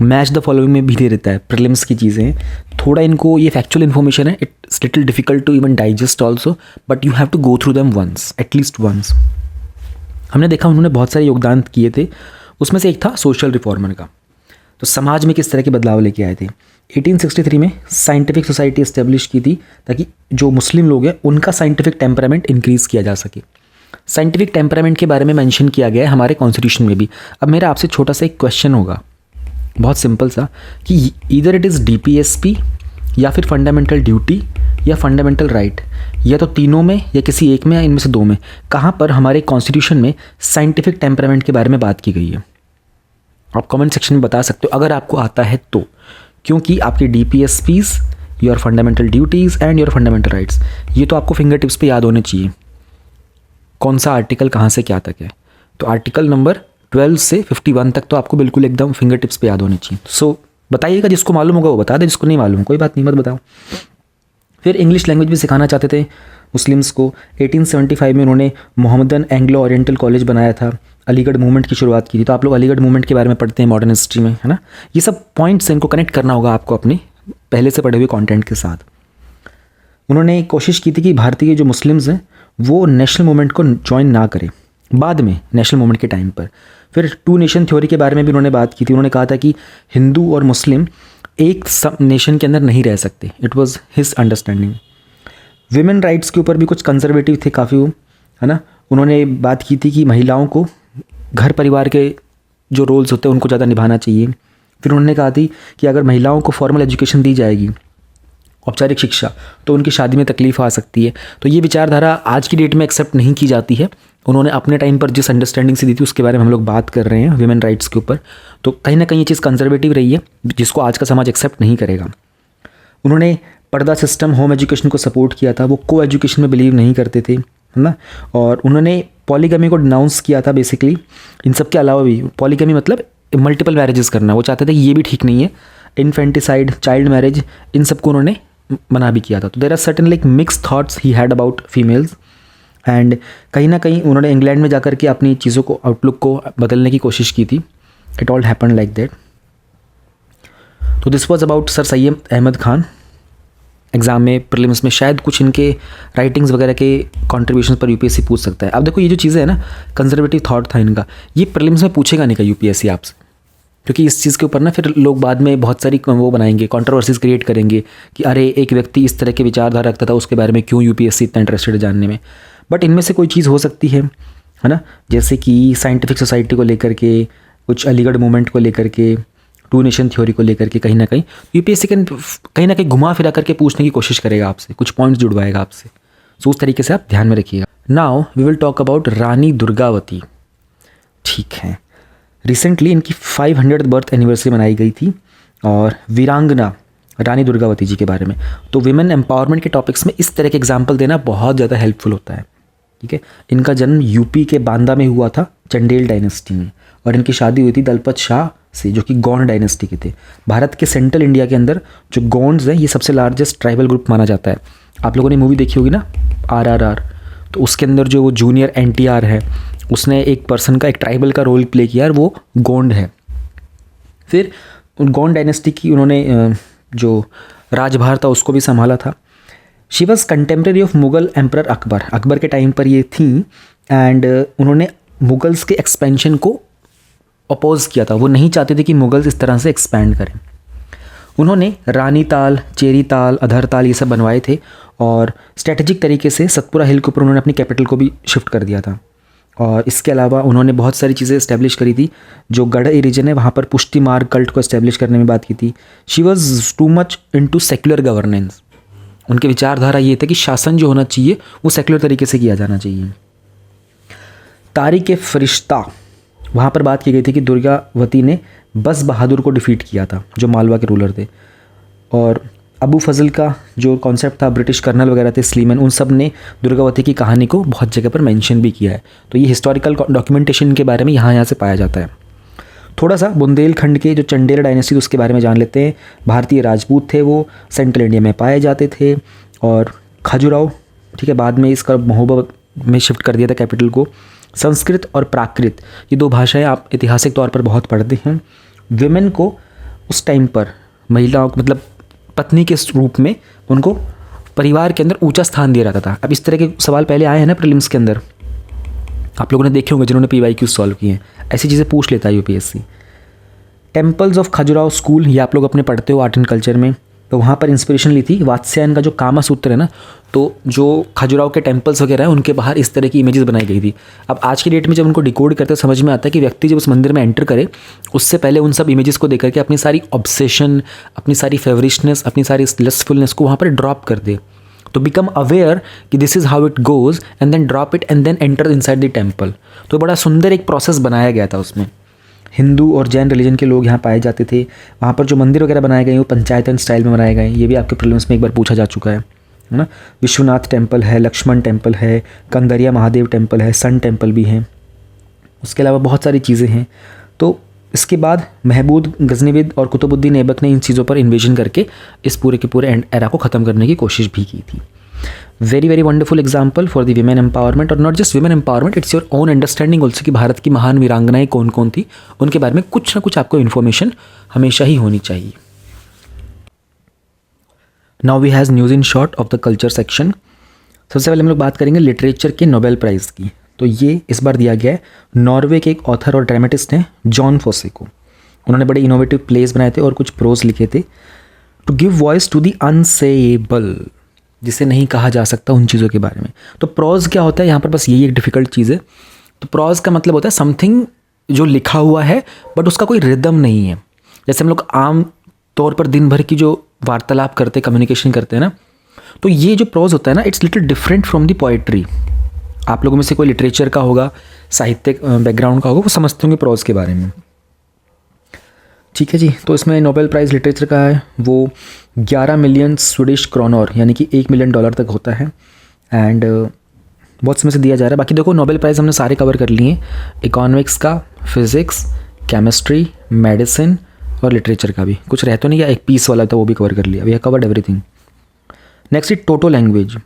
मैच द फॉलोइंग में भी दे देता है। प्रीलिम्स की चीज़ें हैं, थोड़ा इनको ये फैक्चुअल इन्फॉर्मेशन है, it's little difficult to even digest also, but you have to go through them once, at least once. हमने देखा उन्होंने बहुत सारे योगदान किए थे, उसमें से एक था सोशल रिफॉर्मर का। तो समाज में किस तरह के बदलाव लेके आए थे। 1863 में साइंटिफिक सोसाइटी इस्टेब्लिश की थी ताकि जो मुस्लिम लोग हैं उनका साइंटिफिक टेम्परामेंट इंक्रीज़ किया जा सके। साइंटिफिक टेम्परामेंट के बारे में मेंशन किया गया है हमारे कॉन्स्टिट्यूशन में भी। अब मेरा आपसे छोटा सा एक क्वेश्चन होगा, बहुत सिंपल सा, कि ईदर इट इज़ DPSP या फिर फंडामेंटल ड्यूटी या फंडामेंटल राइट, या तो तीनों में या किसी एक में या इनमें से दो में, कहाँ पर हमारे कॉन्स्टिट्यूशन में साइंटिफिक टेम्परामेंट के बारे में बात की गई है। आप कमेंट सेक्शन में बता सकते हो अगर आपको आता है तो, क्योंकि आपके DPSPs, your fundamental duties and your fundamental rights, ये तो आपको फिंगर टिप्स पे याद होने चाहिए कौन सा आर्टिकल कहाँ से क्या तक है। तो आर्टिकल नंबर 12 से 51 तक तो आपको बिल्कुल एकदम फिंगर टिप्स पे याद होने चाहिए। सो बताइएगा, जिसको मालूम होगा वो बता दे, जिसको नहीं मालूम कोई बात नहीं, मत बताओ। फिर इंग्लिश लैंग्वेज भी सिखाना चाहते थे मुस्लिम्स को। 1875 में उन्होंने मोहम्मदन एंग्लो ओरिएंटल कॉलेज बनाया था। अलीगढ़ मूवमेंट की शुरुआत की थी। तो आप लोग अलीगढ़ मूवमेंट के बारे में पढ़ते हैं मॉडर्न हिस्ट्री में, है ना। ये सब पॉइंट्स इनको कनेक्ट करना होगा आपको अपने पहले से पढ़े हुए कंटेंट के साथ। उन्होंने कोशिश की थी कि भारतीय जो मुस्लिम्स हैं वो नेशनल मूवमेंट को ज्वाइन ना करें बाद में, नेशनल मूवमेंट के टाइम पर। फिर 2 नेशन थ्योरी के बारे में भी उन्होंने बात की थी। उन्होंने कहा था कि हिंदू और मुस्लिम एक नेशन के अंदर नहीं रह सकते। It was his understanding. Women rights के ऊपर भी कुछ कंजर्वेटिव थे काफ़ी वो, है ना। उन्होंने बात की थी कि महिलाओं को घर परिवार के जो रोल्स होते हैं उनको ज़्यादा निभाना चाहिए। फिर उन्होंने कहा थी कि अगर महिलाओं को फॉर्मल एजुकेशन दी जाएगी, औपचारिक शिक्षा, तो उनकी शादी में तकलीफ आ सकती है। तो ये विचारधारा आज की डेट में एक्सेप्ट नहीं की जाती है। उन्होंने अपने टाइम पर जिस अंडरस्टैंडिंग से दी थी उसके बारे में हम लोग बात कर रहे हैं विमेन राइट्स के ऊपर। तो कहीं ना कहीं ये चीज़ कंजर्वेटिव रही है जिसको आज का समाज एक्सेप्ट नहीं करेगा। उन्होंने पर्दा सिस्टम, होम एजुकेशन को सपोर्ट किया था। वो को एजुकेशन में बिलीव नहीं करते थे, है ना। और उन्होंने पॉलीगमी को डिनाउंस किया था बेसिकली। इन सब के अलावा भी पॉलीगमी मतलब मल्टीपल मैरिजेस करना, वो चाहते थे कि ये भी ठीक नहीं है। इन्फेंटिसाइड, चाइल्ड मैरिज, इन सबको उन्होंने मना भी किया था। तो there are certain like mix thoughts he had about females. And कहीं ना कहीं उन्होंने इंग्लैंड में जाकर के अपनी चीज़ों को, आउटलुक को बदलने की कोशिश की थी। It all happen like that. तो this was about Sir Syed Ahmad Khan. Exam में, प्रीलिम्स में शायद कुछ इनके राइटिंग्स वगैरह के कॉन्ट्रीब्यूशन पर यूपीएससी पूछ सकता है। अब देखो ये जो चीज़ें हैं ना, कंजर्वेटिव थॉट था इनका, ये प्रीलिम्स में पूछेगा नहीं का यूपीएससी आपसे, क्योंकि इस चीज़ के ऊपर ना फिर लोग बाद में बहुत सारी वो बनाएंगे, कंट्रोवर्सीज क्रिएट करेंगे कि अरे एक व्यक्ति इस तरह के विचारधारा रखता था, उसके बारे में क्यों यूपीएससी इतना इंटरेस्टेड है जानने में। बट इनमें से कोई चीज़ हो सकती है ना, जैसे कि साइंटिफिक सोसाइटी को लेकर के, कुछ अलीगढ़ मूवमेंट को लेकर के, 2 नेशन थ्योरी को लेकर के, कहीं ना कहीं यूपीएससी कहीं ना कहीं घुमा फिरा करके पूछने की कोशिश करेगा आपसे, कुछ पॉइंट्स जुड़वाएगा आपसे। सो उस तरीके से आप ध्यान में रखिएगा। Now we will talk about Rani Durgavati. ठीक है, रिसेंटली इनकी 500th बर्थ एनिवर्सरी मनाई गई थी, और वीरांगना रानी दुर्गावती जी के बारे में। तो विमेन एम्पावरमेंट के टॉपिक्स में इस तरह के एग्जाम्पल देना बहुत ज़्यादा हेल्पफुल होता है। ठीक है, इनका जन्म यूपी के बांदा में हुआ था, चंडेल डायनेस्टी में, और इनकी शादी हुई थी दलपत शाह से, जो कि गौंड डायनेस्टी के थे। भारत के सेंट्रल इंडिया के अंदर जो गौंड्स हैं, ये सबसे लार्जेस्ट ट्राइबल ग्रुप माना जाता है। आप लोगों ने मूवी देखी होगी ना RRR, तो उसके अंदर जो वो जूनियर NTR है, उसने एक पर्सन का, एक ट्राइबल का रोल प्ले किया, और वो गोंड है। फिर गौंड डायनेस्टी की उन्होंने जो राजभार था उसको भी संभाला था। She was contemporary of Mughal emperor Akbar. Akbar के टाइम पर ये थी, एंड उन्होंने मुगल्स के एक्सपेंशन को अपोज किया था। वो नहीं चाहते थे कि मुगल्स इस तरह से एक्सपैंड करें। उन्होंने रानी ताल, चेरी ताल, अधर ताल ये सब बनवाए थे, और स्ट्रेटेजिक तरीके से सतपुरा हिल के ऊपर उन्होंने अपनी कैपिटल को भी शिफ्ट कर दिया था। और इसके अलावा उन्होंने बहुत सारी चीज़ें इस्टेब्लिश करी थी। जो गढ़ई रीजन है वहाँ पर पुष्टि मार्ग कल्ट को इस्टेब्लिश करने में बात की थी। She was too much into secular governance. उनके विचारधारा ये थे कि शासन जो होना चाहिए वो सेक्युलर तरीके से किया जाना चाहिए। तारिक फरिश्ता, वहाँ पर बात की गई थी कि दुर्गावती ने बस बहादुर को डिफीट किया था, जो मालवा के रूलर थे। और अबू फजल का जो कॉन्सेप्ट था, ब्रिटिश कर्नल वगैरह थे, स्लीमन, उन सब ने दुर्गावती की कहानी को बहुत जगह पर मेंशन भी किया है। तो ये हिस्टोरिकल डॉक्यूमेंटेशन के बारे में यहाँ से पाया जाता है। थोड़ा सा बुंदेलखंड के जो चंडेल डायनेस्टी उसके बारे में जान लेते हैं। भारतीय राजपूत थे, वो सेंट्रल इंडिया में पाए जाते थे। और खजुराहो, ठीक है, बाद में इसका महोबा में शिफ्ट कर दिया था कैपिटल को। संस्कृत और प्राकृत, ये 2 भाषाएं आप ऐतिहासिक तौर पर बहुत पढ़ते हैं। विमेन को उस टाइम पर, महिलाओं को मतलब पत्नी के रूप में, उनको परिवार के अंदर ऊंचा स्थान दिया जाता था। अब इस तरह के सवाल पहले आए हैं ना प्रीलिम्स के अंदर, आप लोगों ने देखे होंगे जिन्होंने PYQ सॉल्व किए हैं। ऐसी चीज़ें पूछ लेता है UPSC. Temples of Khajuraho school, ये आप लोग अपने पढ़ते हो आर्ट एंड कल्चर में, तो वहाँ पर इंस्पिरेशन ली थी। वात्स्यायन का जो कामा सूत्र है ना, तो जो खजुराहो के टेम्पल्स वगैरह है उनके बाहर इस तरह की इमेजेस बनाई गई थी। अब आज की डेट में जब उनको डिकोड करते समझ में आता है कि व्यक्ति जब उस मंदिर में एंटर करे उससे पहले उन सब इमेजेस को देख करके अपनी सारी ऑब्सेशन, अपनी सारी फेवरिशनेस, अपनी सारी लस्टफुलनेस को वहाँ पर ड्रॉप कर दे, तो बिकम अवेयर कि this is how it goes and then drop it and then enter inside the temple. तो बड़ा सुंदर एक प्रोसेस बनाया गया था उसमें। हिंदू और जैन रिलीजन के लोग यहाँ पाए जाते थे। वहाँ पर जो मंदिर वगैरह बनाए गए वो पंचायतन स्टाइल में बनाए गए। ये भी आपके प्रीलिम्स में एक बार पूछा जा चुका है ना। विश्वनाथ टेम्पल है, लक्ष्मण टेम्पल है, कंदरिया महादेव टेम्पल है, सन टेम्पल भी हैं। उसके अलावा बहुत सारी चीज़ें हैं। तो इसके बाद महमूद गजनविद और कुतुबुद्दीन ऐबक ने इन चीज़ों पर इन्वेजन करके इस पूरे के पूरे एरा को ख़त्म करने की कोशिश भी की थी। Very very wonderful example for the women empowerment, और not just women empowerment, it's your own understanding also कि भारत की महान वीरांगनाएं कौन कौन थी, उनके बारे में कुछ ना कुछ आपको इन्फॉर्मेशन हमेशा ही होनी चाहिए। Now we has news in short of the culture section. सबसे पहले हम लोग बात करेंगे लिटरेचर के नोबेल प्राइज़ की। तो ये इस बार दिया गया है नॉर्वे के एक ऑथर और ड्रामेटिस्ट हैं जॉन फोसे को। उन्होंने बड़े इनोवेटिव प्लेस बनाए थे और कुछ प्रोज लिखे थे। To give voice to the unseeable, जिसे नहीं कहा जा सकता उन चीज़ों के बारे में। तो प्रोज क्या होता है यहाँ पर, बस यही एक डिफ़िकल्ट चीज़ है। तो प्रोज का मतलब होता है समथिंग जो लिखा हुआ है बट उसका कोई रिदम नहीं है। जैसे हम लोग आम तौर पर दिन भर की जो वार्तालाप करते, कम्युनिकेशन करते हैं ना, तो ये जो प्रोज होता है ना, it's little different from the poetry. आप लोगों में से कोई लिटरेचर का होगा, साहित्यिक बैकग्राउंड का होगा, वो समझते होंगे प्रोज के बारे में। ठीक है जी। तो इसमें नोबेल प्राइज़ लिटरेचर का है वो 11 मिलियन स्वीडिश क्रोनर यानी कि $1 मिलियन तक होता है। एंड बहुत समय से दिया जा रहा है। बाकी देखो नोबेल प्राइज़ हमने सारे कवर कर लिए, इकोनॉमिक्स का, फिज़िक्स, केमिस्ट्री, मेडिसिन और लिटरेचर का भी। कुछ रह तो नहीं गया, एक पीस वाला था वो भी कवर कर लिया। We have covered everything. Next is Toto language.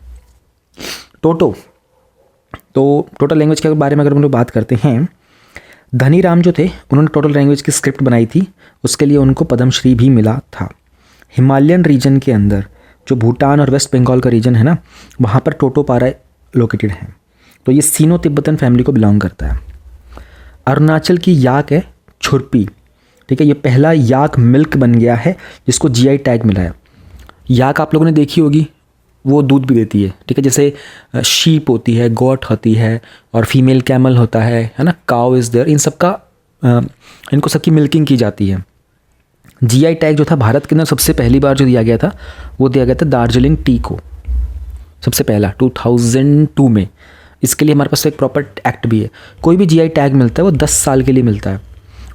Toto, तो टोटल लैंग्वेज के बारे में अगर हम लोग बात करते हैं, धनी राम जो थे उन्होंने टोटल लैंग्वेज की स्क्रिप्ट बनाई थी। उसके लिए उनको पद्मश्री भी मिला था। हिमालयन रीजन के अंदर जो भूटान और वेस्ट बंगाल का रीजन है ना, वहाँ पर टोटोपारा लोकेटेड है। तो ये सीनो तिब्बतन फैमिली को बिलोंग करता है। अरुणाचल की याक है छुरपी। ठीक है, ये पहला याक मिल्क बन गया है जिसको जीआई टैग मिला है। याक आप लोगों ने देखी होगी, वो दूध भी देती है। ठीक है, जैसे शीप होती है, गोट होती है और फीमेल कैमल होता है ना, काउ इज़ देयर। इन सब का इनको सबकी मिल्किंग की जाती है। जीआई टैग जो था भारत के अंदर सबसे पहली बार जो दिया गया था वो दिया गया था दार्जिलिंग टी को, सबसे पहला 2002 में। इसके लिए हमारे पास एक प्रॉपर एक्ट भी है। कोई भी जीआई टैग मिलता है वो 10 साल के लिए मिलता है।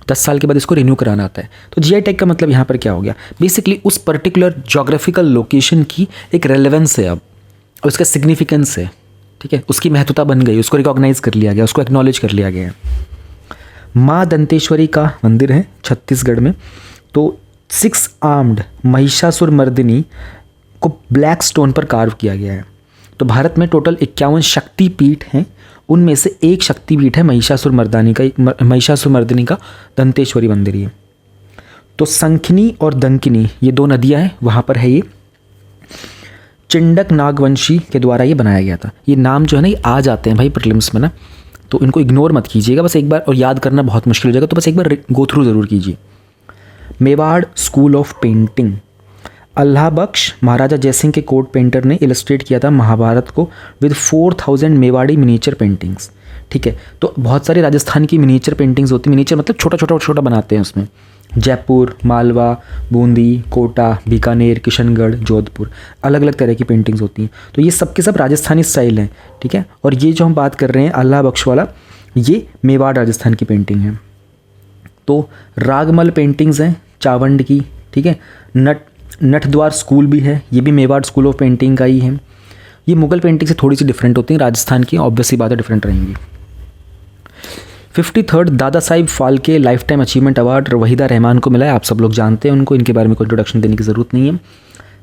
10 साल के बाद इसको रिन्यू कराना आता है। तो जीआई टैग का मतलब यहाँ पर क्या हो गया, बेसिकली उस पर्टिकुलर जोग्राफिकल लोकेशन की एक रेलेवेंस है अब, और उसका सिग्निफिकेंस है। ठीक है, उसकी महत्वता बन गई, उसको रिकॉग्नाइज कर लिया गया, उसको एक्नॉलेज कर लिया गया है। माँ दंतेश्वरी का मंदिर है छत्तीसगढ़ में। तो 6 आर्म्ड महिषासुर मर्दिनी को ब्लैक स्टोन पर कार्व किया गया है। तो भारत में टोटल 51 शक्तिपीठ हैं, उनमें से एक शक्तिपीठ है महिषासुर मर्दिनी का दंतेश्वरी मंदिर। ये तो संखनी और दंकिनी ये 2 नदियां हैं, वहाँ पर है ये। चिंडक नागवंशी के द्वारा ये बनाया गया था। ये नाम जो है ना ये आ जाते हैं भाई प्रीलिम्स में ना, तो इनको इग्नोर मत कीजिएगा बस एक बार, और याद करना बहुत मुश्किल हो जाएगा, तो बस एक बार गो थ्रू ज़रूर कीजिए। मेवाड़ स्कूल ऑफ पेंटिंग, अल्लाह बख्श महाराजा जयसिंह के कोर्ट पेंटर ने इलस्ट्रेट किया था महाभारत को विद 4000 मेवाड़ी मिनीचर पेंटिंग्स। ठीक है, तो बहुत सारी राजस्थान की मिनीचर पेंटिंग्स होती हैं। मिनीचर मतलब छोटा बनाते हैं उसमें। जयपुर, मालवा, बूंदी, कोटा, बीकानेर, किशनगढ़, जोधपुर, अलग अलग तरह की पेंटिंग्स होती हैं। तो ये सब के सब राजस्थानी स्टाइल हैं। ठीक है, और ये जो हम बात कर रहे हैं अल्लाह बख्श वाला, ये मेवाड़ राजस्थान की पेंटिंग है। तो रागमल पेंटिंग्स हैं चावंड की। ठीक है, नटद्वार स्कूल भी है, ये भी मेवाड़ स्कूल ऑफ पेंटिंग का ही है। ये मुगल पेंटिंग से थोड़ी सी डिफरेंट होती हैं, राजस्थान की ऑब्वियसली बातें डिफरेंट रहेंगी। 53rd दादा Sahib Phalke life time achievement award Waheeda Rehman को मिला है। आप सब लोग जानते हैं उनको, इनके बारे में कोई इंट्रोडक्शन देने की ज़रूरत नहीं है।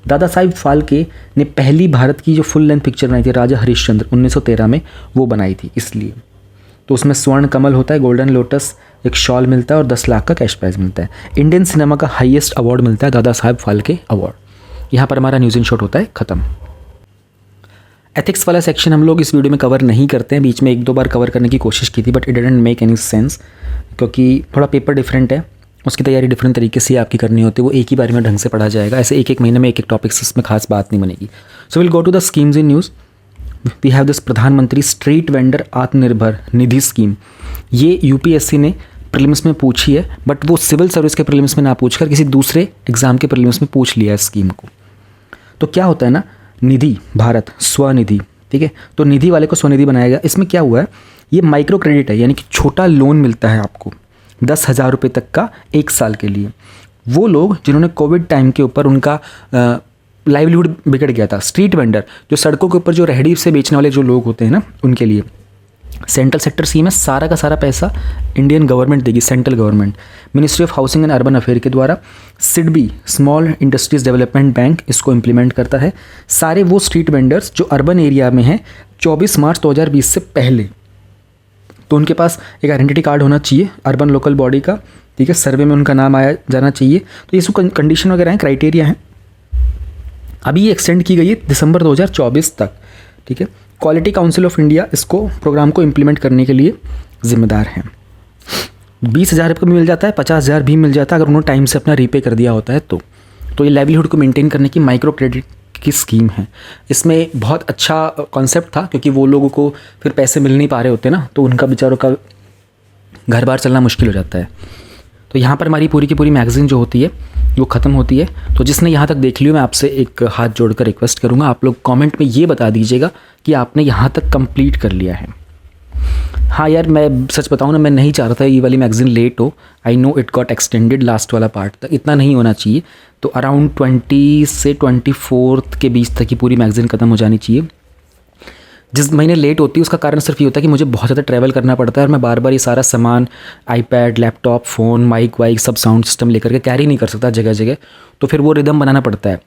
दादा साहिब फाल्के ने पहली भारत की जो फुल लेंथ पिक्चर बनाई थी राजा हरिश्चंद्र 1913 में, वो बनाई थी इसलिए। तो उसमें स्वर्ण कमल होता है, गोल्डन लोटस, एक शॉल मिलता है और 10 लाख का कैश प्राइज मिलता है। इंडियन सिनेमा का हाईएस्ट अवार्ड मिलता है दादा साहब फाल्के अवार्ड। यहाँ पर हमारा न्यूज़ इन शॉर्ट होता है ख़त्म। एथिक्स वाला सेक्शन हम लोग इस वीडियो में कवर नहीं करते हैं, बीच में 1-2 बार कवर करने की कोशिश की थी but it didn't make any sense, क्योंकि थोड़ा पेपर डिफरेंट है उसकी तैयारी डिफरेंट तरीके से आपकी करनी होती है, वो एक ही बारे में ढंग से पढ़ा जाएगा, ऐसे एक एक महीने में एक एक टॉपिक्स इसमें खास बात नहीं बनेगी। So will go to the schemes in news. We have this Pradhan Mantri street vendor Atmanirbhar Nidhi scheme. ये यूपीएससी ने प्रीलिम्स में पूछी है, बट वो सिविल सर्विस के प्रीलिम्स में ना पूछकर किसी दूसरे एग्जाम के प्रीलिम्स में पूछ लिया है स्कीम को। तो क्या होता है ना, निधि भारत स्वनिधि, ठीक है, तो निधि वाले को स्वनिधि बनाया गया। इसमें क्या हुआ है, ये माइक्रो क्रेडिट है, यानी कि छोटा लोन मिलता है आपको 10,000 रुपये तक का 1 साल के लिए। वो लोग जिन्होंने कोविड टाइम के ऊपर उनका लाइवलीहुड बिगड़ गया था, स्ट्रीट वेंडर, जो सड़कों के ऊपर जो रेहड़ी से बेचने वाले जो लोग होते हैं ना, उनके लिए सेंट्रल सेक्टर स्कीम है। सारा का सारा पैसा इंडियन गवर्नमेंट देगी, central government, ministry of housing and urban affair के द्वारा। SIDBI small industries development bank इसको इम्प्लीमेंट करता है। सारे वो स्ट्रीट वेंडर्स जो अर्बन एरिया में हैं 24 मार्च 2020 से पहले, तो उनके पास एक आइडेंटिटी कार्ड होना चाहिए अर्बन लोकल बॉडी का, ठीक है, सर्वे में उनका नाम आया जाना चाहिए। तो ये सब कंडीशन वगैरह हैं, क्राइटेरिया हैं। अभी ये एक्सटेंड की गई है दिसंबर 2024 तक, ठीक है। क्वालिटी काउंसिल ऑफ इंडिया इसको प्रोग्राम को इम्प्लीमेंट करने के लिए जिम्मेदार हैं। 20,000 रुपये भी मिल जाता है, 50,000 भी मिल जाता है अगर उन्होंने टाइम से अपना रीपे कर दिया होता है तो ये लाइवलीहुड को मेंटेन करने की माइक्रो क्रेडिट की स्कीम है। इसमें बहुत अच्छा कॉन्सेप्ट था, क्योंकि वो लोगों को फिर पैसे मिल नहीं पा रहे होते ना, तो उनका बेचारों का घर बार चलना मुश्किल हो जाता है। तो यहाँ पर हमारी पूरी की पूरी मैगज़ीन जो होती है वो ख़त्म होती है। तो जिसने यहाँ तक देख लियो, मैं आपसे एक हाथ जोड़कर रिक्वेस्ट करूँगा, आप लोग कमेंट में ये बता दीजिएगा कि आपने यहाँ तक कंप्लीट कर लिया है। हाँ यार, मैं सच बताऊँ ना, मैं नहीं चाह रहा था ये वाली मैगज़ीन लेट हो। I know it got extended last वाला पार्ट तक, इतना नहीं होना चाहिए। तो अराउंड 20 से 24 के बीच तक की पूरी मैगज़ीन ख़त्म हो जानी चाहिए। जिस महीने लेट होती है उसका कारण सिर्फ ये होता है कि मुझे बहुत ज़्यादा ट्रैवल करना पड़ता है और मैं बार बार ये सारा सामान, आईपैड, लैपटॉप, फ़ोन, माइक वाइक, सब साउंड सिस्टम लेकर के कैरी नहीं कर सकता जगह जगह। तो फिर वो रिदम बनाना पड़ता है,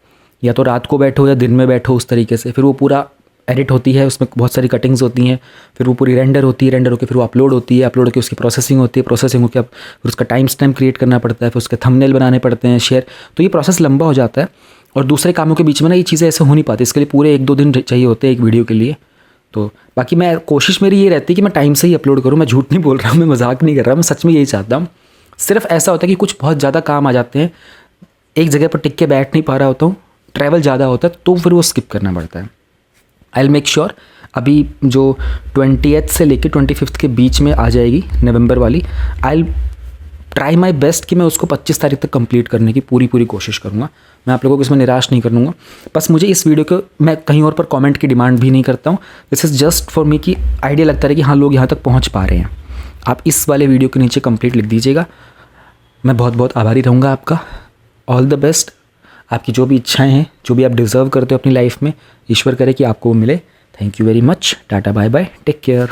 या तो रात को बैठो या दिन में बैठो, उस तरीके से। फिर वो पूरा एडिट होती है, उसमें बहुत सारी कटिंग्स होती हैं, फिर वो पूरी रेंडर होती है, रेंडर होकर फिर वो अपलोड होती है, अपलोड होकर उसकी प्रोसेसिंग होती है, प्रोसेसिंग होकर फिर उसका टाइम स्टैम्प क्रिएट करना पड़ता है, फिर उसके थंबनेल बनाने पड़ते हैं, शेयर। तो ये प्रोसेस लंबा हो जाता है और दूसरे कामों के बीच में ना ये चीज़ें ऐसे हो नहीं पाती। इसके लिए पूरे 1-2 दिन चाहिए होते हैं एक वीडियो के लिए। तो बाकी मैं कोशिश मेरी ये रहती है कि मैं टाइम से ही अपलोड करूँ। मैं झूठ नहीं बोल रहा हूँ, मैं मजाक नहीं कर रहा, मैं सच में यही चाहता हूँ। सिर्फ ऐसा होता है कि कुछ बहुत ज़्यादा काम आ जाते हैं, एक जगह पर टिक के बैठ नहीं पा रहा होता हूँ, ट्रैवल ज़्यादा होता है, तो फिर वो स्किप करना पड़ता है। आई विल मेक श्योर अभी जो 20th से लेकर 25 के बीच में आ जाएगी नवंबर वाली, I will try my best कि मैं उसको 25 तारीख तक कंप्लीट करने की पूरी कोशिश करूँगा। मैं आप लोगों को इसमें निराश नहीं करूँगा। बस मुझे इस वीडियो को मैं कहीं और पर कमेंट की डिमांड भी नहीं करता हूँ। This is just for me कि आइडिया लगता रहे कि हाँ, लोग यहाँ तक पहुँच पा रहे हैं। आप इस वाले वीडियो के नीचे कंप्लीट लिख दीजिएगा। मैं बहुत बहुत आभारी रहूँगा आपका। All the best. आपकी जो भी इच्छाएँ हैं, जो भी आप डिज़र्व करते हो अपनी लाइफ में, ईश्वर करे कि आपको वो मिले। Thank you very much. Tata, bye bye, take care.